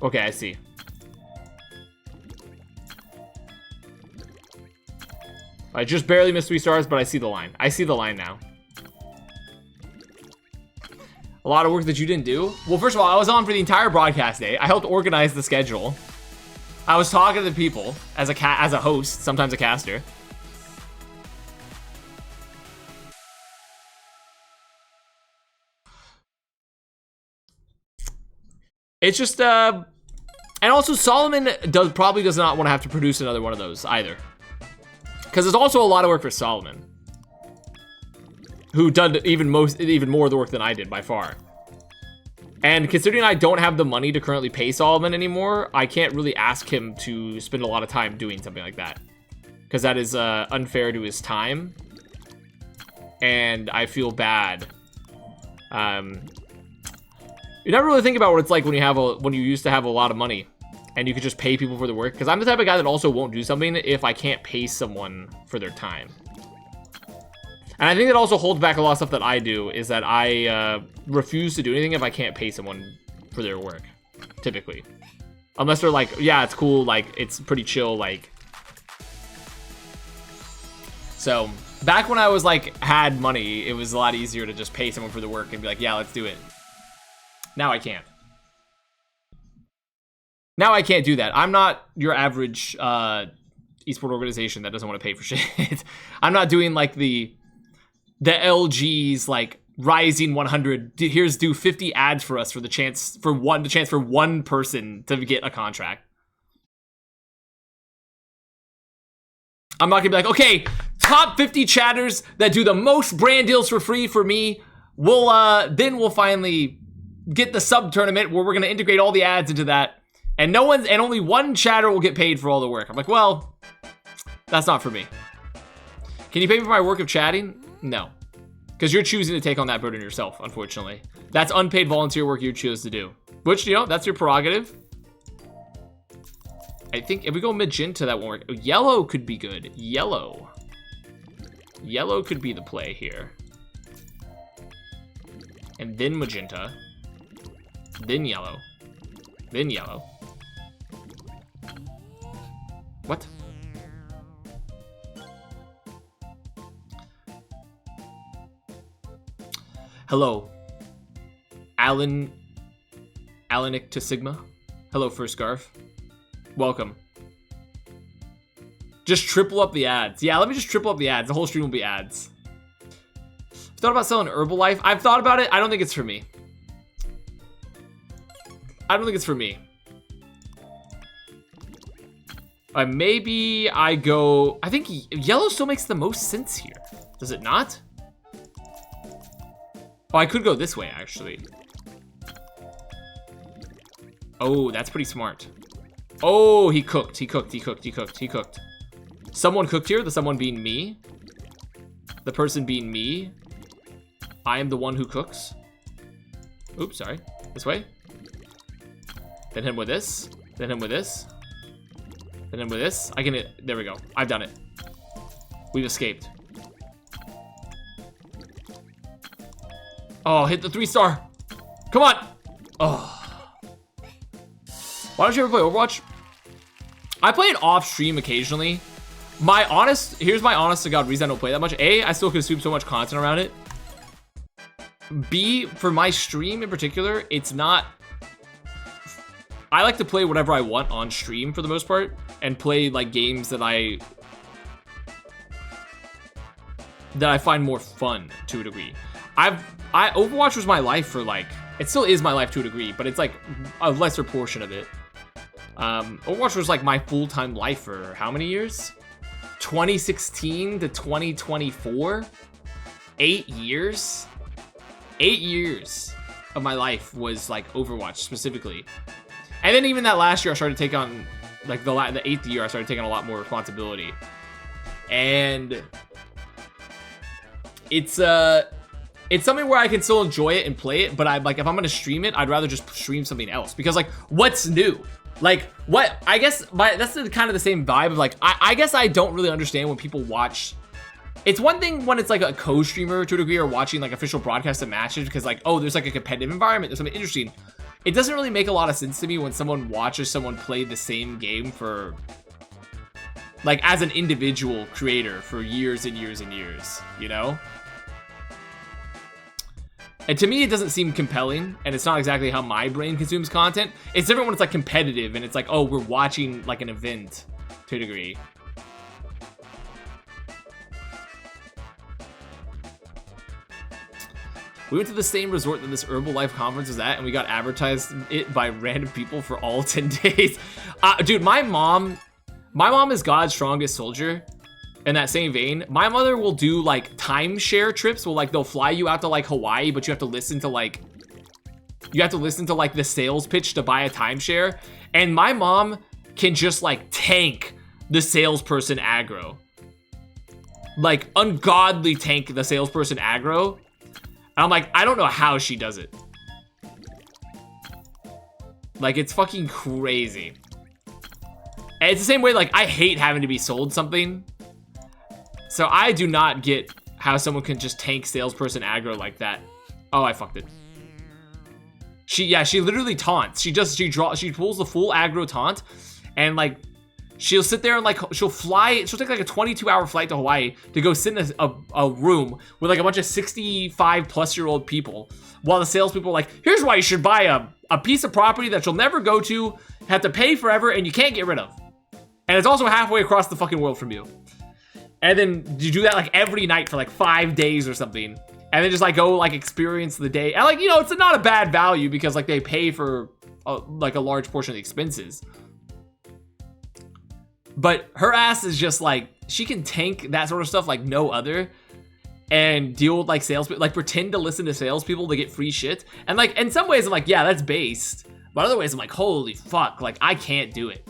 Okay, I see. I just barely missed 3 stars, but I see the line. I see the line now. A lot of work that you didn't do. Well, first of all, I was on for the entire broadcast day. I helped organize the schedule. I was talking to the people as a host, sometimes a caster. It's just and also Solomon probably does not want to have to produce another one of those either. Because it's also a lot of work for Solomon, who done even more of the work than I did by far. And considering I don't have the money to currently pay Solomon anymore, I can't really ask him to spend a lot of time doing something like that, because that is unfair to his time, and I feel bad. You never really think about what it's like when you used to have a lot of money, and you could just pay people for the work. Because I'm the type of guy that also won't do something if I can't pay someone for their time. And I think that also holds back a lot of stuff that I do, is that I refuse to do anything if I can't pay someone for their work, typically. Unless they're like, yeah, it's cool, like, it's pretty chill, like. So, back when I was like, had money, it was a lot easier to just pay someone for the work and be like, yeah, let's do it. Now I can't. Now I can't do that. I'm not your average esport organization that doesn't want to pay for shit. I'm not doing like the LG's like Rising 100. Here's do 50 ads for us for the chance for one person to get a contract. I'm not gonna be like, okay, top 50 chatters that do the most brand deals for free for me. We'll finally get the sub tournament where we're gonna integrate all the ads into that. And only one chatter will get paid for all the work. I'm like, well, that's not for me. Can you pay me for my work of chatting? No. Because you're choosing to take on that burden yourself, unfortunately. That's unpaid volunteer work you choose to do. Which, you know, that's your prerogative. I think if we go magenta, that won't work. Yellow could be good. Yellow. Yellow could be the play here. And then magenta. Then yellow. Then yellow. What? Hello. Alanic to Sigma. Hello, First Scarf. Welcome. Just triple up the ads. Yeah, let me just triple up the ads. The whole stream will be ads. Thought about selling Herbalife? I've thought about it. I don't think it's for me. I don't think it's for me. Maybe I go... I think yellow still makes the most sense here. Does it not? Oh, I could go this way, actually. Oh, that's pretty smart. Oh, he cooked. He cooked. He cooked. He cooked. He cooked. Someone cooked here. The someone being me. The person being me. I am the one who cooks. Oops, sorry. This way. Then him with this. Then him with this. Then him with this. I can... There we go. I've done it. We've escaped. Oh, hit the 3-star. Come on. Oh. Why don't you ever play Overwatch? I play it off stream occasionally. Here's my honest to God reason I don't play that much. A, I still consume so much content around it. B, for my stream in particular, it's not... I like to play whatever I want on stream for the most part, and play like games that I find more fun to a degree. Overwatch was my life for like, it still is my life to a degree, but it's like a lesser portion of it. Overwatch was like my full-time life for how many years? 2016 to 2024? 8 years? 8 years of my life was like Overwatch specifically. And then even that last year I started to take on, like the 8th year I started taking a lot more responsibility. And it's something where I can still enjoy it and play it, but I'm like, if I'm gonna stream it, I'd rather just stream something else. Because like, what's new? Like, what? I guess that's kind of the same vibe of like, I guess I don't really understand when people watch. It's one thing when it's like a co-streamer to a degree or watching like official broadcasts of matches because like, oh, there's like a competitive environment, there's something interesting. It doesn't really make a lot of sense to me when someone watches someone play the same game for, like, as an individual creator for years and years and years, you know? And to me, it doesn't seem compelling, and it's not exactly how my brain consumes content. It's different when it's, like, competitive, and it's like, oh, we're watching, like, an event to a degree. We went to the same resort that this Herbalife conference was at, and we got advertised it by random people for all 10 days. Dude, my mom is God's strongest soldier. In that same vein, my mother will do like timeshare trips. Well, like they'll fly you out to like Hawaii, but you have to listen to like the sales pitch to buy a timeshare. And my mom can just like tank the salesperson aggro, like ungodly tank the salesperson aggro. I'm like, I don't know how she does it. Like, it's fucking crazy. And it's the same way, like, I hate having to be sold something. So I do not get how someone can just tank salesperson aggro like that. Oh, I fucked it. She literally taunts. She pulls the full aggro taunt, and like, she'll sit there and like, she'll take like a 22-hour flight to Hawaii to go sit in a room with like a bunch of 65-plus-year-old people, while the salespeople are like, here's why you should buy a piece of property that you'll never go to, have to pay forever, and you can't get rid of. And it's also halfway across the fucking world from you. And then you do that like every night for like 5 days or something. And then just like go like experience the day. And like, you know, it's not a bad value because like they pay for like a large portion of the expenses. But her ass is just like, she can tank that sort of stuff like no other. And deal with like salespeople, like pretend to listen to salespeople to get free shit. And like, in some ways I'm like, yeah, that's based. But other ways I'm like, holy fuck, like I can't do it.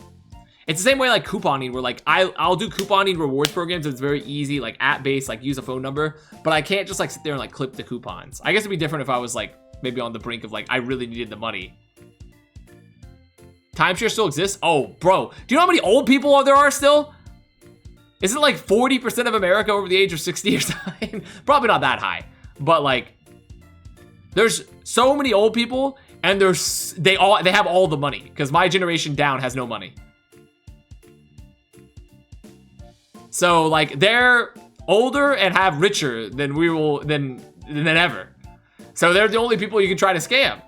It's the same way like couponing, where like I'll do couponing rewards programs. It's very easy, like app-based, like use a phone number, but I can't just like sit there and like clip the coupons. I guess it'd be different if I was like maybe on the brink of like I really needed the money. Timeshare still exists? Oh, bro, do you know how many old people there are still? Isn't it like 40% of America over the age of 60 or something? Probably not that high, but like there's so many old people, and they have all the money, because my generation down has no money. So like they're older and have richer than than ever. So they're the only people you can try to scam.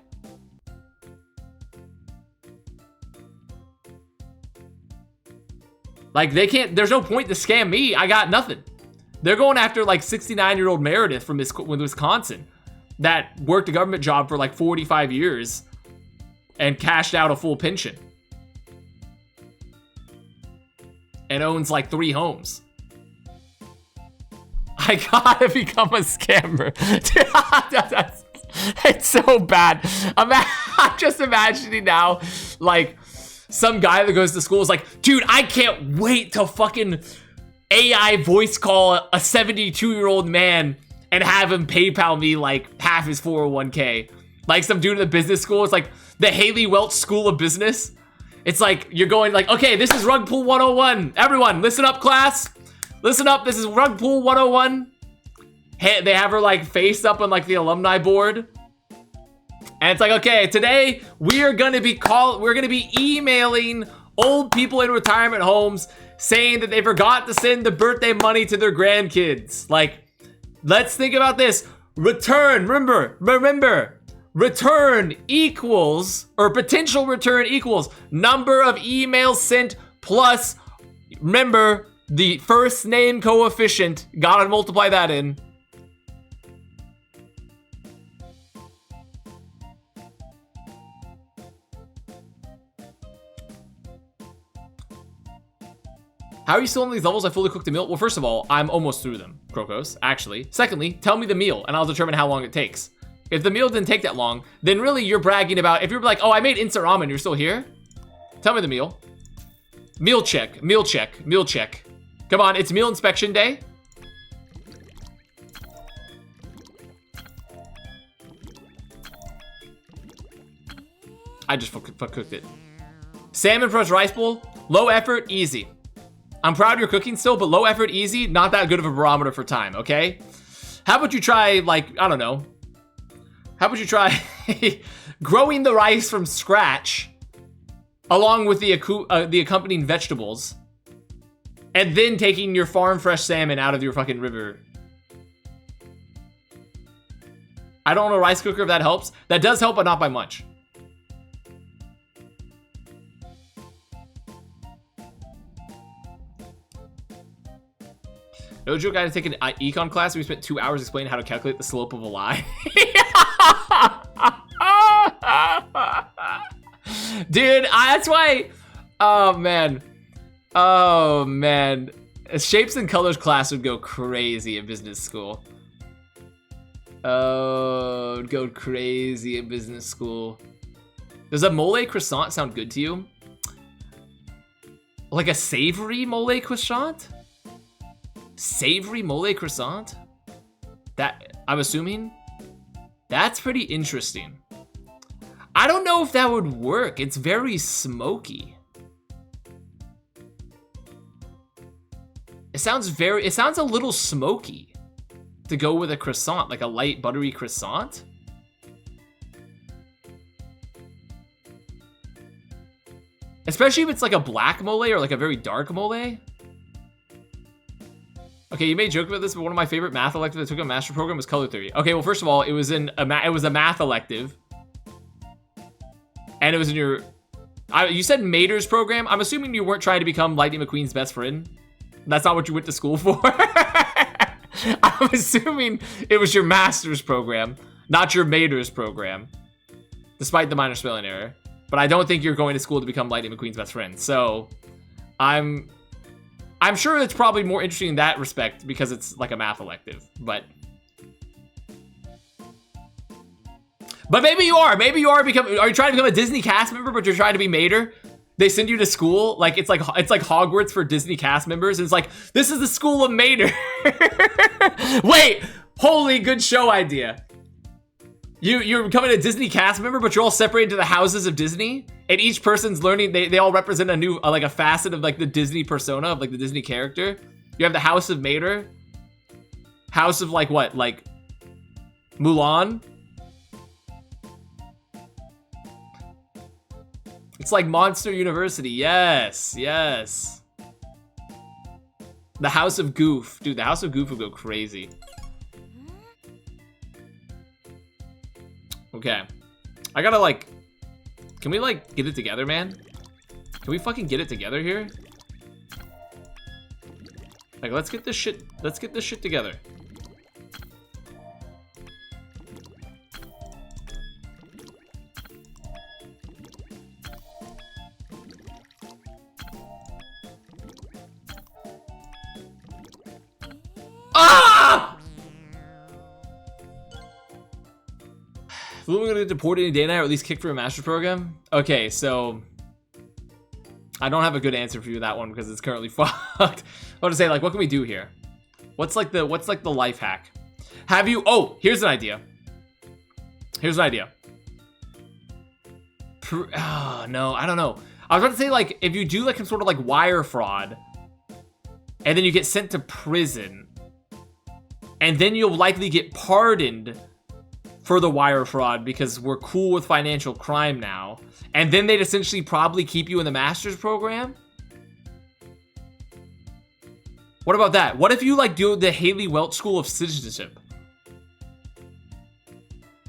Like there's no point to scam me. I got nothing. They're going after like 69-year-old Meredith from Wisconsin that worked a government job for like 45 years and cashed out a full pension. And owns like 3 homes. I gotta become a scammer. It's so bad. I'm just imagining now, like, some guy that goes to school is like, dude, I can't wait to fucking AI voice call a 72-year-old man and have him PayPal me like half his 401k. Like some dude in the business school. It's like the Haley Welch School of Business. It's like, you're going like, okay, this is Rug Pull 101. Everyone, listen up, class. Listen up, this is Rug Pull 101. Hey, they have her like face up on like the alumni board. And it's like, okay, today we're gonna be emailing old people in retirement homes saying that they forgot to send the birthday money to their grandkids. Like, let's think about this. Remember, return equals, or potential return equals, number of emails sent plus, remember, the first name coefficient. Gotta multiply that in. How are you still on these levels? I fully cooked a meal. Well, first of all, I'm almost through them, Krokos, actually. Secondly, tell me the meal and I'll determine how long it takes. If the meal didn't take that long, then really you're bragging about, if you're like, oh, I made instant ramen, you're still here? Tell me the meal. Meal check, meal check, meal check. Come on, it's meal inspection day. I just cooked it. Salmon plus rice bowl, low effort, easy. I'm proud of your cooking still, but low effort, easy, not that good of a barometer for time, okay? How about you try, like, I don't know. How about you try growing the rice from scratch along with the accompanying vegetables, and then taking your farm fresh salmon out of your fucking river. I don't know a rice cooker if that helps. That does help, but not by much. No joke, I had to take an econ class. We spent 2 hours explaining how to calculate the slope of a line. Dude, that's why. Oh man. Oh man. A shapes and colors class would go crazy at business school. Oh, it'd go crazy at business school. Does a mole croissant sound good to you? Like a savory mole croissant? Savory mole croissant? That, I'm assuming? That's pretty interesting. I don't know if that would work. It's very smoky. It sounds a little smoky to go with a croissant, like a light buttery croissant. Especially if it's like a black mole or like a very dark mole. Okay, you may joke about this, but one of my favorite math electives I took a master program was color theory. Okay, well, first of all, it was a math elective, and it was in your. You said Mater's program. I'm assuming you weren't trying to become Lightning McQueen's best friend. That's not what you went to school for. I'm assuming it was your master's program, not your Mater's program, despite the minor spelling error. But I don't think you're going to school to become Lightning McQueen's best friend. So, I'm sure it's probably more interesting in that respect because it's like a math elective. But maybe you are. Maybe you are becoming. Are you trying to become a Disney cast member, but you're trying to be Mater? They send you to school like it's like Hogwarts for Disney cast members, and it's like this is the school of Mater. Wait, holy good show idea. You're becoming a Disney cast member, but you're all separated into the houses of Disney, and each person's learning. They all represent a new like a facet of like the Disney persona of like the Disney character. You have the House of Mater, House of like what, like Mulan. It's like Monster University. Yes, yes. The House of Goof. Dude, the House of Goof would go crazy. Okay. I gotta like... Can we like get it together, man? Can we fucking get it together here? Like, let's get this shit together. Ah! We're gonna get deported any day now, or at least kicked from a master's program. Okay, so I don't have a good answer for you that one because it's currently fucked. I want to say, like, what can we do here? What's like the life hack? Have you? Oh, here's an idea. Here's an idea. Oh, no, I don't know. I was about to say, like, if you do like some sort of like wire fraud, and then you get sent to prison, and then you'll likely get pardoned for the wire fraud because we're cool with financial crime now. And then they'd essentially probably keep you in the master's program. What about that? What if you like do the Haley Welch School of Citizenship?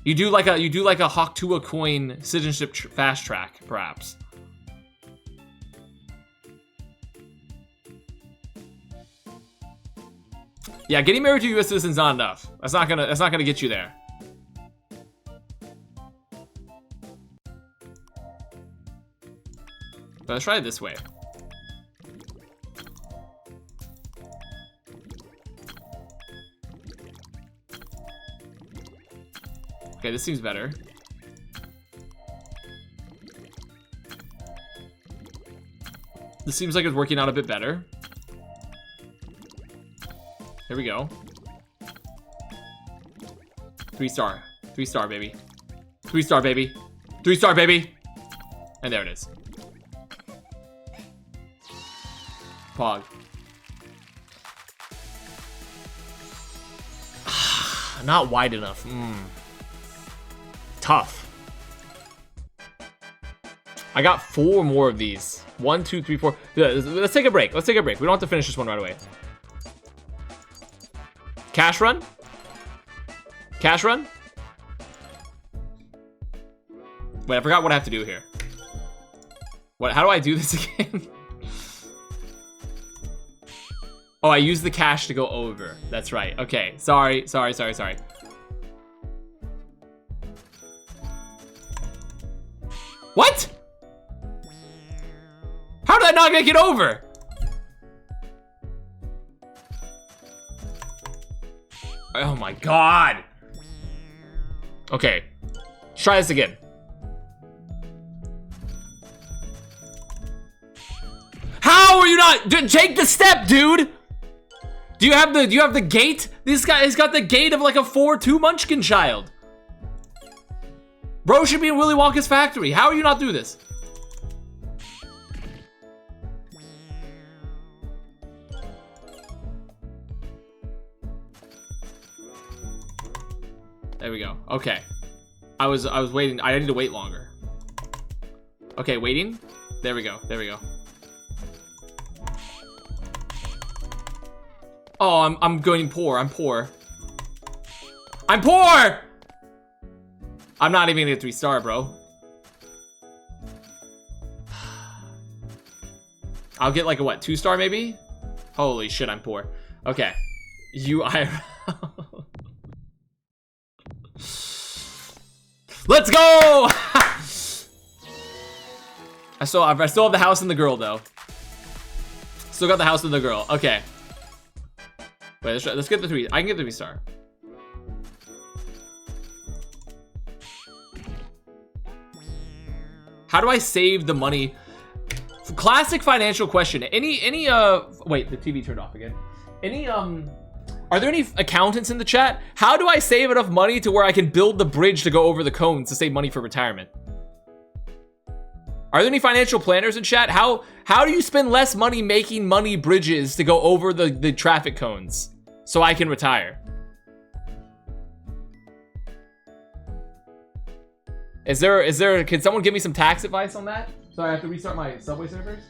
You do like a Hawktua coin citizenship fast track, perhaps. Yeah, getting married to a U.S. citizen is not enough. That's not gonna get you there. But let's try it this way. Okay, this seems better. This seems like it's working out a bit better. Here we go. 3-star. 3-star, baby. 3-star, baby. 3-star, baby. And there it is. Pog. Not wide enough. Tough. I got 4 more of these. 1, 2, 3, 4. Let's take a break. Let's take a break. We don't have to finish this one right away. Cash run? Cash run? Wait, I forgot what I have to do here. What? How do I do this again? Oh, I use the cash to go over. That's right. Okay. Sorry. What? How did I not make it over? Oh my god. Okay. Let's try this again. How are you not? Take the step, dude. Do you have the gait? This guy has got the gait of like a 4'2" munchkin child. Bro should be in Willy Wonka's factory. How are you not do this? There we go. Okay. I was waiting. I need to wait longer. Okay, waiting. There we go. There we go. Oh, I'm going poor. I'm poor. I'm poor! I'm not even gonna get 3-star, bro. I'll get like a what, 2-star maybe? Holy shit, I'm poor. Okay. Let's go! I still have the house and the girl though. Still got the house and the girl. Okay. Wait, let's get the 3. I can get the 3-star. How do I save the money? Classic financial question. Wait, the TV turned off again. Are there any accountants in the chat? How do I save enough money to where I can build the bridge to go over the cones to save money for retirement? Are there any financial planners in chat? How do you spend less money making money bridges to go over the traffic cones so I can retire? Can someone give me some tax advice on that? Sorry, I have to restart my Subway servers.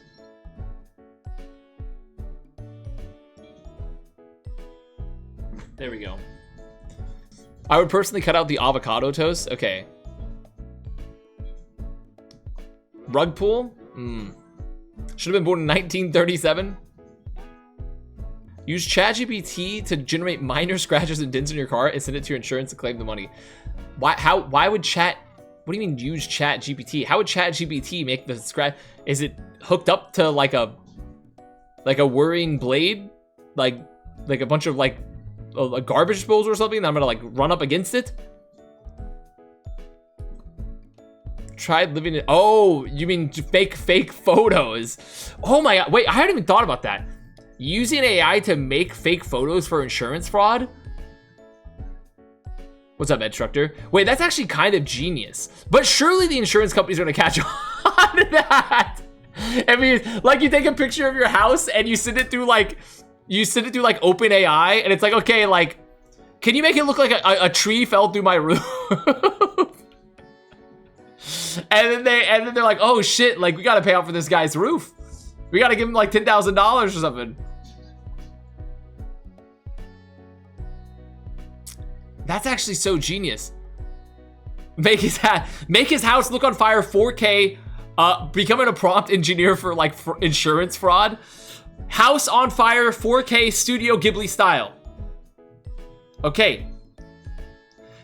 There we go. I would personally cut out the avocado toast. Okay. Rug pull? Should have been born in 1937. Use ChatGPT to generate minor scratches and dents in your car and send it to your insurance to claim the money. Why would Chat... What do you mean use ChatGPT? How would ChatGPT make the scratch? Is it hooked up to like a whirring blade? Like a bunch of like a garbage disposal or something? And I'm gonna like run up against it? Tried living in... Oh, you mean fake photos? Oh my god, wait, I hadn't even thought about that. Using AI to make fake photos for insurance fraud? What's up, instructor? Wait, that's actually kind of genius. But surely the insurance companies are gonna catch on to that. I mean, like you take a picture of your house and you send it through like OpenAI, and it's like, okay, like, can you make it look like a tree fell through my roof? and then they're like, oh shit, like we gotta pay out for this guy's roof. We gotta give him like $10,000 or something. That's actually so genius. Make his house look on fire 4K, becoming a prompt engineer for like insurance fraud. House on fire 4K Studio Ghibli style. Okay.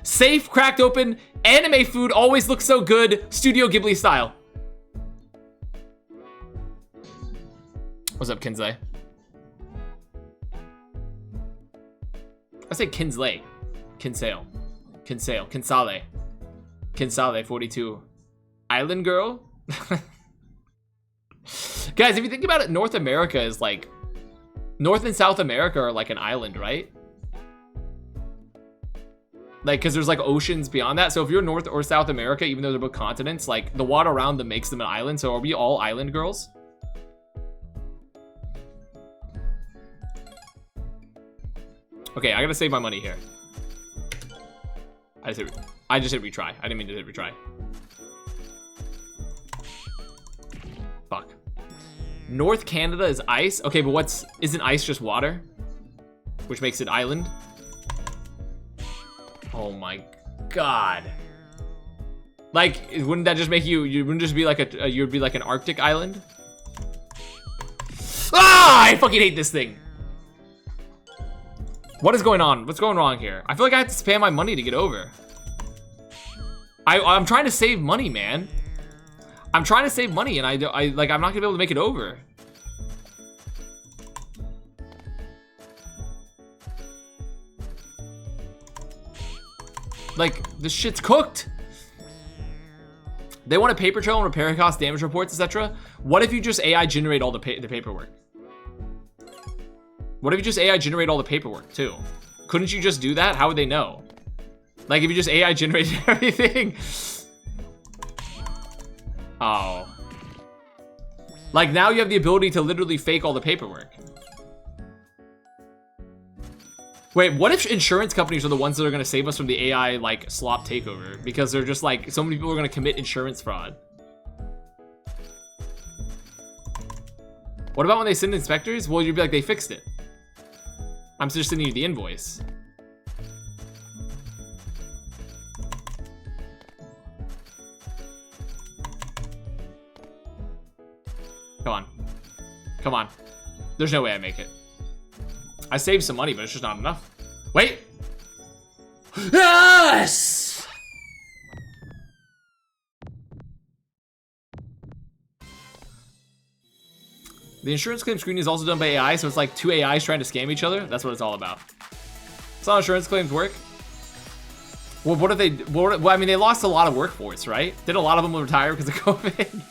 Safe cracked open, anime food always looks so good, Studio Ghibli style. What's up, Kinsley? I say Kinsley. Kinsale 42. Island girl? Guys, if you think about it, North America is like, North and South America are like an island, right? Like, because there's like oceans beyond that. So if you're North or South America, even though they're both continents, like the water around them makes them an island. So are we all island girls? Okay, I gotta save my money here. I just hit retry. I didn't mean to hit retry. Fuck. North Canada is ice? Okay, but isn't ice just water? Which makes it island? Oh my god. Like, wouldn't that just make you wouldn't just be like you'd be like an Arctic island? Ah, I fucking hate this thing. What is going on? What's going wrong here? I feel like I have to spam my money to get over. I'm trying to save money, man. I'm trying to save money, and I'm not gonna be able to make it over. Like, this shit's cooked. They want a paper trail and repair cost, damage reports, etc. What if you just AI generate all the paperwork? What if you just AI generate all the paperwork too? Couldn't you just do that? How would they know? Like if you just AI generated everything? Oh. Like now you have the ability to literally fake all the paperwork. Wait, what if insurance companies are the ones that are gonna save us from the AI like slop takeover? Because they're just like, so many people are gonna commit insurance fraud. What about when they send inspectors? Well, you'd be like, they fixed it. I'm just sending you the invoice. Come on. Come on. There's no way I make it. I saved some money, but it's just not enough. Wait. Yes! The insurance claim screening is also done by AI, so it's like two AIs trying to scam each other. That's what it's all about. That's how insurance claims work. Well, what if they... Well, I mean, they lost a lot of workforce, right? Did a lot of them retire because of COVID?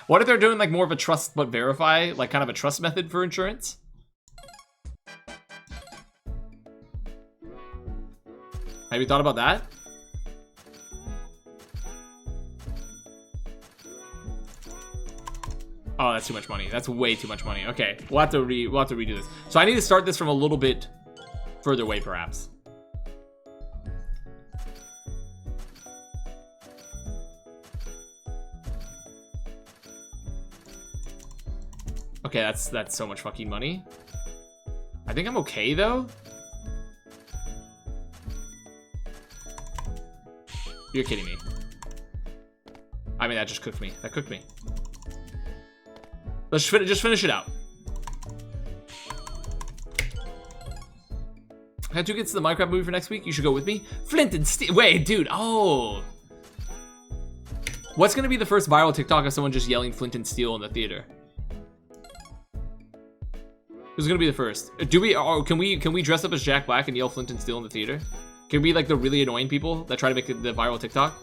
What if they're doing like more of a trust but verify, like kind of a trust method for insurance? Have you thought about that? Oh, that's too much money. That's way too much money. Okay, we'll have to redo this. So I need to start this from a little bit further away, perhaps. Okay, that's so much fucking money. I think I'm okay though. You're kidding me. I mean, that just cooked me. That cooked me. Let's just finish it out. I got 2 tickets to the Minecraft movie for next week. You should go with me. Flint and Steel. Wait, dude. Oh. What's gonna be the first viral TikTok of someone just yelling Flint and Steel in the theater? Who's gonna be the first? Can we dress up as Jack Black and yell Flint and Steel in the theater? Can we be like the really annoying people that try to make the viral TikTok?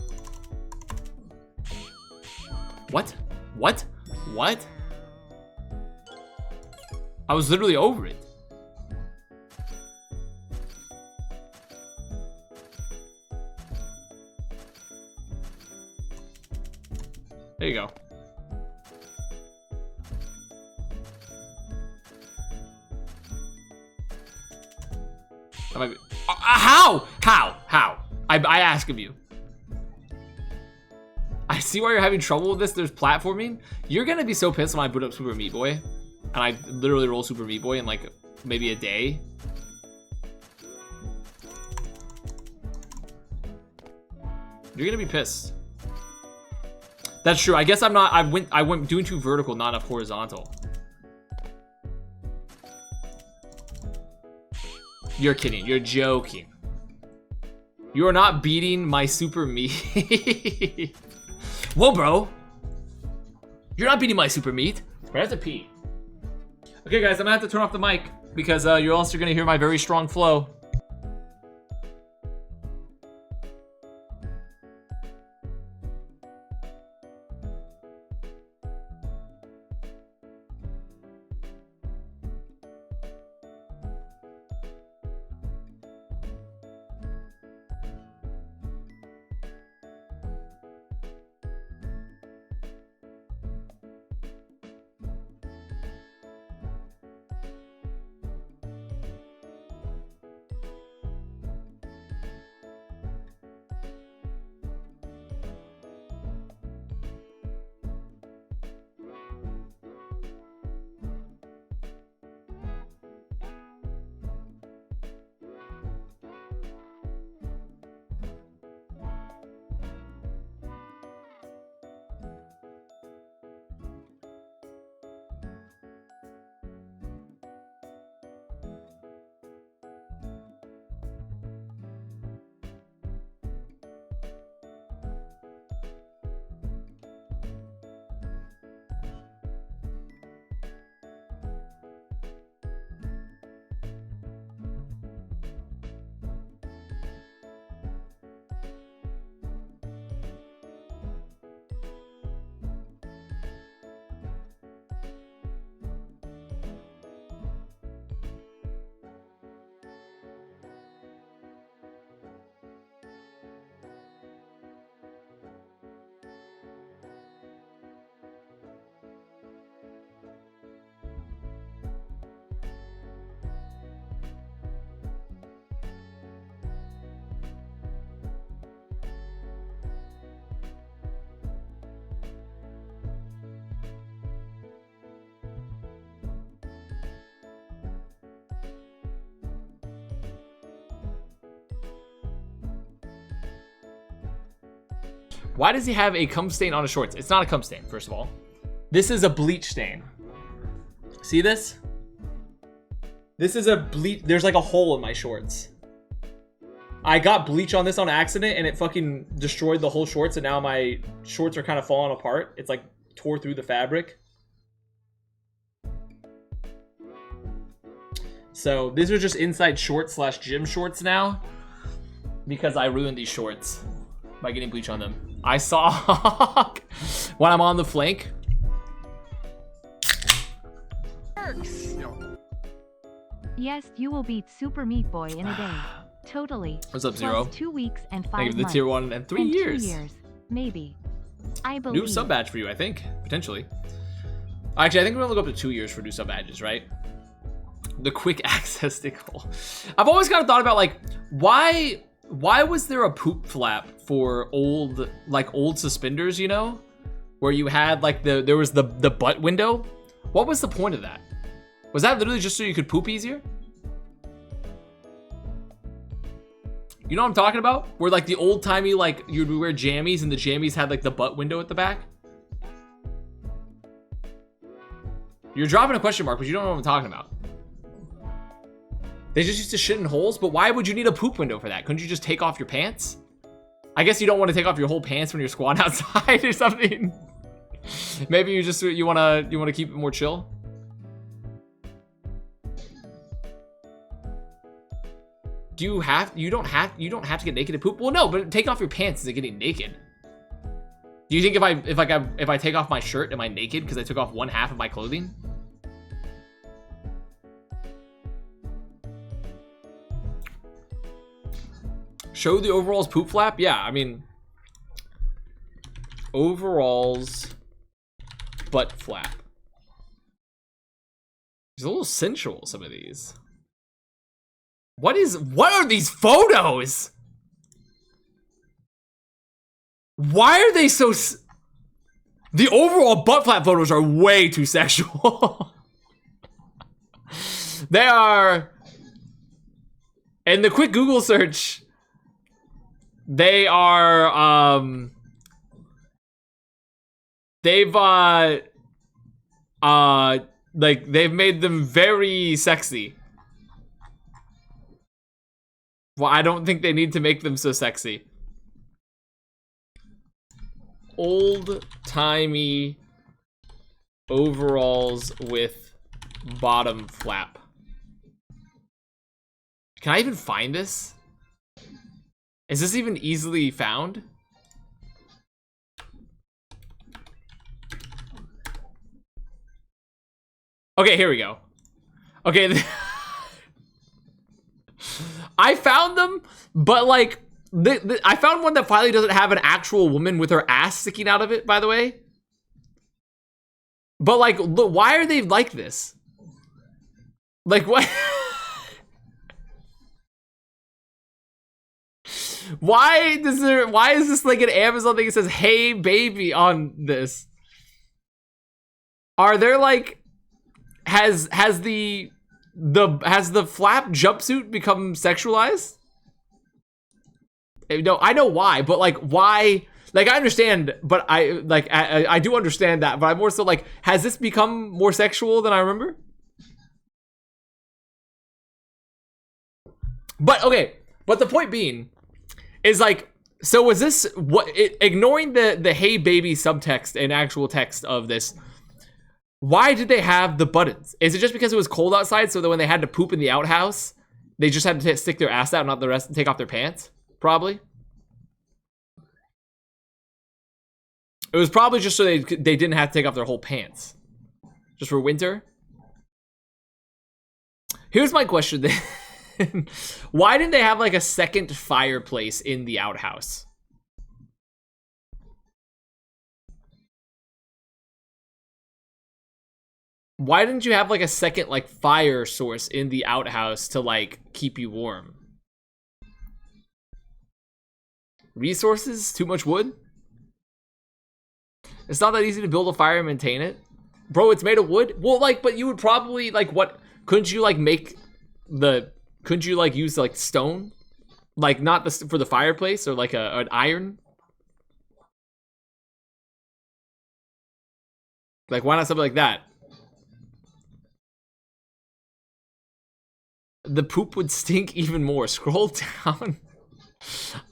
What? What? What? I was literally over it. There you go. That might be, how? I ask of you. I see why you're having trouble with this. There's platforming. You're gonna be so pissed when I boot up Super Meat Boy, and I literally roll Super Meat Boy in like maybe a day. You're gonna be pissed. That's true. I guess I'm not. I went doing too vertical, not enough horizontal. You're kidding. You're joking. You are not beating my Super Meat. Whoa, bro. You're not beating my Super Meat. I have to pee. Okay, guys, I'm gonna have to turn off the mic because you're also gonna hear my very strong flow. Why does he have a cum stain on his shorts? It's not a cum stain, first of all. This is a bleach stain. See this? This is a bleach. There's like a hole in my shorts. I got bleach on this on accident and it fucking destroyed the whole shorts, and now my shorts are kind of falling apart. It's like tore through the fabric. So these are just inside shorts / gym shorts now because I ruined these shorts by getting bleach on them. I saw when I'm on the flank. Yes, you will beat Super Meat Boy in a day. Totally. What's up, Zero? Plus 2 weeks and 5 Thank you for the months. tier 1 and 3 years. 2 years, maybe. I believe. New sub badge for you, I think, potentially. Actually, I think we're gonna look up to 2 years for new sub badges, right? The quick access tickle. I've always kind of thought about like why was there a poop flap for old suspenders, you know, where you had like there was the butt window. What was the point of that? Was that literally just so you could poop easier? You know what I'm talking about? Where like the old timey, like you'd wear jammies and the jammies had like the butt window at the back. You're dropping a question mark, but you don't know what I'm talking about. They just used to shit in holes, but why would you need a poop window for that? Couldn't you just take off your pants? I guess you don't want to take off your whole pants when you're squatting outside or something. Maybe you wanna keep it more chill. You don't have to get naked to poop. Well, no, but take off your pants isn't getting naked. Do you think if I take off my shirt, am I naked because I took off one half of my clothing? Show the overalls poop flap? Yeah, I mean, overalls butt flap. It's a little sensual, some of these. What are these photos? Why are they so... The overall butt flap photos are way too sexual. They are... In the quick Google search, they are, they've, like, they've made them very sexy. Well, I don't think they need to make them so sexy. Old-timey overalls with bottom flap. Can I even find this? Is this even easily found? Okay, here we go. Okay. I found them, but like, I found one that finally doesn't have an actual woman with her ass sticking out of it, by the way. But like, look, why are they like this? Like, what? Why is this like an Amazon thing that says "Hey baby" on this? Are there like, has the flap jumpsuit become sexualized? No, I know why, but like why? Like I understand, but I do understand that, but I'm more so like, has this become more sexual than I remember? But okay, but the point being is like, so was this ignoring the "Hey baby" subtext and actual text of this? Why did they have the buttons? Is it just because it was cold outside, so that when they had to poop in the outhouse, they just had to stick their ass out, not the rest, and take off their pants? Probably. It was probably just so they didn't have to take off their whole pants, just for winter. Here's my question then. Why didn't they have like a second fireplace in the outhouse? Why didn't you have like a second like fire source in the outhouse to like keep you warm? Resources? Too much wood? It's not that easy to build a fire and maintain it. Bro, it's made of wood? Well, like, but you would probably like, what, couldn't you like make the, couldn't you like use like stone? Like not for the fireplace, or like an iron? Like, why not something like that? The poop would stink even more. Scroll down.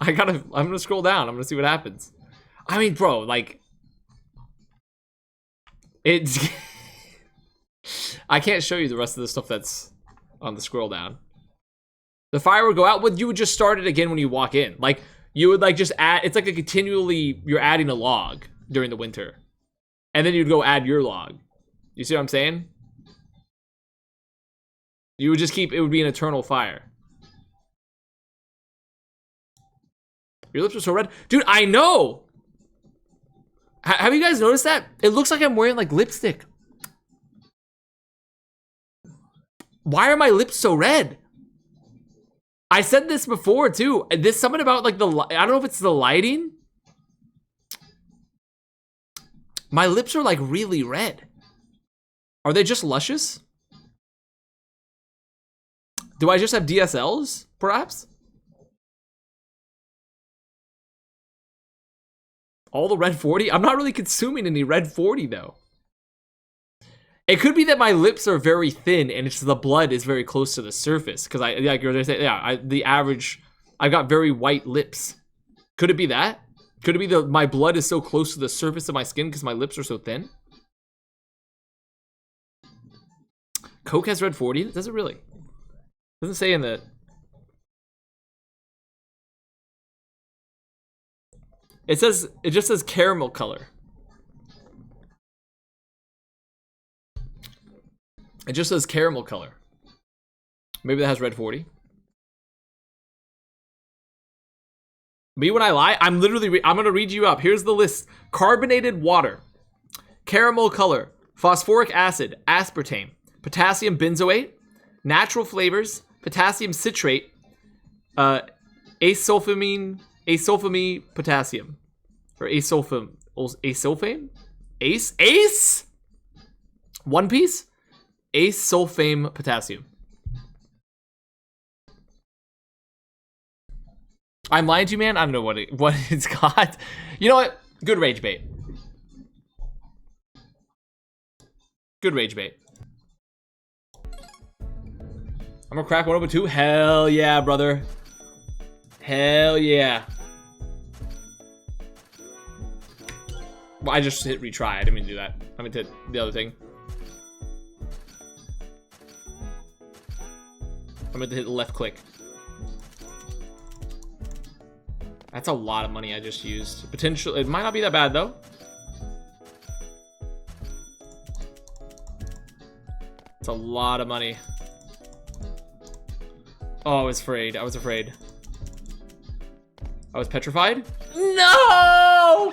I'm gonna scroll down. I'm gonna see what happens. I mean, bro, like, it's... I can't show you the rest of the stuff that's on the scroll down. The fire would go out, but you would just start it again when you walk in. Like, you would, like, just add... It's like a continually... You're adding a log during the winter. And then you'd go add your log. You see what I'm saying? You would just keep... It would be an eternal fire. Your lips are so red. Dude, I know! Have you guys noticed that? It looks like I'm wearing, like, lipstick. Why are my lips so red? I said this before, too. There's something about, like, the... I don't know if it's the lighting. My lips are, like, really red. Are they just luscious? Do I just have DSLs, perhaps? All the red 40? I'm not really consuming any red 40, though. It could be that my lips are very thin and it's the blood is very close to the surface. Because the average, I've got very white lips. Could it be that? Could it be that my blood is so close to the surface of my skin because my lips are so thin? Coke has red 40? Does it really? Doesn't say in the... It just says caramel color. It just says caramel color. Maybe that has red 40. Me when I lie, I'm gonna read you up. Here's the list. Carbonated water, caramel color, phosphoric acid, aspartame, potassium benzoate, natural flavors, potassium citrate, asulfame potassium, or asulfame, ace, One Piece, asulfame potassium. I'm lying to you, man. I don't know what it's got. You know what? Good rage bait. Good rage bait. I'm gonna crack one over two. Hell yeah, brother. Hell yeah. Well, I just hit retry. I didn't mean to do that. I meant to hit the other thing. I meant to hit the left click. That's a lot of money I just used. Potential. It might not be that bad though. It's a lot of money. Oh, I was afraid. I was afraid. I was petrified. No!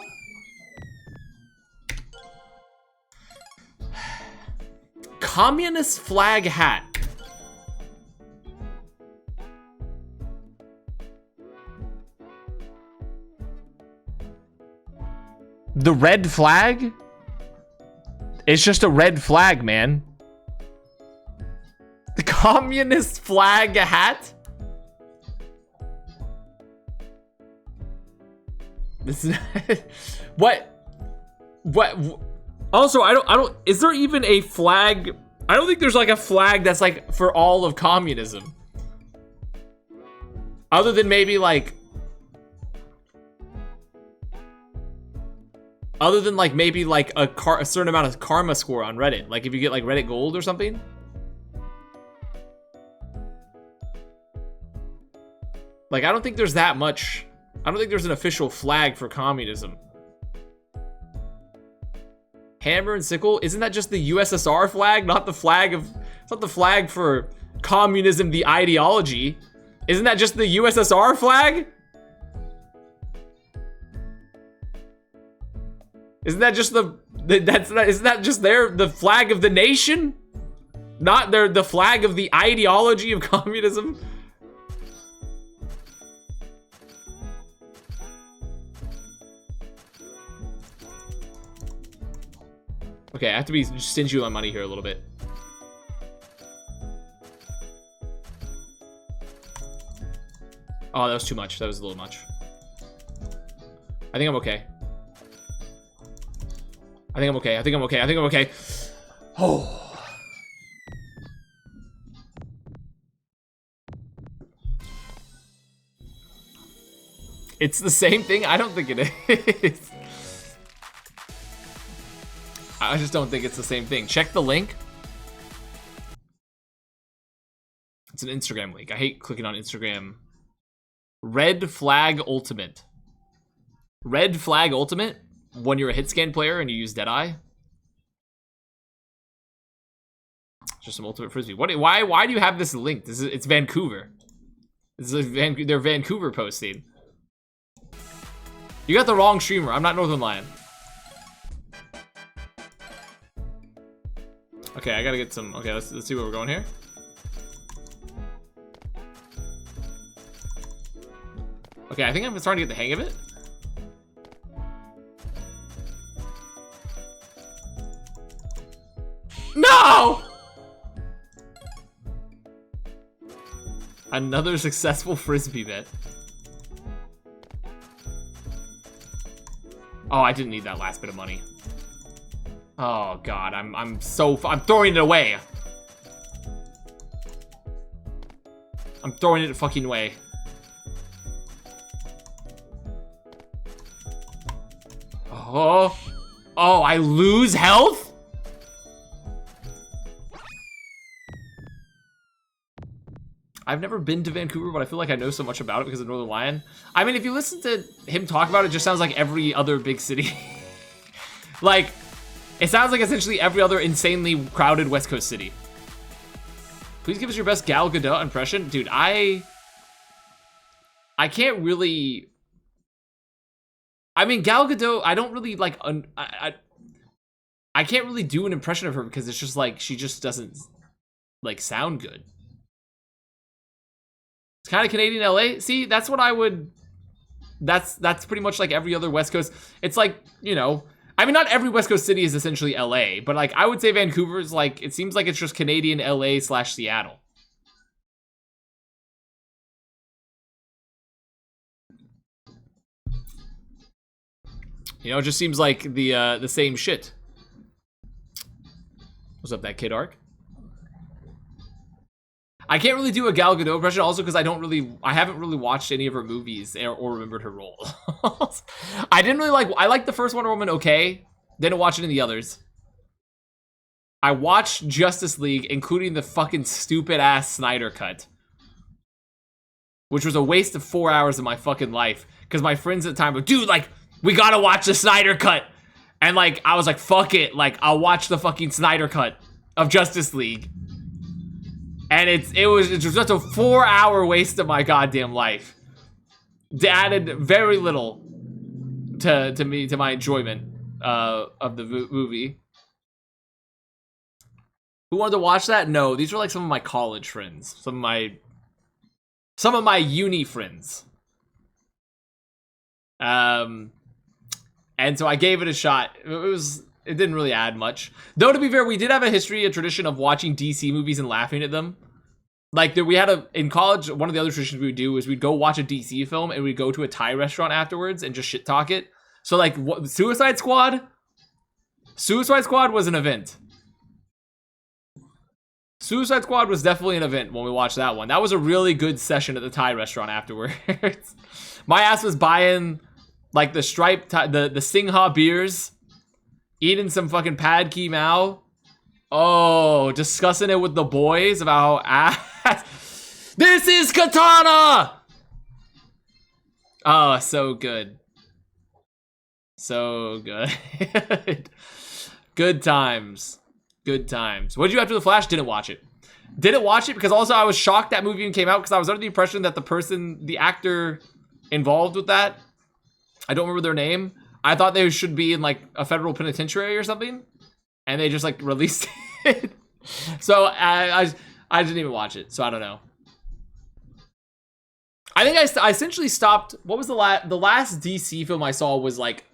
Communist flag hat. The red flag? It's just a red flag, man. The communist flag hat? This is what? Also, I don't is there even a flag? I don't think there's like a flag that's like for all of communism. Other than maybe like a certain amount of karma score on Reddit. Like if you get like Reddit gold or something. Like I don't think there's that much. I don't think there's an official flag for communism. Hammer and sickle? Isn't that just the USSR flag? Not the flag of... It's not the flag for communism, the ideology. Isn't that just the USSR flag? Isn't that just isn't that just the flag of the nation? Not the flag of the ideology of communism? Okay, I have to be stingy with my money here a little bit. Oh, that was too much. That was a little much. I think I'm okay. I think I'm okay. I think I'm okay. I think I'm okay. Oh. It's the same thing? I don't think it is. I just don't think it's the same thing. Check the link. It's an Instagram link. I hate clicking on Instagram. Red Flag Ultimate. Red Flag Ultimate? When you're a hit scan player and you use Deadeye? Just some Ultimate Frisbee. Why do you have this link? It's Vancouver. This is they're Vancouver posting. You got the wrong streamer. I'm not Northern Lion. Okay, I gotta get some. Okay, let's see where we're going here. Okay, I think I'm starting to get the hang of it. No! Another successful frisbee bet. Oh, I didn't need that last bit of money. Oh god, I'm throwing it away. I'm throwing it fucking away. Oh, I lose health? I've never been to Vancouver, but I feel like I know so much about it because of Northern Lion. I mean, if you listen to him talk about it, it just sounds like every other big city. Like, it sounds like essentially every other insanely crowded West Coast city. Please give us your best Gal Gadot impression. Dude, I can't really... I mean, Gal Gadot, I don't really, like... I can't really do an impression of her because it's just like, she just doesn't, like, sound good. It's kind of Canadian LA. See, that's what I would... That's pretty much like every other West Coast. It's like, you know... I mean, not every West Coast city is essentially LA, but like, I would say Vancouver is like... It seems like it's just Canadian LA / Seattle. You know, it just seems like the same shit. What's up, that kid Arc? I can't really do a Gal Gadot impression also because I haven't really watched any of her movies or remembered her role. I liked the first Wonder Woman okay. Didn't watch any of the others. I watched Justice League, including the fucking stupid ass Snyder cut. Which was a waste of 4 hours of my fucking life. Because my friends at the time were, dude, like, we gotta watch the Snyder cut. And like, I was like, fuck it. Like, I'll watch the fucking Snyder cut of Justice League. And it was just a 4 hour waste of my goddamn life. It added very little to my enjoyment of the movie. Who wanted to watch that? No, these were like some of my college friends, some of my uni friends. And so I gave it a shot. It didn't really add much. Though, to be fair, we did have a tradition of watching DC movies and laughing at them. Like, in college, one of the other traditions we would do is we'd go watch a DC film and we'd go to a Thai restaurant afterwards and just shit talk it. So, like, Suicide Squad was an event. Suicide Squad was definitely an event when we watched that one. That was a really good session at the Thai restaurant afterwards. My ass was buying, like, the Singha beers, eating some fucking pad ki mao. Oh, discussing it with the boys about how ass. This is Katana! Oh, so good. So good. Good times. Good times. What'd you do after The Flash? Didn't watch it. Didn't watch it because also I was shocked that movie even came out because I was under the impression that the actor involved with that, I don't remember their name. I thought they should be in like a federal penitentiary or something. And they just like released it. So I didn't even watch it. So I don't know. I think I essentially stopped. What was the last DC film I saw was like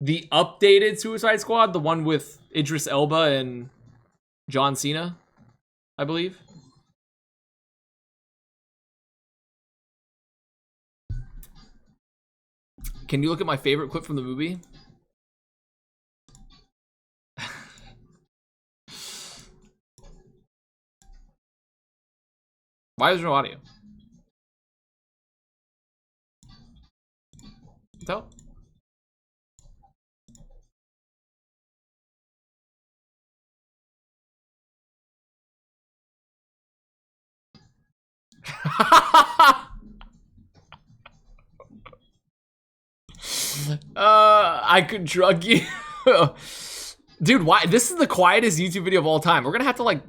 the updated Suicide Squad, the one with Idris Elba and John Cena, I believe. Can you look at my favorite clip from the movie? Why is there no audio? No. I could drug you. Dude, why? This is the quietest YouTube video of all time. We're gonna have to like...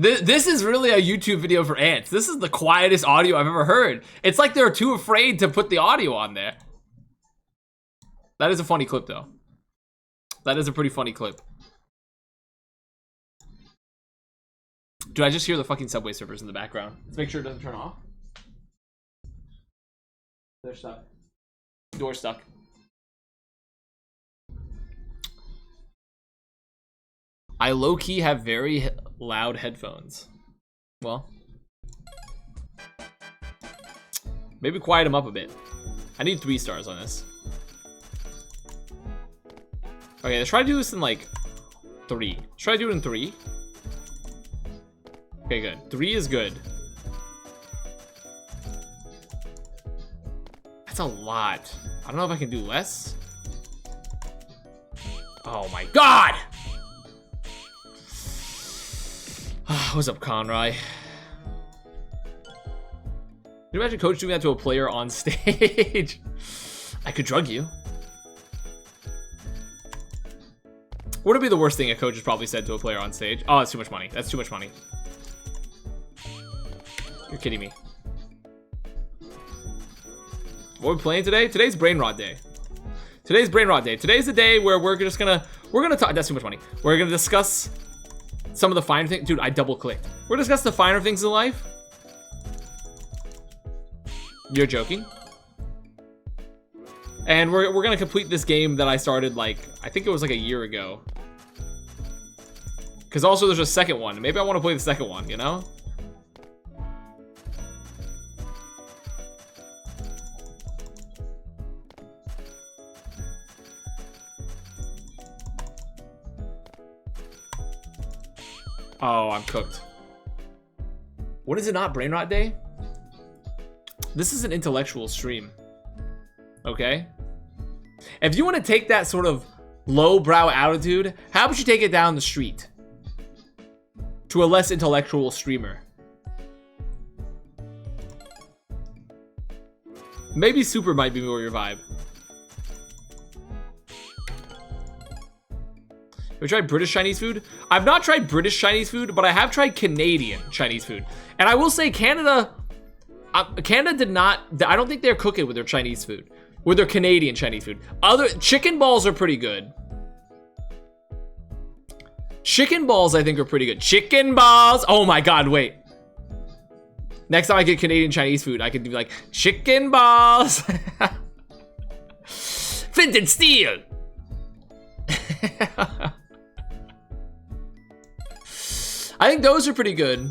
This is really a YouTube video for ants. This is the quietest audio I've ever heard. It's like they're too afraid to put the audio on there. That is a funny clip, though. That is a pretty funny clip. Dude, I just hear the fucking Subway servers in the background. Let's make sure it doesn't turn off. They're stuck. Door's stuck. I low-key have very loud headphones. Well, maybe quiet them up a bit. I need 3 stars on this. Okay, let's try to do this in like 3. Let's try to do it in 3. Okay, good. 3 is good. That's a lot. I don't know if I can do less. Oh my god! What's up, Conroy? Can you imagine coach doing that to a player on stage? I could drug you. What would be the worst thing a coach has probably said to a player on stage? Oh, that's too much money. That's too much money. You're kidding me. What are we playing today? Today's brain rot day. Today's brain rot day. Today's the day where we're gonna talk. That's too much money. We're gonna discuss some of the finer things. Dude, I double clicked. We're gonna discuss the finer things in life. You're joking. And we're gonna complete this game that I started like, I think it was like a year ago. Because also there's a second one. Maybe I want to play the second one, you know? Oh, I'm cooked. What is it not? Brain rot day? This is an intellectual stream. Okay? If you want to take that sort of lowbrow attitude, how about you take it down the street? To a less intellectual streamer. Maybe Super might be more your vibe. Have you tried British Chinese food? I've not tried British Chinese food, but I have tried Canadian Chinese food. And I will say Canada did not, I don't think they're cooking with their Chinese food. With their Canadian Chinese food. Other chicken balls are pretty good. Chicken balls I think are pretty good. Chicken balls. Oh my god, wait. Next time I get Canadian Chinese food, I can do like chicken balls. Flint and steel. I think those are pretty good.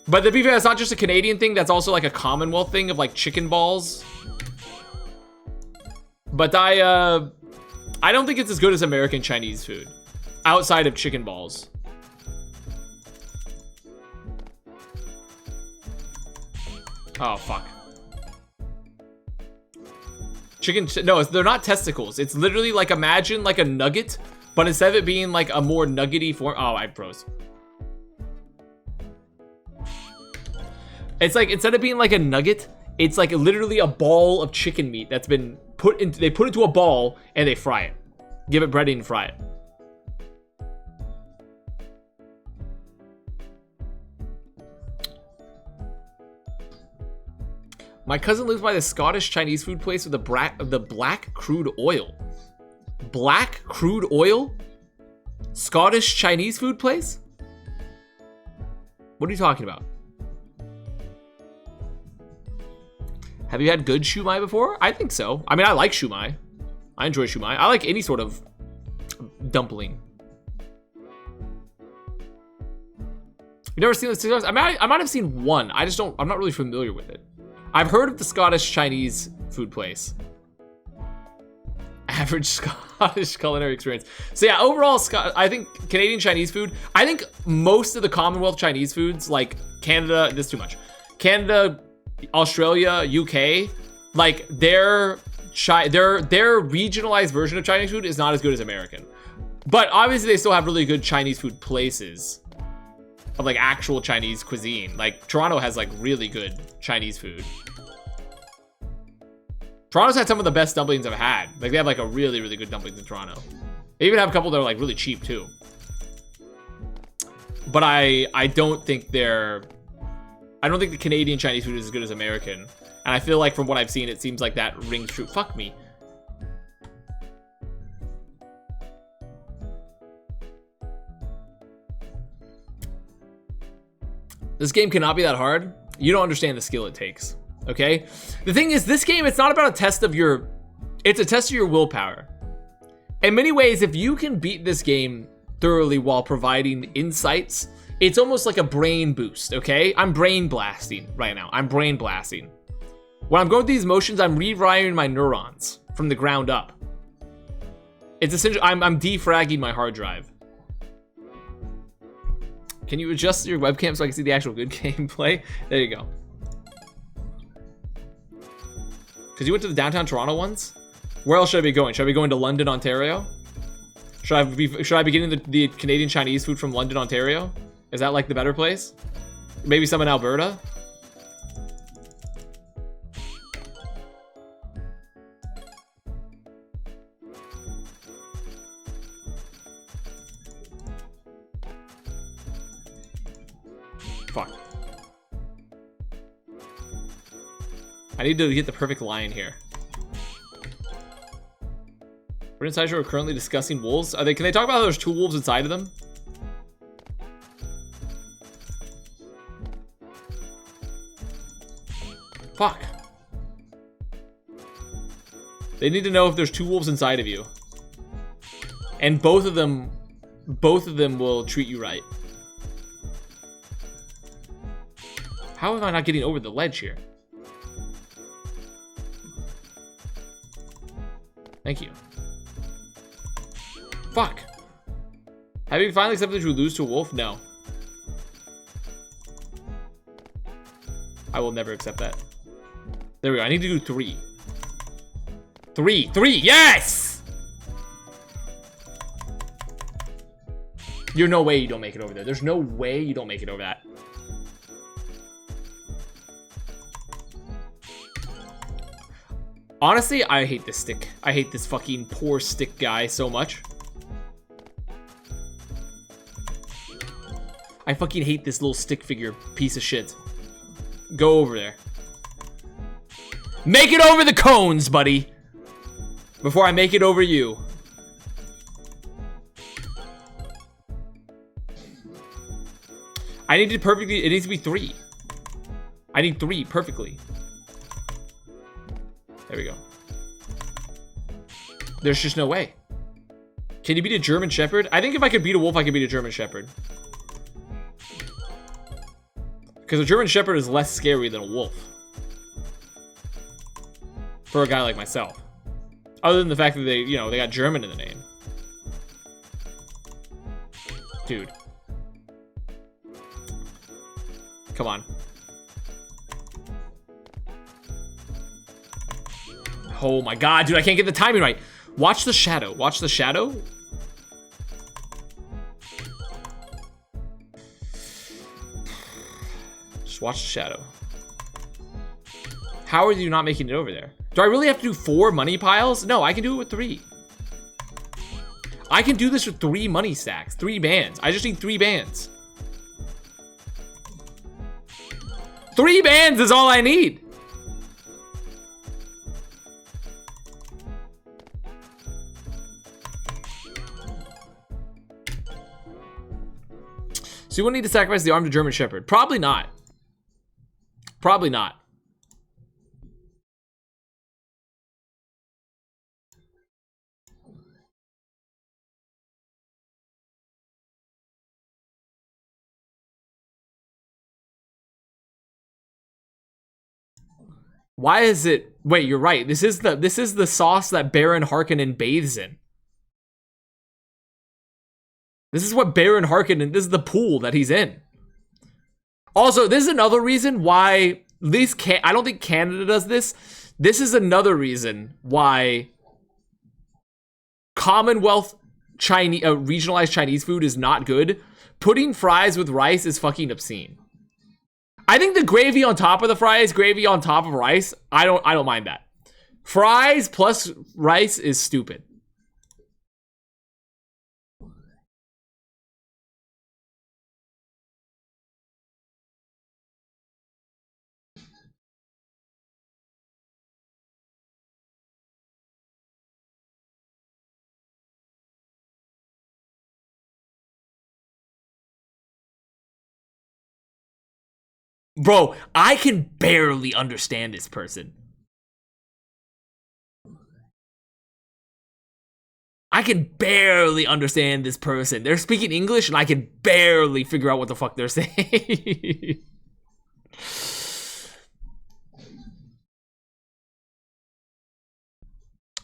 But to be fair, it's not just a Canadian thing. That's also like a Commonwealth thing of like chicken balls. But I don't think it's as good as American Chinese food. Outside of chicken balls. Oh, fuck. No, they're not testicles. It's literally like, imagine like a nugget, but instead of it being like a more nuggety form. Oh, I froze. It's like, instead of being like a nugget, it's like literally a ball of chicken meat that's been put into, they put it into a ball and they fry it. Give it breading and fry it. My cousin lives by the Scottish Chinese food place with the black crude oil. Black crude oil? Scottish Chinese food place? What are you talking about? Have you had good shumai before? I think so. I mean, I like shumai. I enjoy shumai. I like any sort of dumpling. You've never seen the cigars? I might have seen one. I'm not really familiar with it. I've heard of the Scottish Chinese food place. Average Scottish culinary experience. So yeah, overall, I think Canadian Chinese food, I think most of the Commonwealth Chinese foods, like Canada, this is too much. Canada, Australia, UK, like their regionalized version of Chinese food is not as good as American. But obviously they still have really good Chinese food places of like actual Chinese cuisine. Like Toronto has like really good Chinese food. Toronto's had some of the best dumplings I've had. Like they have like a really, really good dumplings in Toronto. They even have a couple that are like really cheap too. But I don't think the Canadian Chinese food is as good as American. And I feel like from what I've seen, it seems like that rings true. Fuck me. This game cannot be that hard. You don't understand the skill it takes. Okay? The thing is, this game, it's not about a test of your... It's a test of your willpower. In many ways, if you can beat this game thoroughly while providing insights, it's almost like a brain boost, okay? I'm brain blasting right now. I'm brain blasting. When I'm going through these motions, I'm rewiring my neurons from the ground up. It's essentially... I'm defragging my hard drive. Can you adjust your webcam so I can see the actual good gameplay? There you go. Because you went to the downtown Toronto ones? Where else should I be going? Should I be going to London, Ontario? Should I be getting the Canadian Chinese food from London, Ontario? Is that like the better place? Maybe some in Alberta? Fuck. I need to get the perfect line here. We're inside show. We're currently discussing wolves. Can they talk about how there's 2 wolves inside of them? Fuck. They need to know if there's 2 wolves inside of you. And both of them will treat you right. How am I not getting over the ledge here? Thank you. Fuck. Have you finally accepted that you lose to a wolf? No. I will never accept that. There we go. I need to do 3. 3. Yes! There's no way you don't make it over there. There's no way you don't make it over that. Honestly, I hate this stick. I hate this fucking poor stick guy so much. I fucking hate this little stick figure piece of shit. Go over there. Make it over the cones, buddy. Before I make it over you. I need to perfectly, it needs to be 3. I need 3 perfectly. There we go. There's just no way. Can you beat a German Shepherd? I think if I could beat a wolf, I could beat a German Shepherd. Because a German Shepherd is less scary than a wolf. For a guy like myself. Other than the fact that they got German in the name. Dude. Come on. Oh my god, dude, I can't get the timing right. Watch the shadow. Watch the shadow. Just watch the shadow. How are you not making it over there? Do I really have to do 4 money piles? No, I can do it with 3. I can do this with 3 money stacks. 3 bands. I just need 3 bands. 3 bands is all I need. So you wouldn't need to sacrifice the armed German Shepherd. Probably not. Probably not. Why is it? Wait, you're right. This is the sauce that Baron Harkonnen bathes in. This is what Baron Harkonnen. This is the pool that he's in. Also, this is another reason why I don't think Canada does this. This is another reason why Commonwealth Chinese regionalized Chinese food is not good. Putting fries with rice is fucking obscene. I think the gravy on top of the fries, gravy on top of rice, I don't mind that. Fries plus rice is stupid. Bro, I can barely understand this person. I can barely understand this person. They're speaking English and I can barely figure out what the fuck they're saying.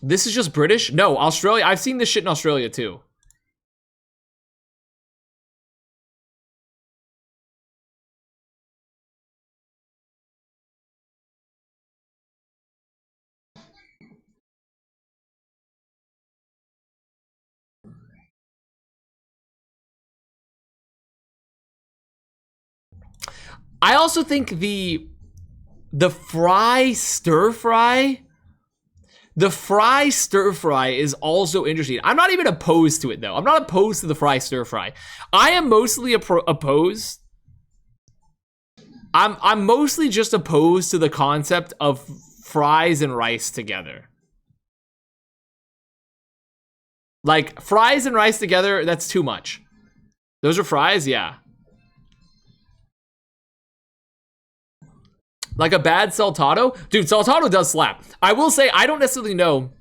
This is just British? No, Australia. I've seen this shit in Australia too. I also think the fry stir fry, is also interesting. I'm not even opposed to it though. I'm not opposed to the fry stir fry. I am mostly opposed. I'm mostly just opposed to the concept of fries and rice together. Like fries and rice together, that's too much. Those are fries, yeah. Like a bad saltado? Dude, saltado does slap. I will say, I don't necessarily know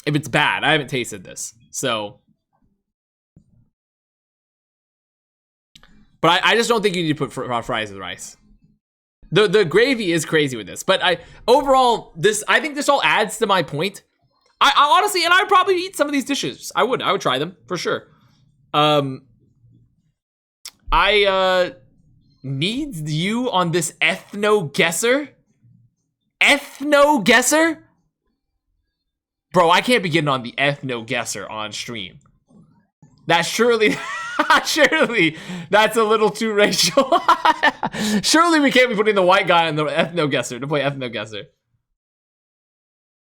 if it's bad. I haven't tasted this, so. But I just don't think you need to put fries with rice. The gravy is crazy with this, but overall, I think this all adds to my point. I honestly, and I'd probably eat some of these dishes. I would try them, for sure. Needs you on this ethno-guesser? Ethno-guesser? Bro, I can't be getting on the ethno-guesser on stream. That surely that's a little too racial. Surely we can't be putting the white guy on the ethno-guesser to play ethno-guesser.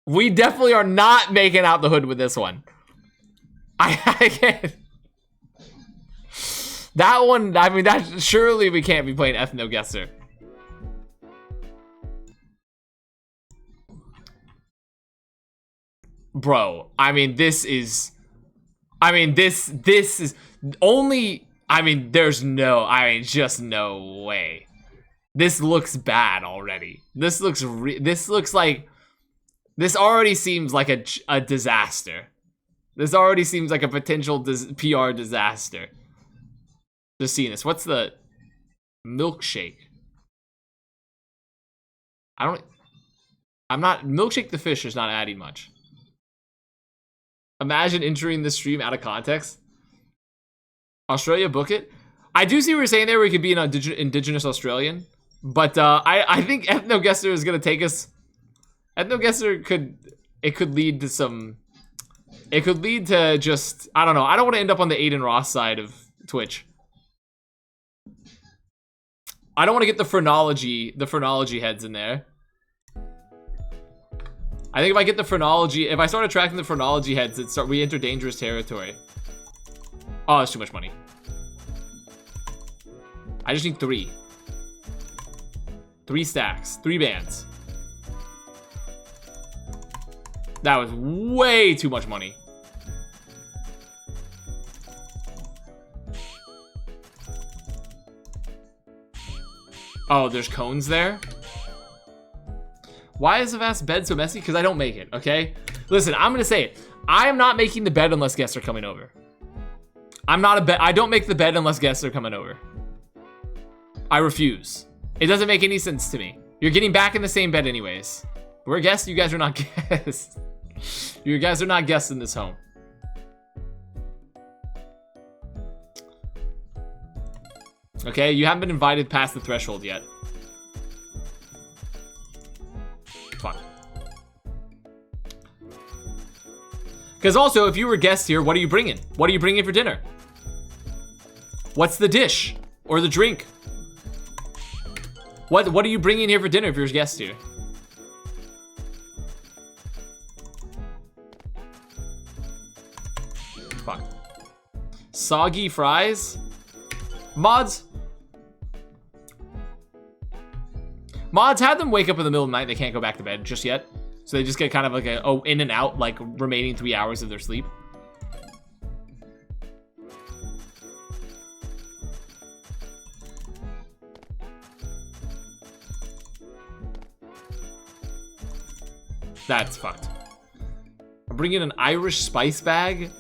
We definitely are not making out the hood with this one. I can't. That one, I mean, surely we can't be playing ethno-guesser. Bro, I mean, this is only, there's just no way. This looks bad already. This already seems like a disaster. This already seems like a potential PR disaster. Just seeing this. What's the milkshake? Milkshake the fish is not adding much. Imagine entering this stream out of context. Australia, book it. I do see what you're saying there. We could be an indigenous Australian, but I think ethno-guesser is gonna take us. Ethno-guesser could lead to some. It could lead to just, I don't know. I don't want to end up on the Aiden Ross side of Twitch. I don't want to get the phrenology heads in there. I think if I get the phrenology, if I start attracting the phrenology heads, we enter dangerous territory. Oh, that's too much money. I just need 3. 3 stacks, 3 bands. That was way too much money. Oh, there's cones there? Why is Avast bed so messy? Because I don't make it, okay? Listen, I'm gonna say it. I am not making the bed unless guests are coming over. I don't make the bed unless guests are coming over. I refuse. It doesn't make any sense to me. You're getting back in the same bed anyways. We're guests, you guys are not guests. You guys are not guests in this home. Okay, you haven't been invited past the threshold yet. Fuck. Because also, if you were guests here, what are you bringing? What are you bringing for dinner? What's the dish? Or the drink? What are you bringing here for dinner if you're a guest here? Fuck. Soggy fries? Mods? Mods, have them wake up in the middle of the night. They can't go back to bed just yet. So they just get kind of like a, oh, in and out, like remaining 3 hours of their sleep. That's fucked. I'm bringing an Irish spice bag.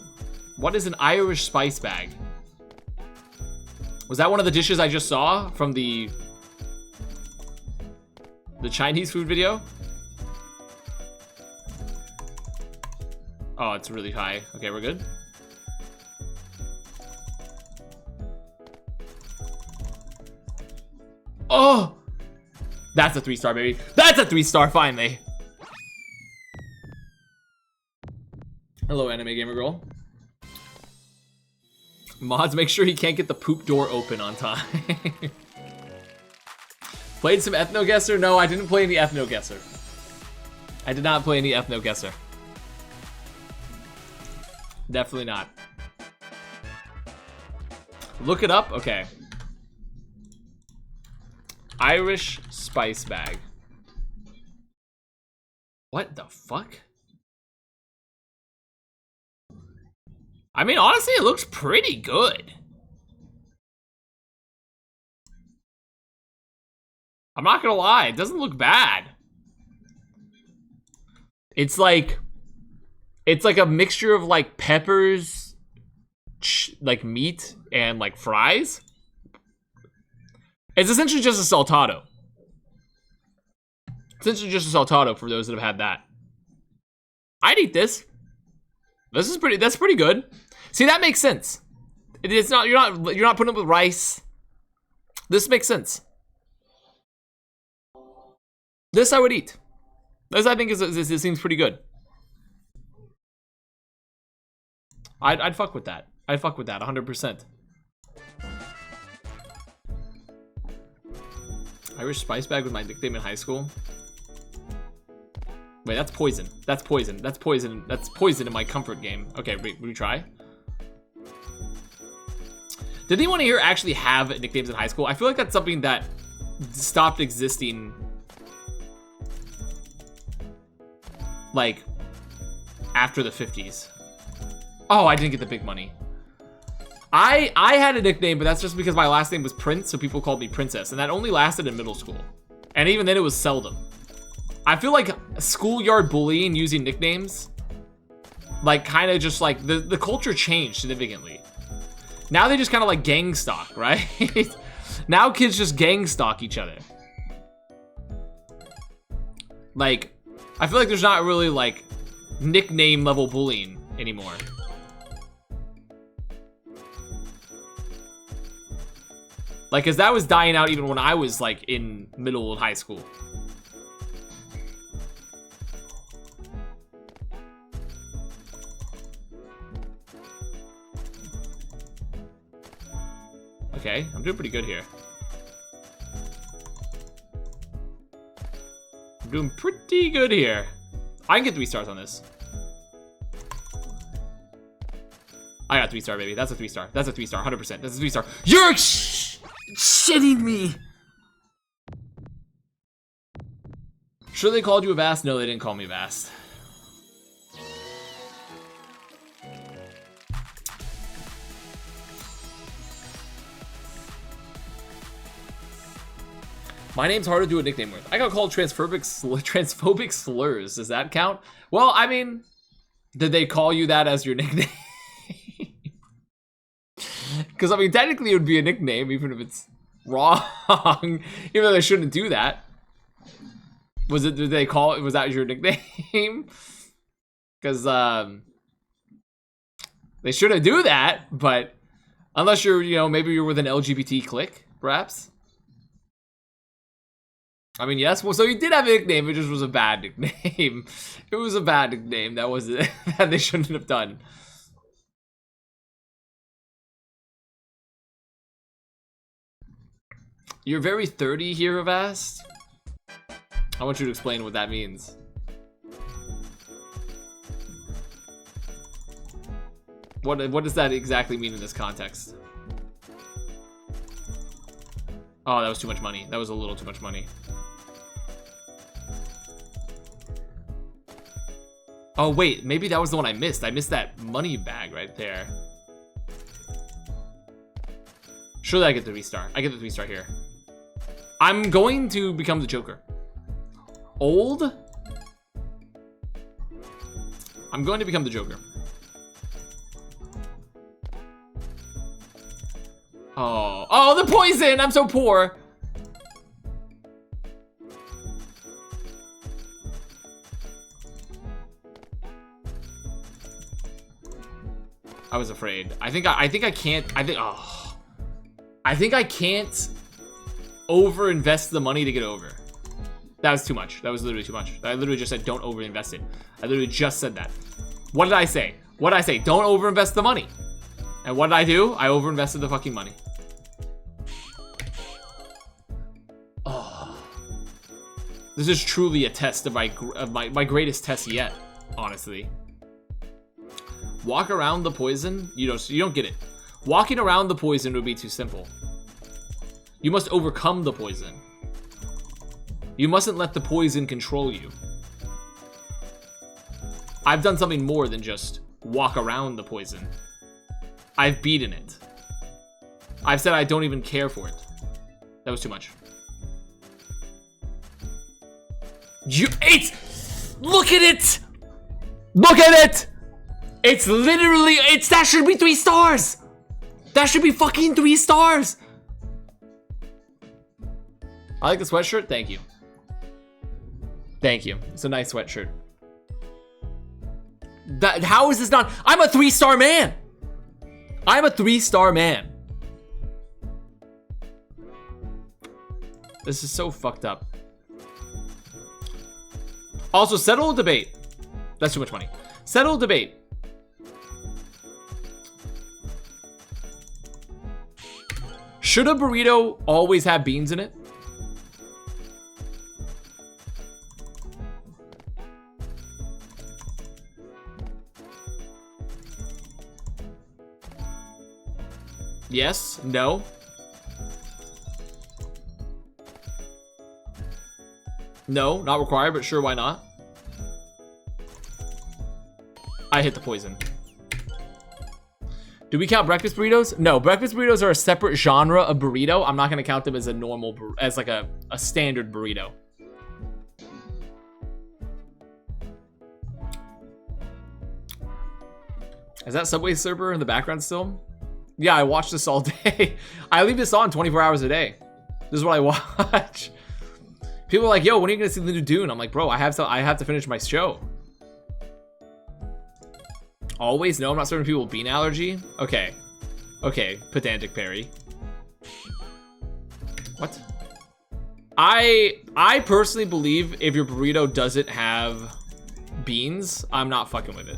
What is an Irish spice bag? Was that one of the dishes I just saw from the Chinese food video? Oh, it's really high. Okay, we're good. Oh! That's a 3-star, baby. That's a 3-star, finally. Hello, anime gamer girl. Mods, make sure he can't get the poop door open on time. Played some Ethno Guesser? No, I didn't play any Ethno Guesser. I did not play any Ethno Guesser. Definitely not. Look it up? Okay. Irish spice bag. What the fuck? I mean, honestly, it looks pretty good. I'm not gonna lie, it doesn't look bad. It's like a mixture of like peppers, like meat, and like fries. It's essentially just a saltado. Essentially just a saltado for those that have had that. I'd eat this. That's pretty good. See, that makes sense. It's not, you're not putting it with rice. This makes sense. This I would eat. This I think it seems pretty good. I'd fuck with that. I'd fuck with that 100%. Irish spice bag was my nickname in high school. Wait, that's poison. That's poison. That's poison. That's poison in my comfort game. Okay, wait, will you try? Did anyone here actually have nicknames in high school? I feel like that's something that stopped existing, like, after the 50s. Oh, I didn't get the big money. I had a nickname, but that's just because my last name was Prince, so people called me Princess, and that only lasted in middle school. And even then, it was seldom. I feel like schoolyard bullying using nicknames, like, kind of just, like, the culture changed significantly. Now they just kind of, like, gang stalk, right? Now kids just gang stalk each other. Like, I feel like there's not really, like, nickname level bullying anymore. Like, cause that was dying out even when I was like in middle and high school. Okay, I'm doing pretty good here. I'm doing pretty good here. I can get 3 stars on this. I got 3-star, baby. That's a 3-star. That's a 3-star, 100%. That's a 3-star. You're shitting me. Sure they called you Avast? No, they didn't call me Avast. My name's hard to do a nickname with. I got called transphobic slurs. Does that count? Well, I mean, did they call you that as your nickname? Because, I mean, technically it would be a nickname, even if it's wrong. Even though they shouldn't do that. Was it, did they call it, was that your nickname? Because they shouldn't do that, but unless you're, you know, maybe you're with an LGBT clique, perhaps. I mean, yes, well, so you did have a nickname, it just was a bad nickname. It was a bad nickname, that was it, that they shouldn't have done. You're very 30 here, Avast. I want you to explain what that means. What does that exactly mean in this context? Oh, that was too much money. That was a little too much money. Oh, wait. Maybe that was the one I missed. I missed that money bag right there. Surely I get the 3-star. I get the 3-star here. I'm going to become the Joker. Old? I'm going to become the Joker. Oh, the poison! I'm so poor. I was afraid. I think I can't. I think I can't over-invest the money to get over. That was too much. That was literally too much. I literally just said don't over-invest it. I literally just said that. What did I say? What did I say? Don't over-invest the money. And what did I do? I over-invested the fucking money. Oh. This is truly a test of my greatest test yet, honestly. Walk around the poison? You don't get it. Walking around the poison would be too simple. You must overcome the poison. You mustn't let the poison control you. I've done something more than just walk around the poison. I've beaten it. I've said I don't even care for it. That was too much. Look at it! Look at it! It's literally, that should be 3 stars! That should be fucking 3 stars! I like the sweatshirt, thank you. Thank you, it's a nice sweatshirt. How is this not, I'm a 3-star man! I'm a 3-star man. This is so fucked up. Also, settle a debate. That's too much money. Settle a debate. Should a burrito always have beans in it? Yes, no. No, not required, but sure, why not? I hit the poison. Do we count breakfast burritos? No, breakfast burritos are a separate genre of burrito. I'm not gonna count them as a normal, as like a standard burrito. Is that Subway server in the background still? Yeah, I watch this all day. I leave this on 24 hours a day. This is what I watch. People are like, yo, when are you gonna see the new Dune? I'm like, bro, I have to finish my show. Always? No, I'm not serving people with bean allergy. Okay. Okay, pedantic Perry. What? I personally believe if your burrito doesn't have beans, I'm not fucking with it.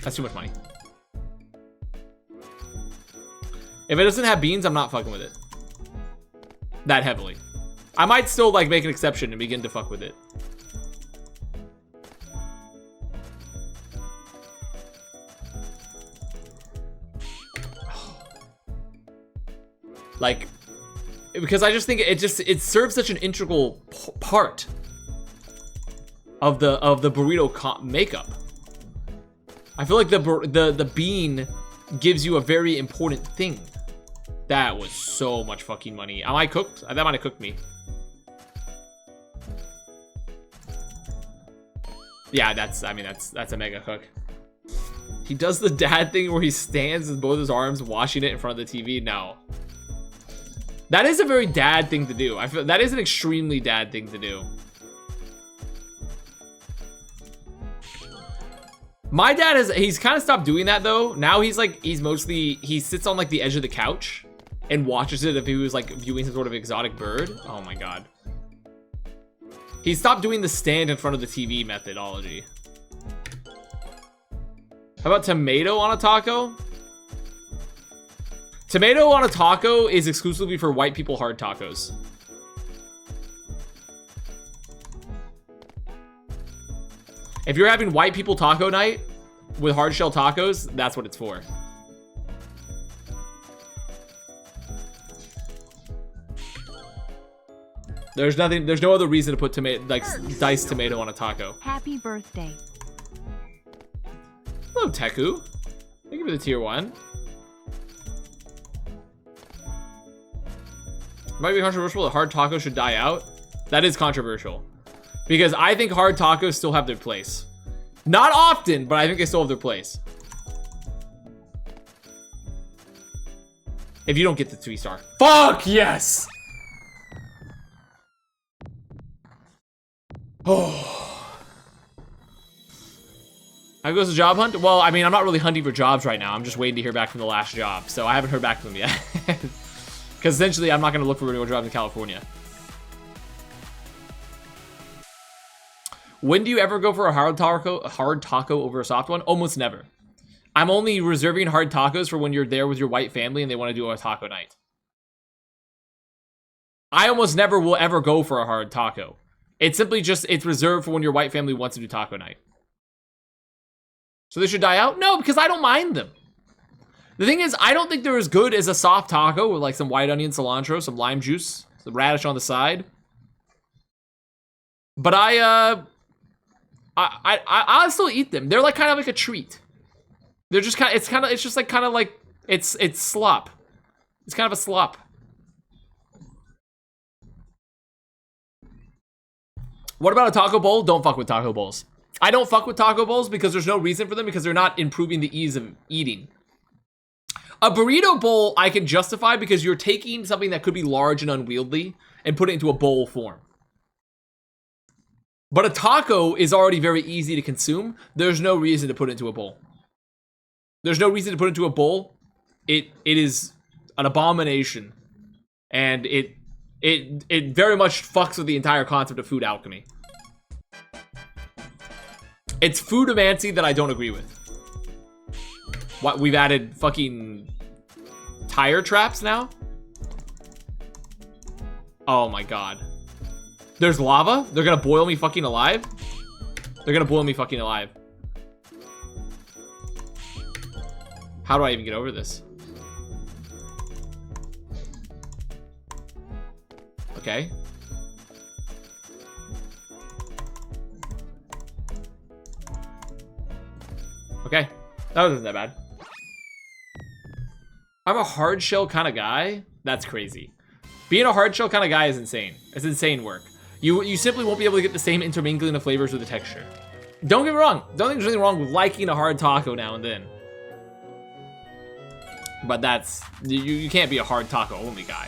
That's too much money. If it doesn't have beans, I'm not fucking with it. That heavily. I might still like make an exception and begin to fuck with it. Like, because I just think it serves such an integral part of the burrito makeup. I feel like the bean gives you a very important thing. That was so much fucking money. Am I cooked? That might have cooked me. Yeah, that's a mega cook. He does the dad thing where he stands with both his arms washing it in front of the TV. No. That is a very dad thing to do. I feel that is an extremely dad thing to do. My dad he's kind of stopped doing that though. Now he's like, he sits on like the edge of the couch and watches it if he was like viewing some sort of exotic bird. Oh my God. He stopped doing the stand in front of the TV methodology. How about tomato on a taco? Tomato on a taco is exclusively for white people hard tacos. If you're having white people taco night with hard shell tacos, that's what it's for. There's no other reason to put tomato, like diced tomato on a taco. Happy birthday. Hello, Teku. Thank you for the tier 1. Might be controversial that hard tacos should die out. That is controversial. Because I think hard tacos still have their place. Not often, but I think they still have their place. If you don't get the 3-star. Fuck yes! Oh. How goes the job hunt? Well, I mean, I'm not really hunting for jobs right now. I'm just waiting to hear back from the last job. So I haven't heard back from them yet. Because essentially, I'm not going to look for renewal jobs in California. When do you ever go for a hard taco over a soft one? Almost never. I'm only reserving hard tacos for when you're there with your white family and they want to do a taco night. I almost never will ever go for a hard taco. It's simply just, it's reserved for when your white family wants to do taco night. So they should die out? No, because I don't mind them. The thing is, I don't think they're as good as a soft taco with like some white onion, cilantro, some lime juice, some radish on the side. But I'll still eat them. They're like kind of like a treat. They're just kind of, it's just like kind of like, it's slop. It's kind of a slop. What about a taco bowl? Don't fuck with taco bowls. I don't fuck with taco bowls because there's no reason for them because they're not improving the ease of eating. A burrito bowl I can justify because you're taking something that could be large and unwieldy and put it into a bowl form. But a taco is already very easy to consume. There's no reason to put it into a bowl. There's no reason to put it into a bowl. It is an abomination. And it very much fucks with the entire concept of food alchemy. It's foodomancy that I don't agree with. What, we've added fucking tire traps now? Oh my God. There's lava? They're gonna boil me fucking alive? They're gonna boil me fucking alive. How do I even get over this? Okay. Okay. That wasn't that bad. I'm a hard shell kind of guy? That's crazy. Being a hard shell kind of guy is insane. It's insane work. You simply won't be able to get the same intermingling of flavors with the texture. Don't get me wrong. Don't think there's anything wrong with liking a hard taco now and then. But that's, you can't be a hard taco only guy.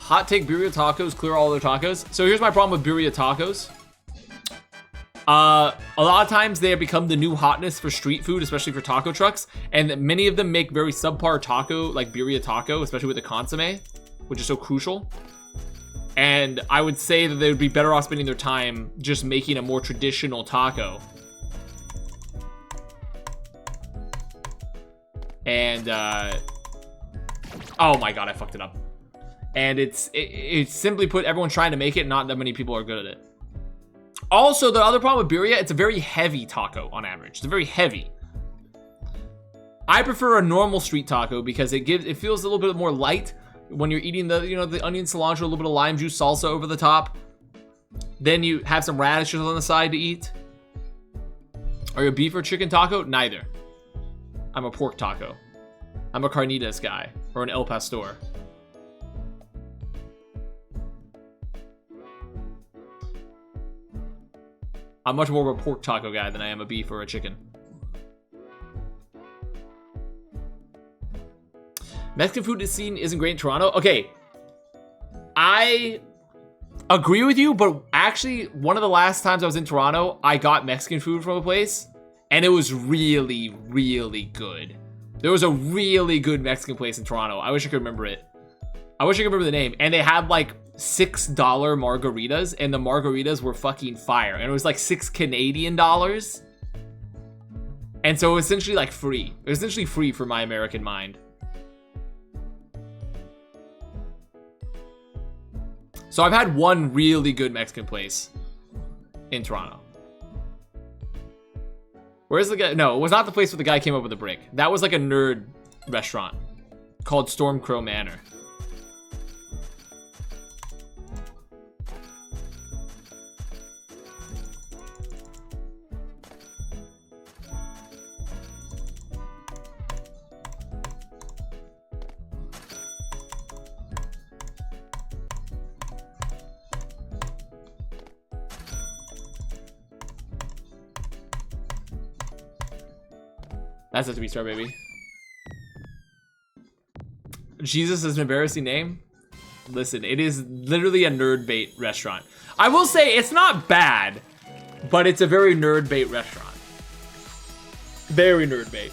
Hot take, birria tacos clear all their tacos. So here's my problem with birria tacos. A lot of times they have become the new hotness for street food, especially for taco trucks. And many of them make very subpar taco, like birria taco, especially with the consomme, which is so crucial. And I would say that they would be better off spending their time just making a more traditional taco. And, oh my God, I fucked it up. And it's simply put, everyone's trying to make it, not that many people are good at it. Also, the other problem with birria, it's a very heavy taco on average. It's very heavy. I prefer a normal street taco because it feels a little bit more light when you're eating the onion, cilantro, a little bit of lime juice, salsa over the top. Then you have some radishes on the side to eat. Are you a beef or chicken taco? Neither. I'm a pork taco. I'm a carnitas guy or an El Pastor. I'm much more of a pork taco guy than I am a beef or a chicken. Mexican food scene isn't great in Toronto. Okay, I agree with you, but actually, one of the last times I was in Toronto, I got Mexican food from a place, and it was really, really good. There was a really good Mexican place in Toronto. I wish I could remember it. I wish I could remember the name. And they had like $6 margaritas, and the margaritas were fucking fire. And it was like $6 Canadian. And so it was essentially like free. It was essentially free for my American mind. So I've had one really good Mexican place in Toronto. Where's the guy? No, it was not the place where the guy came up with the brick. That was like a nerd restaurant called Stormcrow Manor. That's a 3-star, baby. Jesus is an embarrassing name. Listen, it is literally a nerd bait restaurant. I will say it's not bad, but it's a very nerd bait restaurant. Very nerd bait.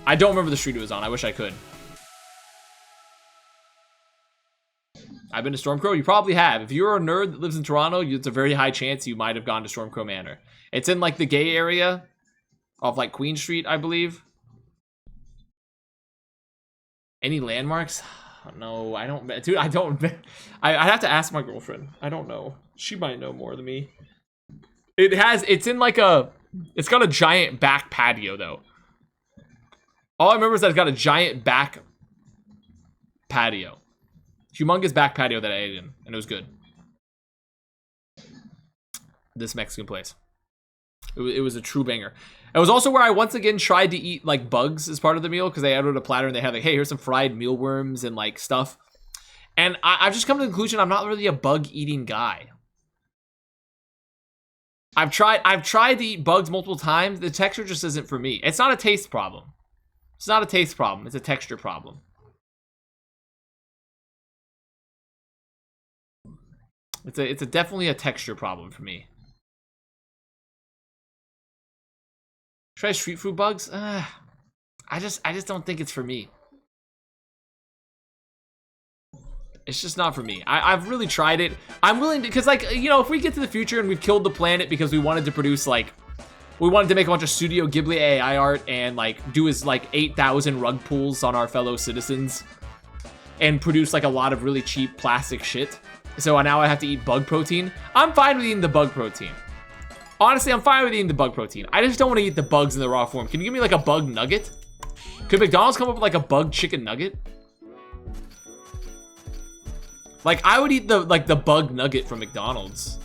I don't remember the street it was on. I wish I could. I've been to Stormcrow. You probably have. If you're a nerd that lives in Toronto, it's a very high chance you might have gone to Stormcrow Manor. It's in like the gay area of like Queen Street, I believe. Any landmarks? No, I don't. Dude, I don't. I have to ask my girlfriend. I don't know. She might know more than me. It's in like a. It's got a giant back patio though. All I remember is that it's got a giant back patio. Humongous back patio that I ate in, and it was good. This Mexican place. It was a true banger. It was also where I once again tried to eat like bugs as part of the meal, because they added a platter and they had like, hey, here's some fried mealworms and like stuff. And I've just come to the conclusion I'm not really a bug eating guy. I've tried to eat bugs multiple times. The texture just isn't for me. It's not a taste problem. It's not a taste problem. It's a texture problem. It's definitely a texture problem for me. Try street food bugs? I just don't think it's for me. It's just not for me. I've really tried it. I'm willing to, because like, you know, if we get to the future and we've killed the planet because we wanted to produce like, we wanted to make a bunch of Studio Ghibli AI art and like do his like 8,000 rug pulls on our fellow citizens and produce like a lot of really cheap plastic shit. So now I have to eat bug protein. I'm fine with eating the bug protein. Honestly, I'm fine with eating the bug protein. I just don't want to eat the bugs in the raw form. Can you give me like a bug nugget? Could McDonald's come up with like a bug chicken nugget? Like I would eat the bug nugget from McDonald's.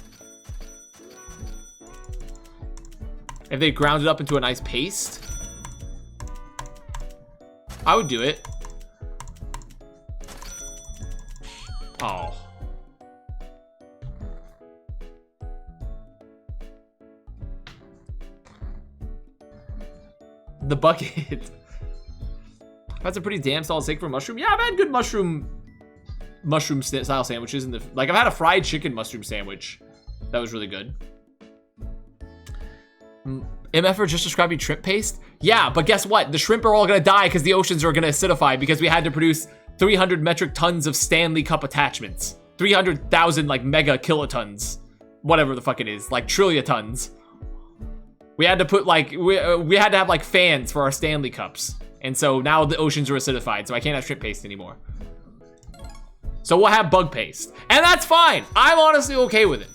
If they ground it up into a nice paste, I would do it. Oh. The bucket. That's a pretty damn solid steak for mushroom. Yeah, I've had good mushroom style sandwiches in the, like I've had a fried chicken mushroom sandwich. That was really good. MFR just describing shrimp paste? Yeah, but guess what? The shrimp are all gonna die because the oceans are gonna acidify because we had to produce 300 metric tons of Stanley Cup attachments. 300,000 like mega kilotons. Whatever the fuck it is, like trilliotons. We had to put like, we had to have like fans for our Stanley Cups. And so now the oceans are acidified, so I can't have shrimp paste anymore. So we'll have bug paste. And that's fine. I'm honestly okay with it.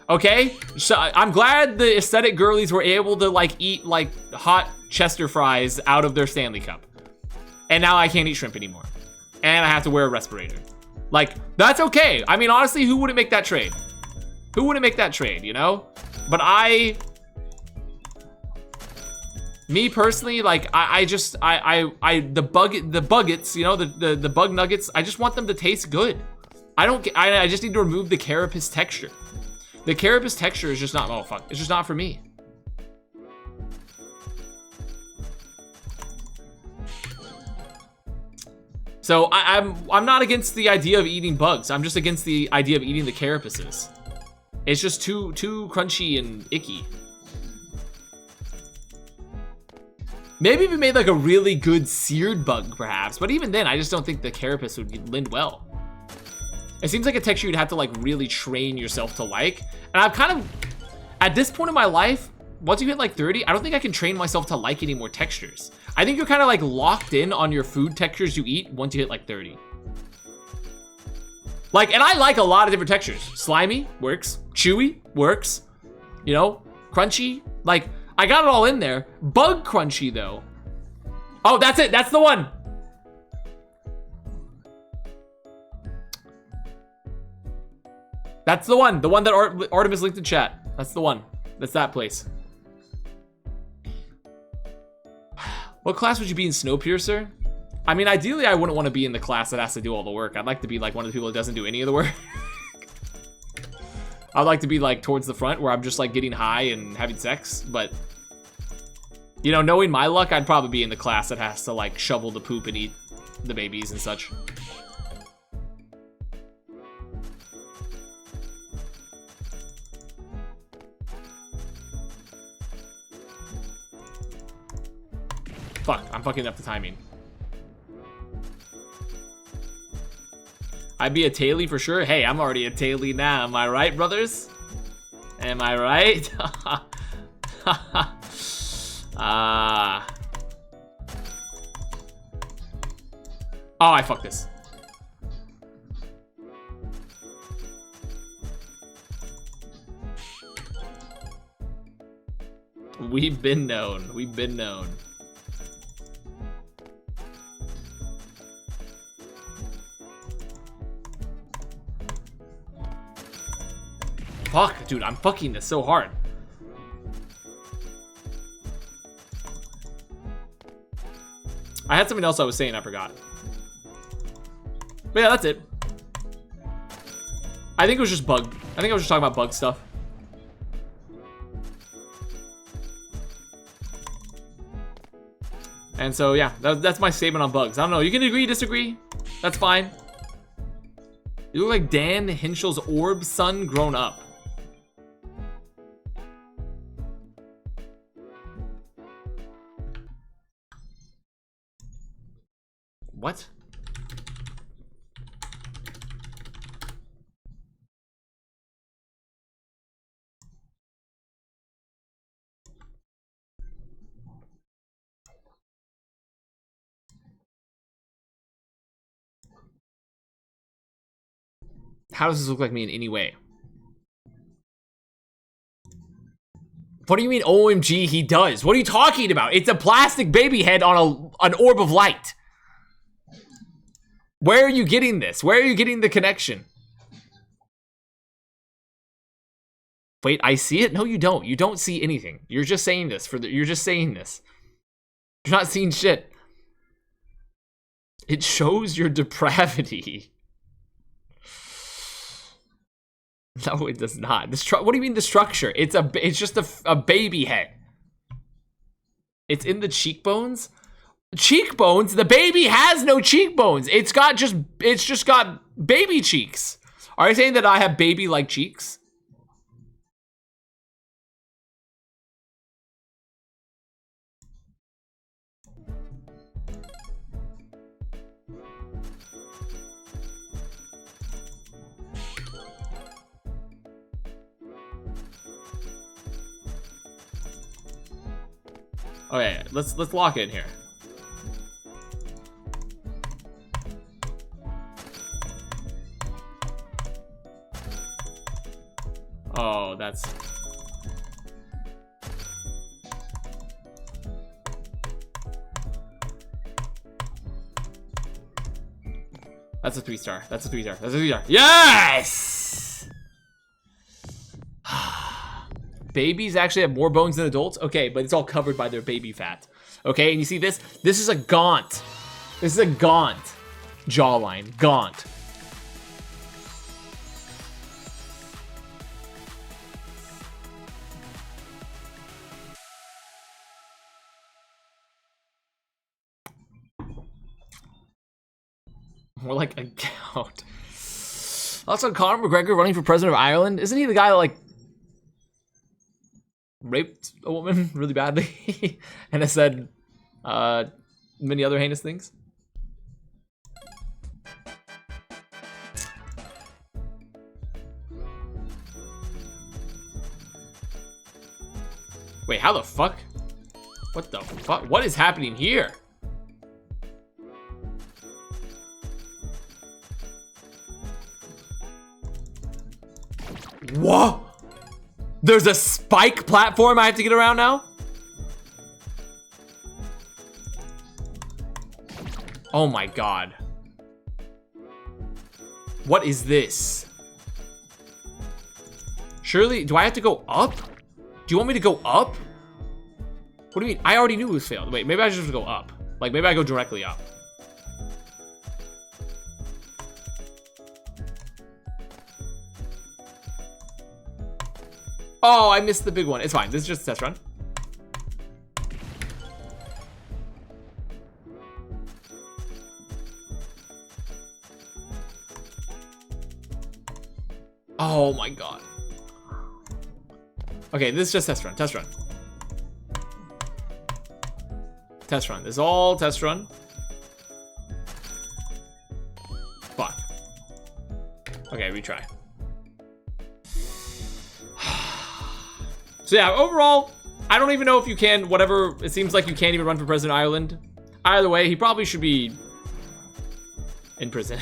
Okay? So I'm glad the aesthetic girlies were able to like eat like hot Chester fries out of their Stanley Cup. And now I can't eat shrimp anymore. And I have to wear a respirator. Like, that's okay. I mean, honestly, who wouldn't make that trade? Who wouldn't make that trade, you know? But me personally, like the buggets, you know, the bug nuggets, I just want them to taste good. I just need to remove the carapace texture. The carapace texture is just not, oh fuck, it's just not for me. So I'm not against the idea of eating bugs. I'm just against the idea of eating the carapaces. It's just too crunchy and icky. Maybe if we made like a really good seared bug, perhaps. But even then, I just don't think the carapace would lend well. It seems like a texture you'd have to like really train yourself to like. And I'm kind of, at this point in my life, once you hit like 30, I don't think I can train myself to like any more textures. I think you're kind of like locked in on your food textures you eat once you hit like 30. Like, and I like a lot of different textures. Slimy works, chewy works, you know, crunchy. Like, I got it all in there. Bug crunchy though. Oh, that's it. That's the one. That's the one. The one that Artemis linked in chat. That's the one. That's that place. What class would you be in, Snowpiercer? I mean, ideally, I wouldn't want to be in the class that has to do all the work. I'd like to be like one of the people that doesn't do any of the work. I'd like to be like towards the front where I'm just like getting high and having sex. But, you know, knowing my luck, I'd probably be in the class that has to like shovel the poop and eat the babies and such. Fuck, I'm fucking up the timing. I'd be a Taily for sure. Hey, I'm already a Taily now. Am I right, brothers? Am I right? Oh, I fucked this. We've been known. We've been known. Fuck, dude, I'm fucking this so hard. I had something else I was saying, I forgot. But yeah, that's it. I think it was just bug. I think I was just talking about bug stuff. And so, yeah, that's my statement on bugs. I don't know, you can agree, disagree. That's fine. You look like Dan Hinchel's orb son grown up. What? How does this look like me in any way? What do you mean, OMG, he does? What are you talking about? It's a plastic baby head on an orb of light. Where are you getting this? Where are you getting the connection? Wait, I see it? No, you don't. You don't see anything. You're just saying this you're just saying this. You're not seeing shit. It shows your depravity. No, it does not. What do you mean the structure? It's just a baby head. It's in the cheekbones. Cheekbones? The baby has no cheekbones. It's just got baby cheeks. Are you saying that I have baby-like cheeks? Okay, let's lock in here. Oh, that's a 3-star. That's a 3-star. That's a 3-star. Yes! Babies actually have more bones than adults? Okay, but it's all covered by their baby fat. Okay, and you see this? This is a gaunt. This is a gaunt jawline. Gaunt. More like a gout. Also, Conor McGregor running for president of Ireland. Isn't he the guy that, like, raped a woman really badly and has said many other heinous things? Wait, how the fuck? What the fuck? What is happening here? Whoa! There's a spike platform I have to get around now? Oh my god. What is this? Surely, do I have to go up? Do you want me to go up? What do you mean? I already knew it was failed. Wait, maybe I should just go up. Like, maybe I go directly up. Oh, I missed the big one. It's fine. This is just a test run. Oh my god. Okay, this is just test run. Test run. Test run. This is all test run. Fuck. Okay, retry. So yeah, overall, I don't even know if you can, whatever, it seems like you can't even run for president of Ireland. Either way, he probably should be in prison.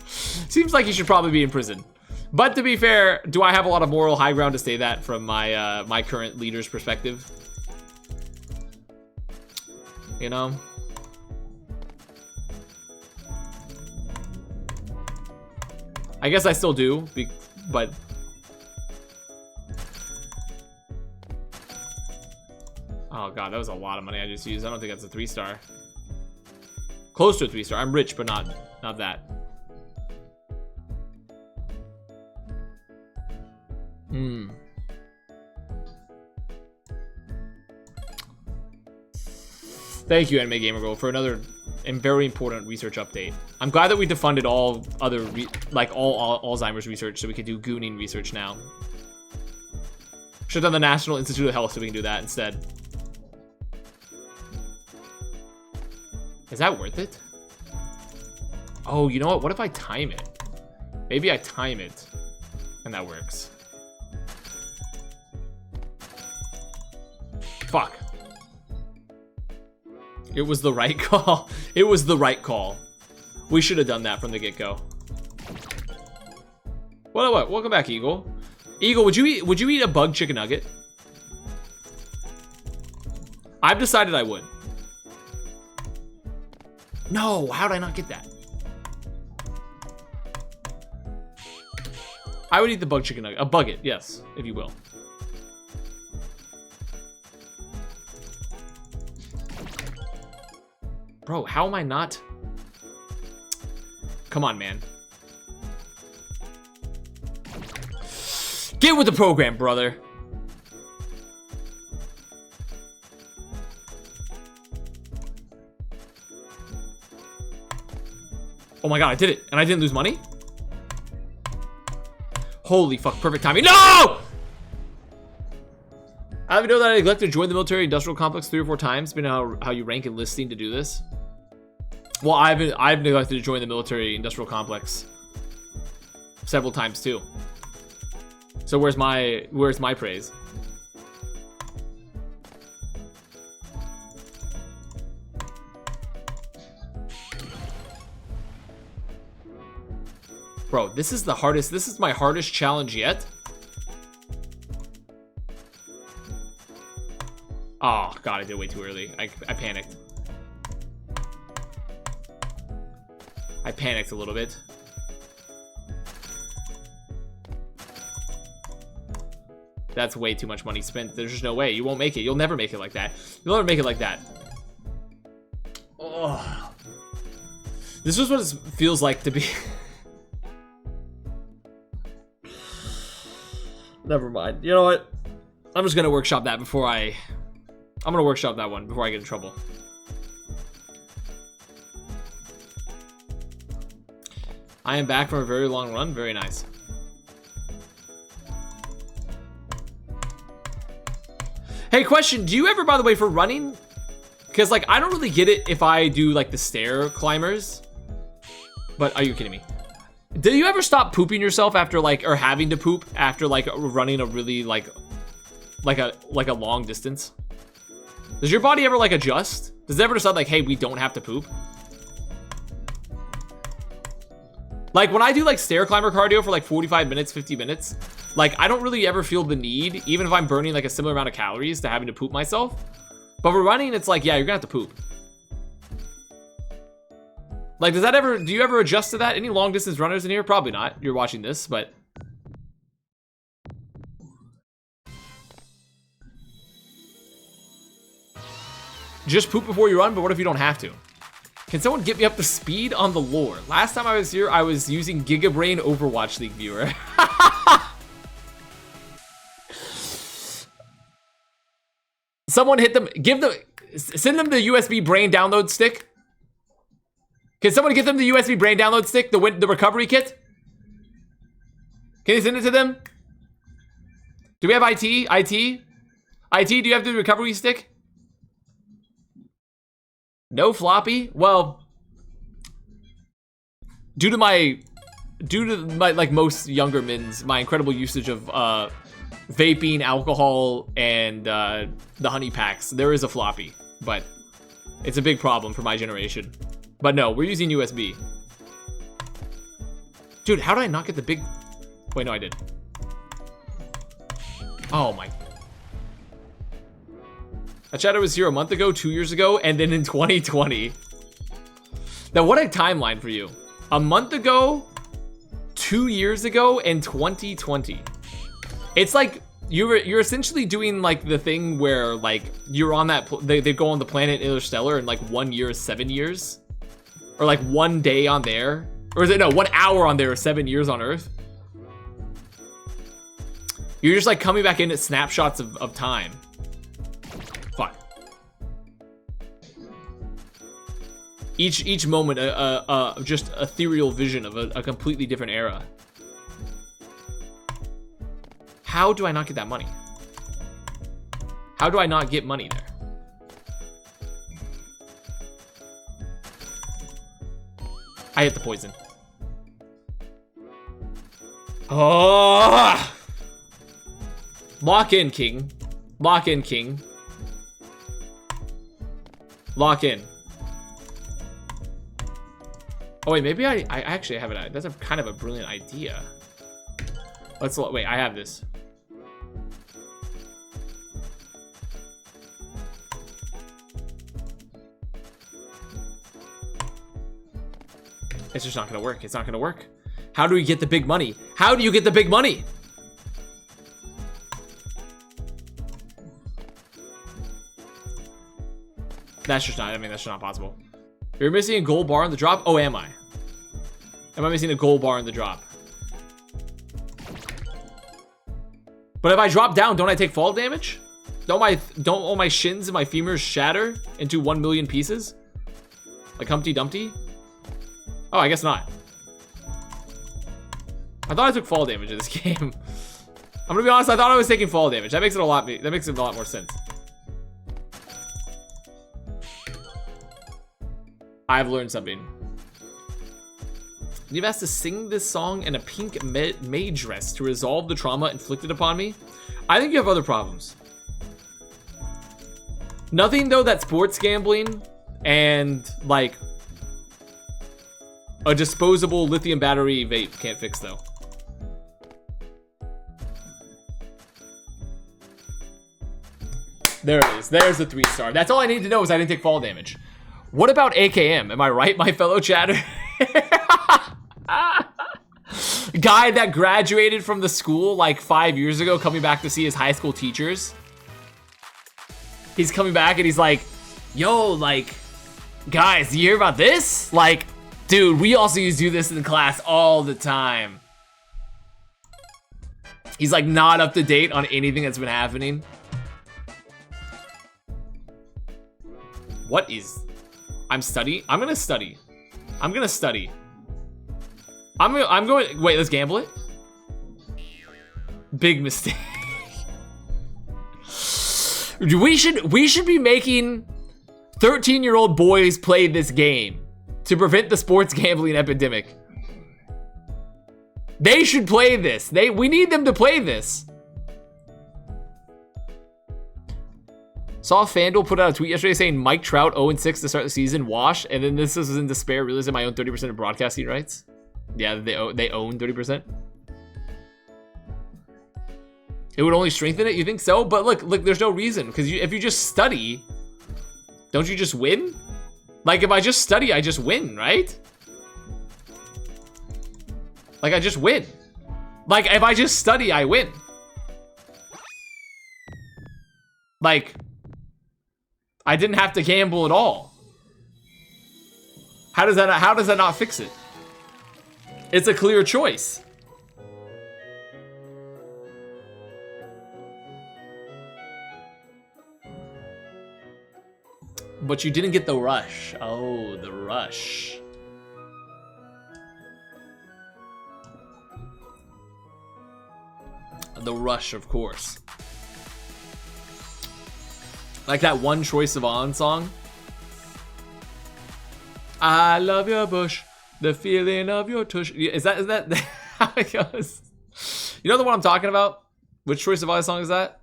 Seems like he should probably be in prison. But to be fair, do I have a lot of moral high ground to say that from my my current leader's perspective? You know? I guess I still do, but... Oh god, that was a lot of money I just used. I don't think that's a 3-star. Close to a 3-star. I'm rich, but not that. Thank you, Anime Gamer Girl, for another and very important research update. I'm glad that we defunded all other, all Alzheimer's research, so we could do gooning research now. Should have done the National Institute of Health so we can do that instead. Is that worth it? Oh, you know what? What if I time it? Maybe I time it, and that works. Fuck. It was the right call. It was the right call. We should have done that from the get-go. What? Welcome back, Eagle. Eagle, would you eat a bug chicken nugget? I've decided I would. No, how did I not get that? I would eat the bug chicken nugget. A bugget, yes, if you will. Bro, how am I not? Come on, man. Get with the program, brother. Oh my god, I did it, and I didn't lose money? Holy fuck, perfect timing. No! I know that I neglected to join the military industrial complex 3 or 4 times, but how you rank enlisting to do this. Well, I've neglected to join the military industrial complex several times too. So where's my praise? Bro, this is my hardest challenge yet. Oh god, I did it way too early. I panicked. I panicked a little bit. That's way too much money spent. There's just no way. You won't make it. You'll never make it like that. You'll never make it like that. Oh. This is what it feels like to be... Never mind. You know what? I'm just gonna workshop that before I'm gonna workshop that one before I get in trouble. I am back from a very long run. Very nice. Hey, question. Do you ever, by the way, for running? Because, like, I don't really get it if I do, like, the stair climbers. But are you kidding me? Do you ever stop pooping yourself after, like, or having to poop after, like, running a really, like a long distance? Does your body ever, like, adjust? Does it ever decide, like, hey, we don't have to poop? Like, when I do, like, stair climber cardio for, like, 45 minutes, 50 minutes, like, I don't really ever feel the need, even if I'm burning, like, a similar amount of calories to having to poop myself. But for running, it's like, yeah, you're gonna have to poop. Like, does that ever, do you ever adjust to that? Any long distance runners in here? Probably not. You're watching this, but. Just poop before you run, but what if you don't have to? Can someone get me up to speed on the lore? Last time I was here, I was using Gigabrain Overwatch League viewer. Someone hit them, send them the USB brain download stick. Can someone get them the USB brain download stick, the recovery kit? Can you send it to them? Do we have IT? IT, do you have the recovery stick? No floppy? Well, due to my like most younger men's, my incredible usage of vaping, alcohol, and the honey packs, there is a floppy, but it's a big problem for my generation. But no, we're using USB. Dude, how did I not get the big... Wait, no, I did. Oh my... That shadow was here a month ago, 2 years ago, and then in 2020. Now, what a timeline for you. A month ago, 2 years ago, and 2020. It's like you're essentially doing like the thing where like you're on that they go on the planet Interstellar and like 1 year is 7 years, or like 1 day on there, or is it no 1 hour on there is 7 years on Earth. You're just like coming back in at snapshots of time. Fuck. Each moment just ethereal vision of a completely different era. How do I not get that money? How do I not get money there? I hit the poison. Oh! Lock in, king. Lock in, king. Lock in. Oh wait, maybe I actually have it. That's a kind of a brilliant idea. Let's wait. I have this. It's just not gonna work. It's not gonna work. How do we get the big money? How do you get the big money? That's just not, I mean, that's just not possible. You're missing a gold bar in the drop? Oh, am I? Am I missing a gold bar in the drop? But if I drop down, don't I take fall damage? Don't all my shins and my femurs shatter into 1 million pieces? Like Humpty Dumpty? Oh, I guess not. I thought I took fall damage in this game. I'm gonna be honest, I thought I was taking fall damage. That makes it a lot more sense. I've learned something. You've asked to sing this song in a pink maid dress to resolve the trauma inflicted upon me. I think you have other problems. Nothing though that sports gambling and like a disposable lithium battery vape can't fix though. There it is. There's the 3-star. That's all I need to know is I didn't take fall damage. What about AKM? Am I right, my fellow chatter? Guy that graduated from the school like 5 years ago, coming back to see his high school teachers. He's coming back and he's like, yo, like, guys, do you hear about this? Like, dude, we also used to do this in class all the time. He's like not up to date on anything that's been happening. What is... I'm gonna study. I'm gonna study. I'm going. Wait, let's gamble it. Big mistake. We should be making 13-year-old boys play this game to prevent the sports gambling epidemic. They should play this. We need them to play this. Saw FanDuel put out a tweet yesterday saying Mike Trout 0-6 to start the season, wash, and then this is in despair, realizing I own 30% of broadcasting rights. Yeah, they own 30%. It would only strengthen it, you think so? But look, there's no reason, because if you just study, don't you just win? Like, if I just study, I just win, right? Like, I just win. Like, if I just study, I win. Like, I didn't have to gamble at all. How does that not fix it? It's a clear choice. But you didn't get the rush. Oh, the rush. The rush, of course. Like that one Troye Sivan song. I love your bush, the feeling of your tush. Is that how it goes? You know the one I'm talking about? Which Troye Sivan song is that?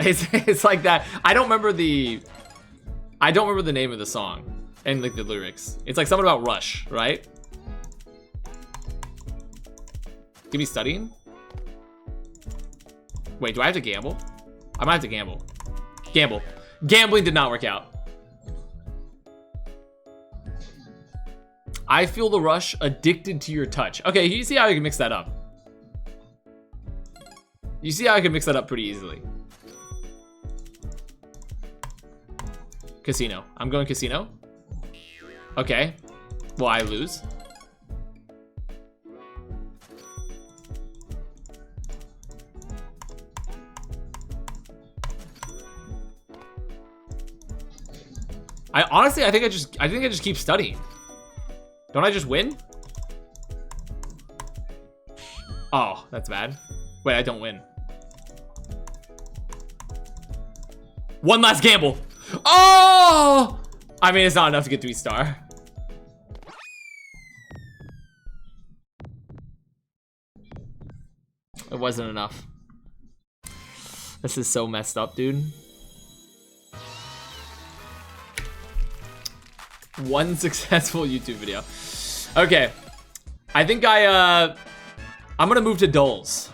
It's like that. I don't remember the name of the song and like the lyrics. It's like something about rush, right? Give me studying? Wait, do I have to gamble? I might have to gamble. Gamble. Gambling did not work out. I feel the rush, addicted to your touch. Okay, you see how I can mix that up. You see how I can mix that up pretty easily. Casino. I'm going casino. Okay. Well, I lose. I think I just keep studying. Don't I just win? Oh, that's bad. Wait, I don't win. One last gamble. Oh! I mean, it's not enough to get 3-star. It wasn't enough. This is so messed up, dude. One successful YouTube video. Okay. I think I'm gonna move to dulls.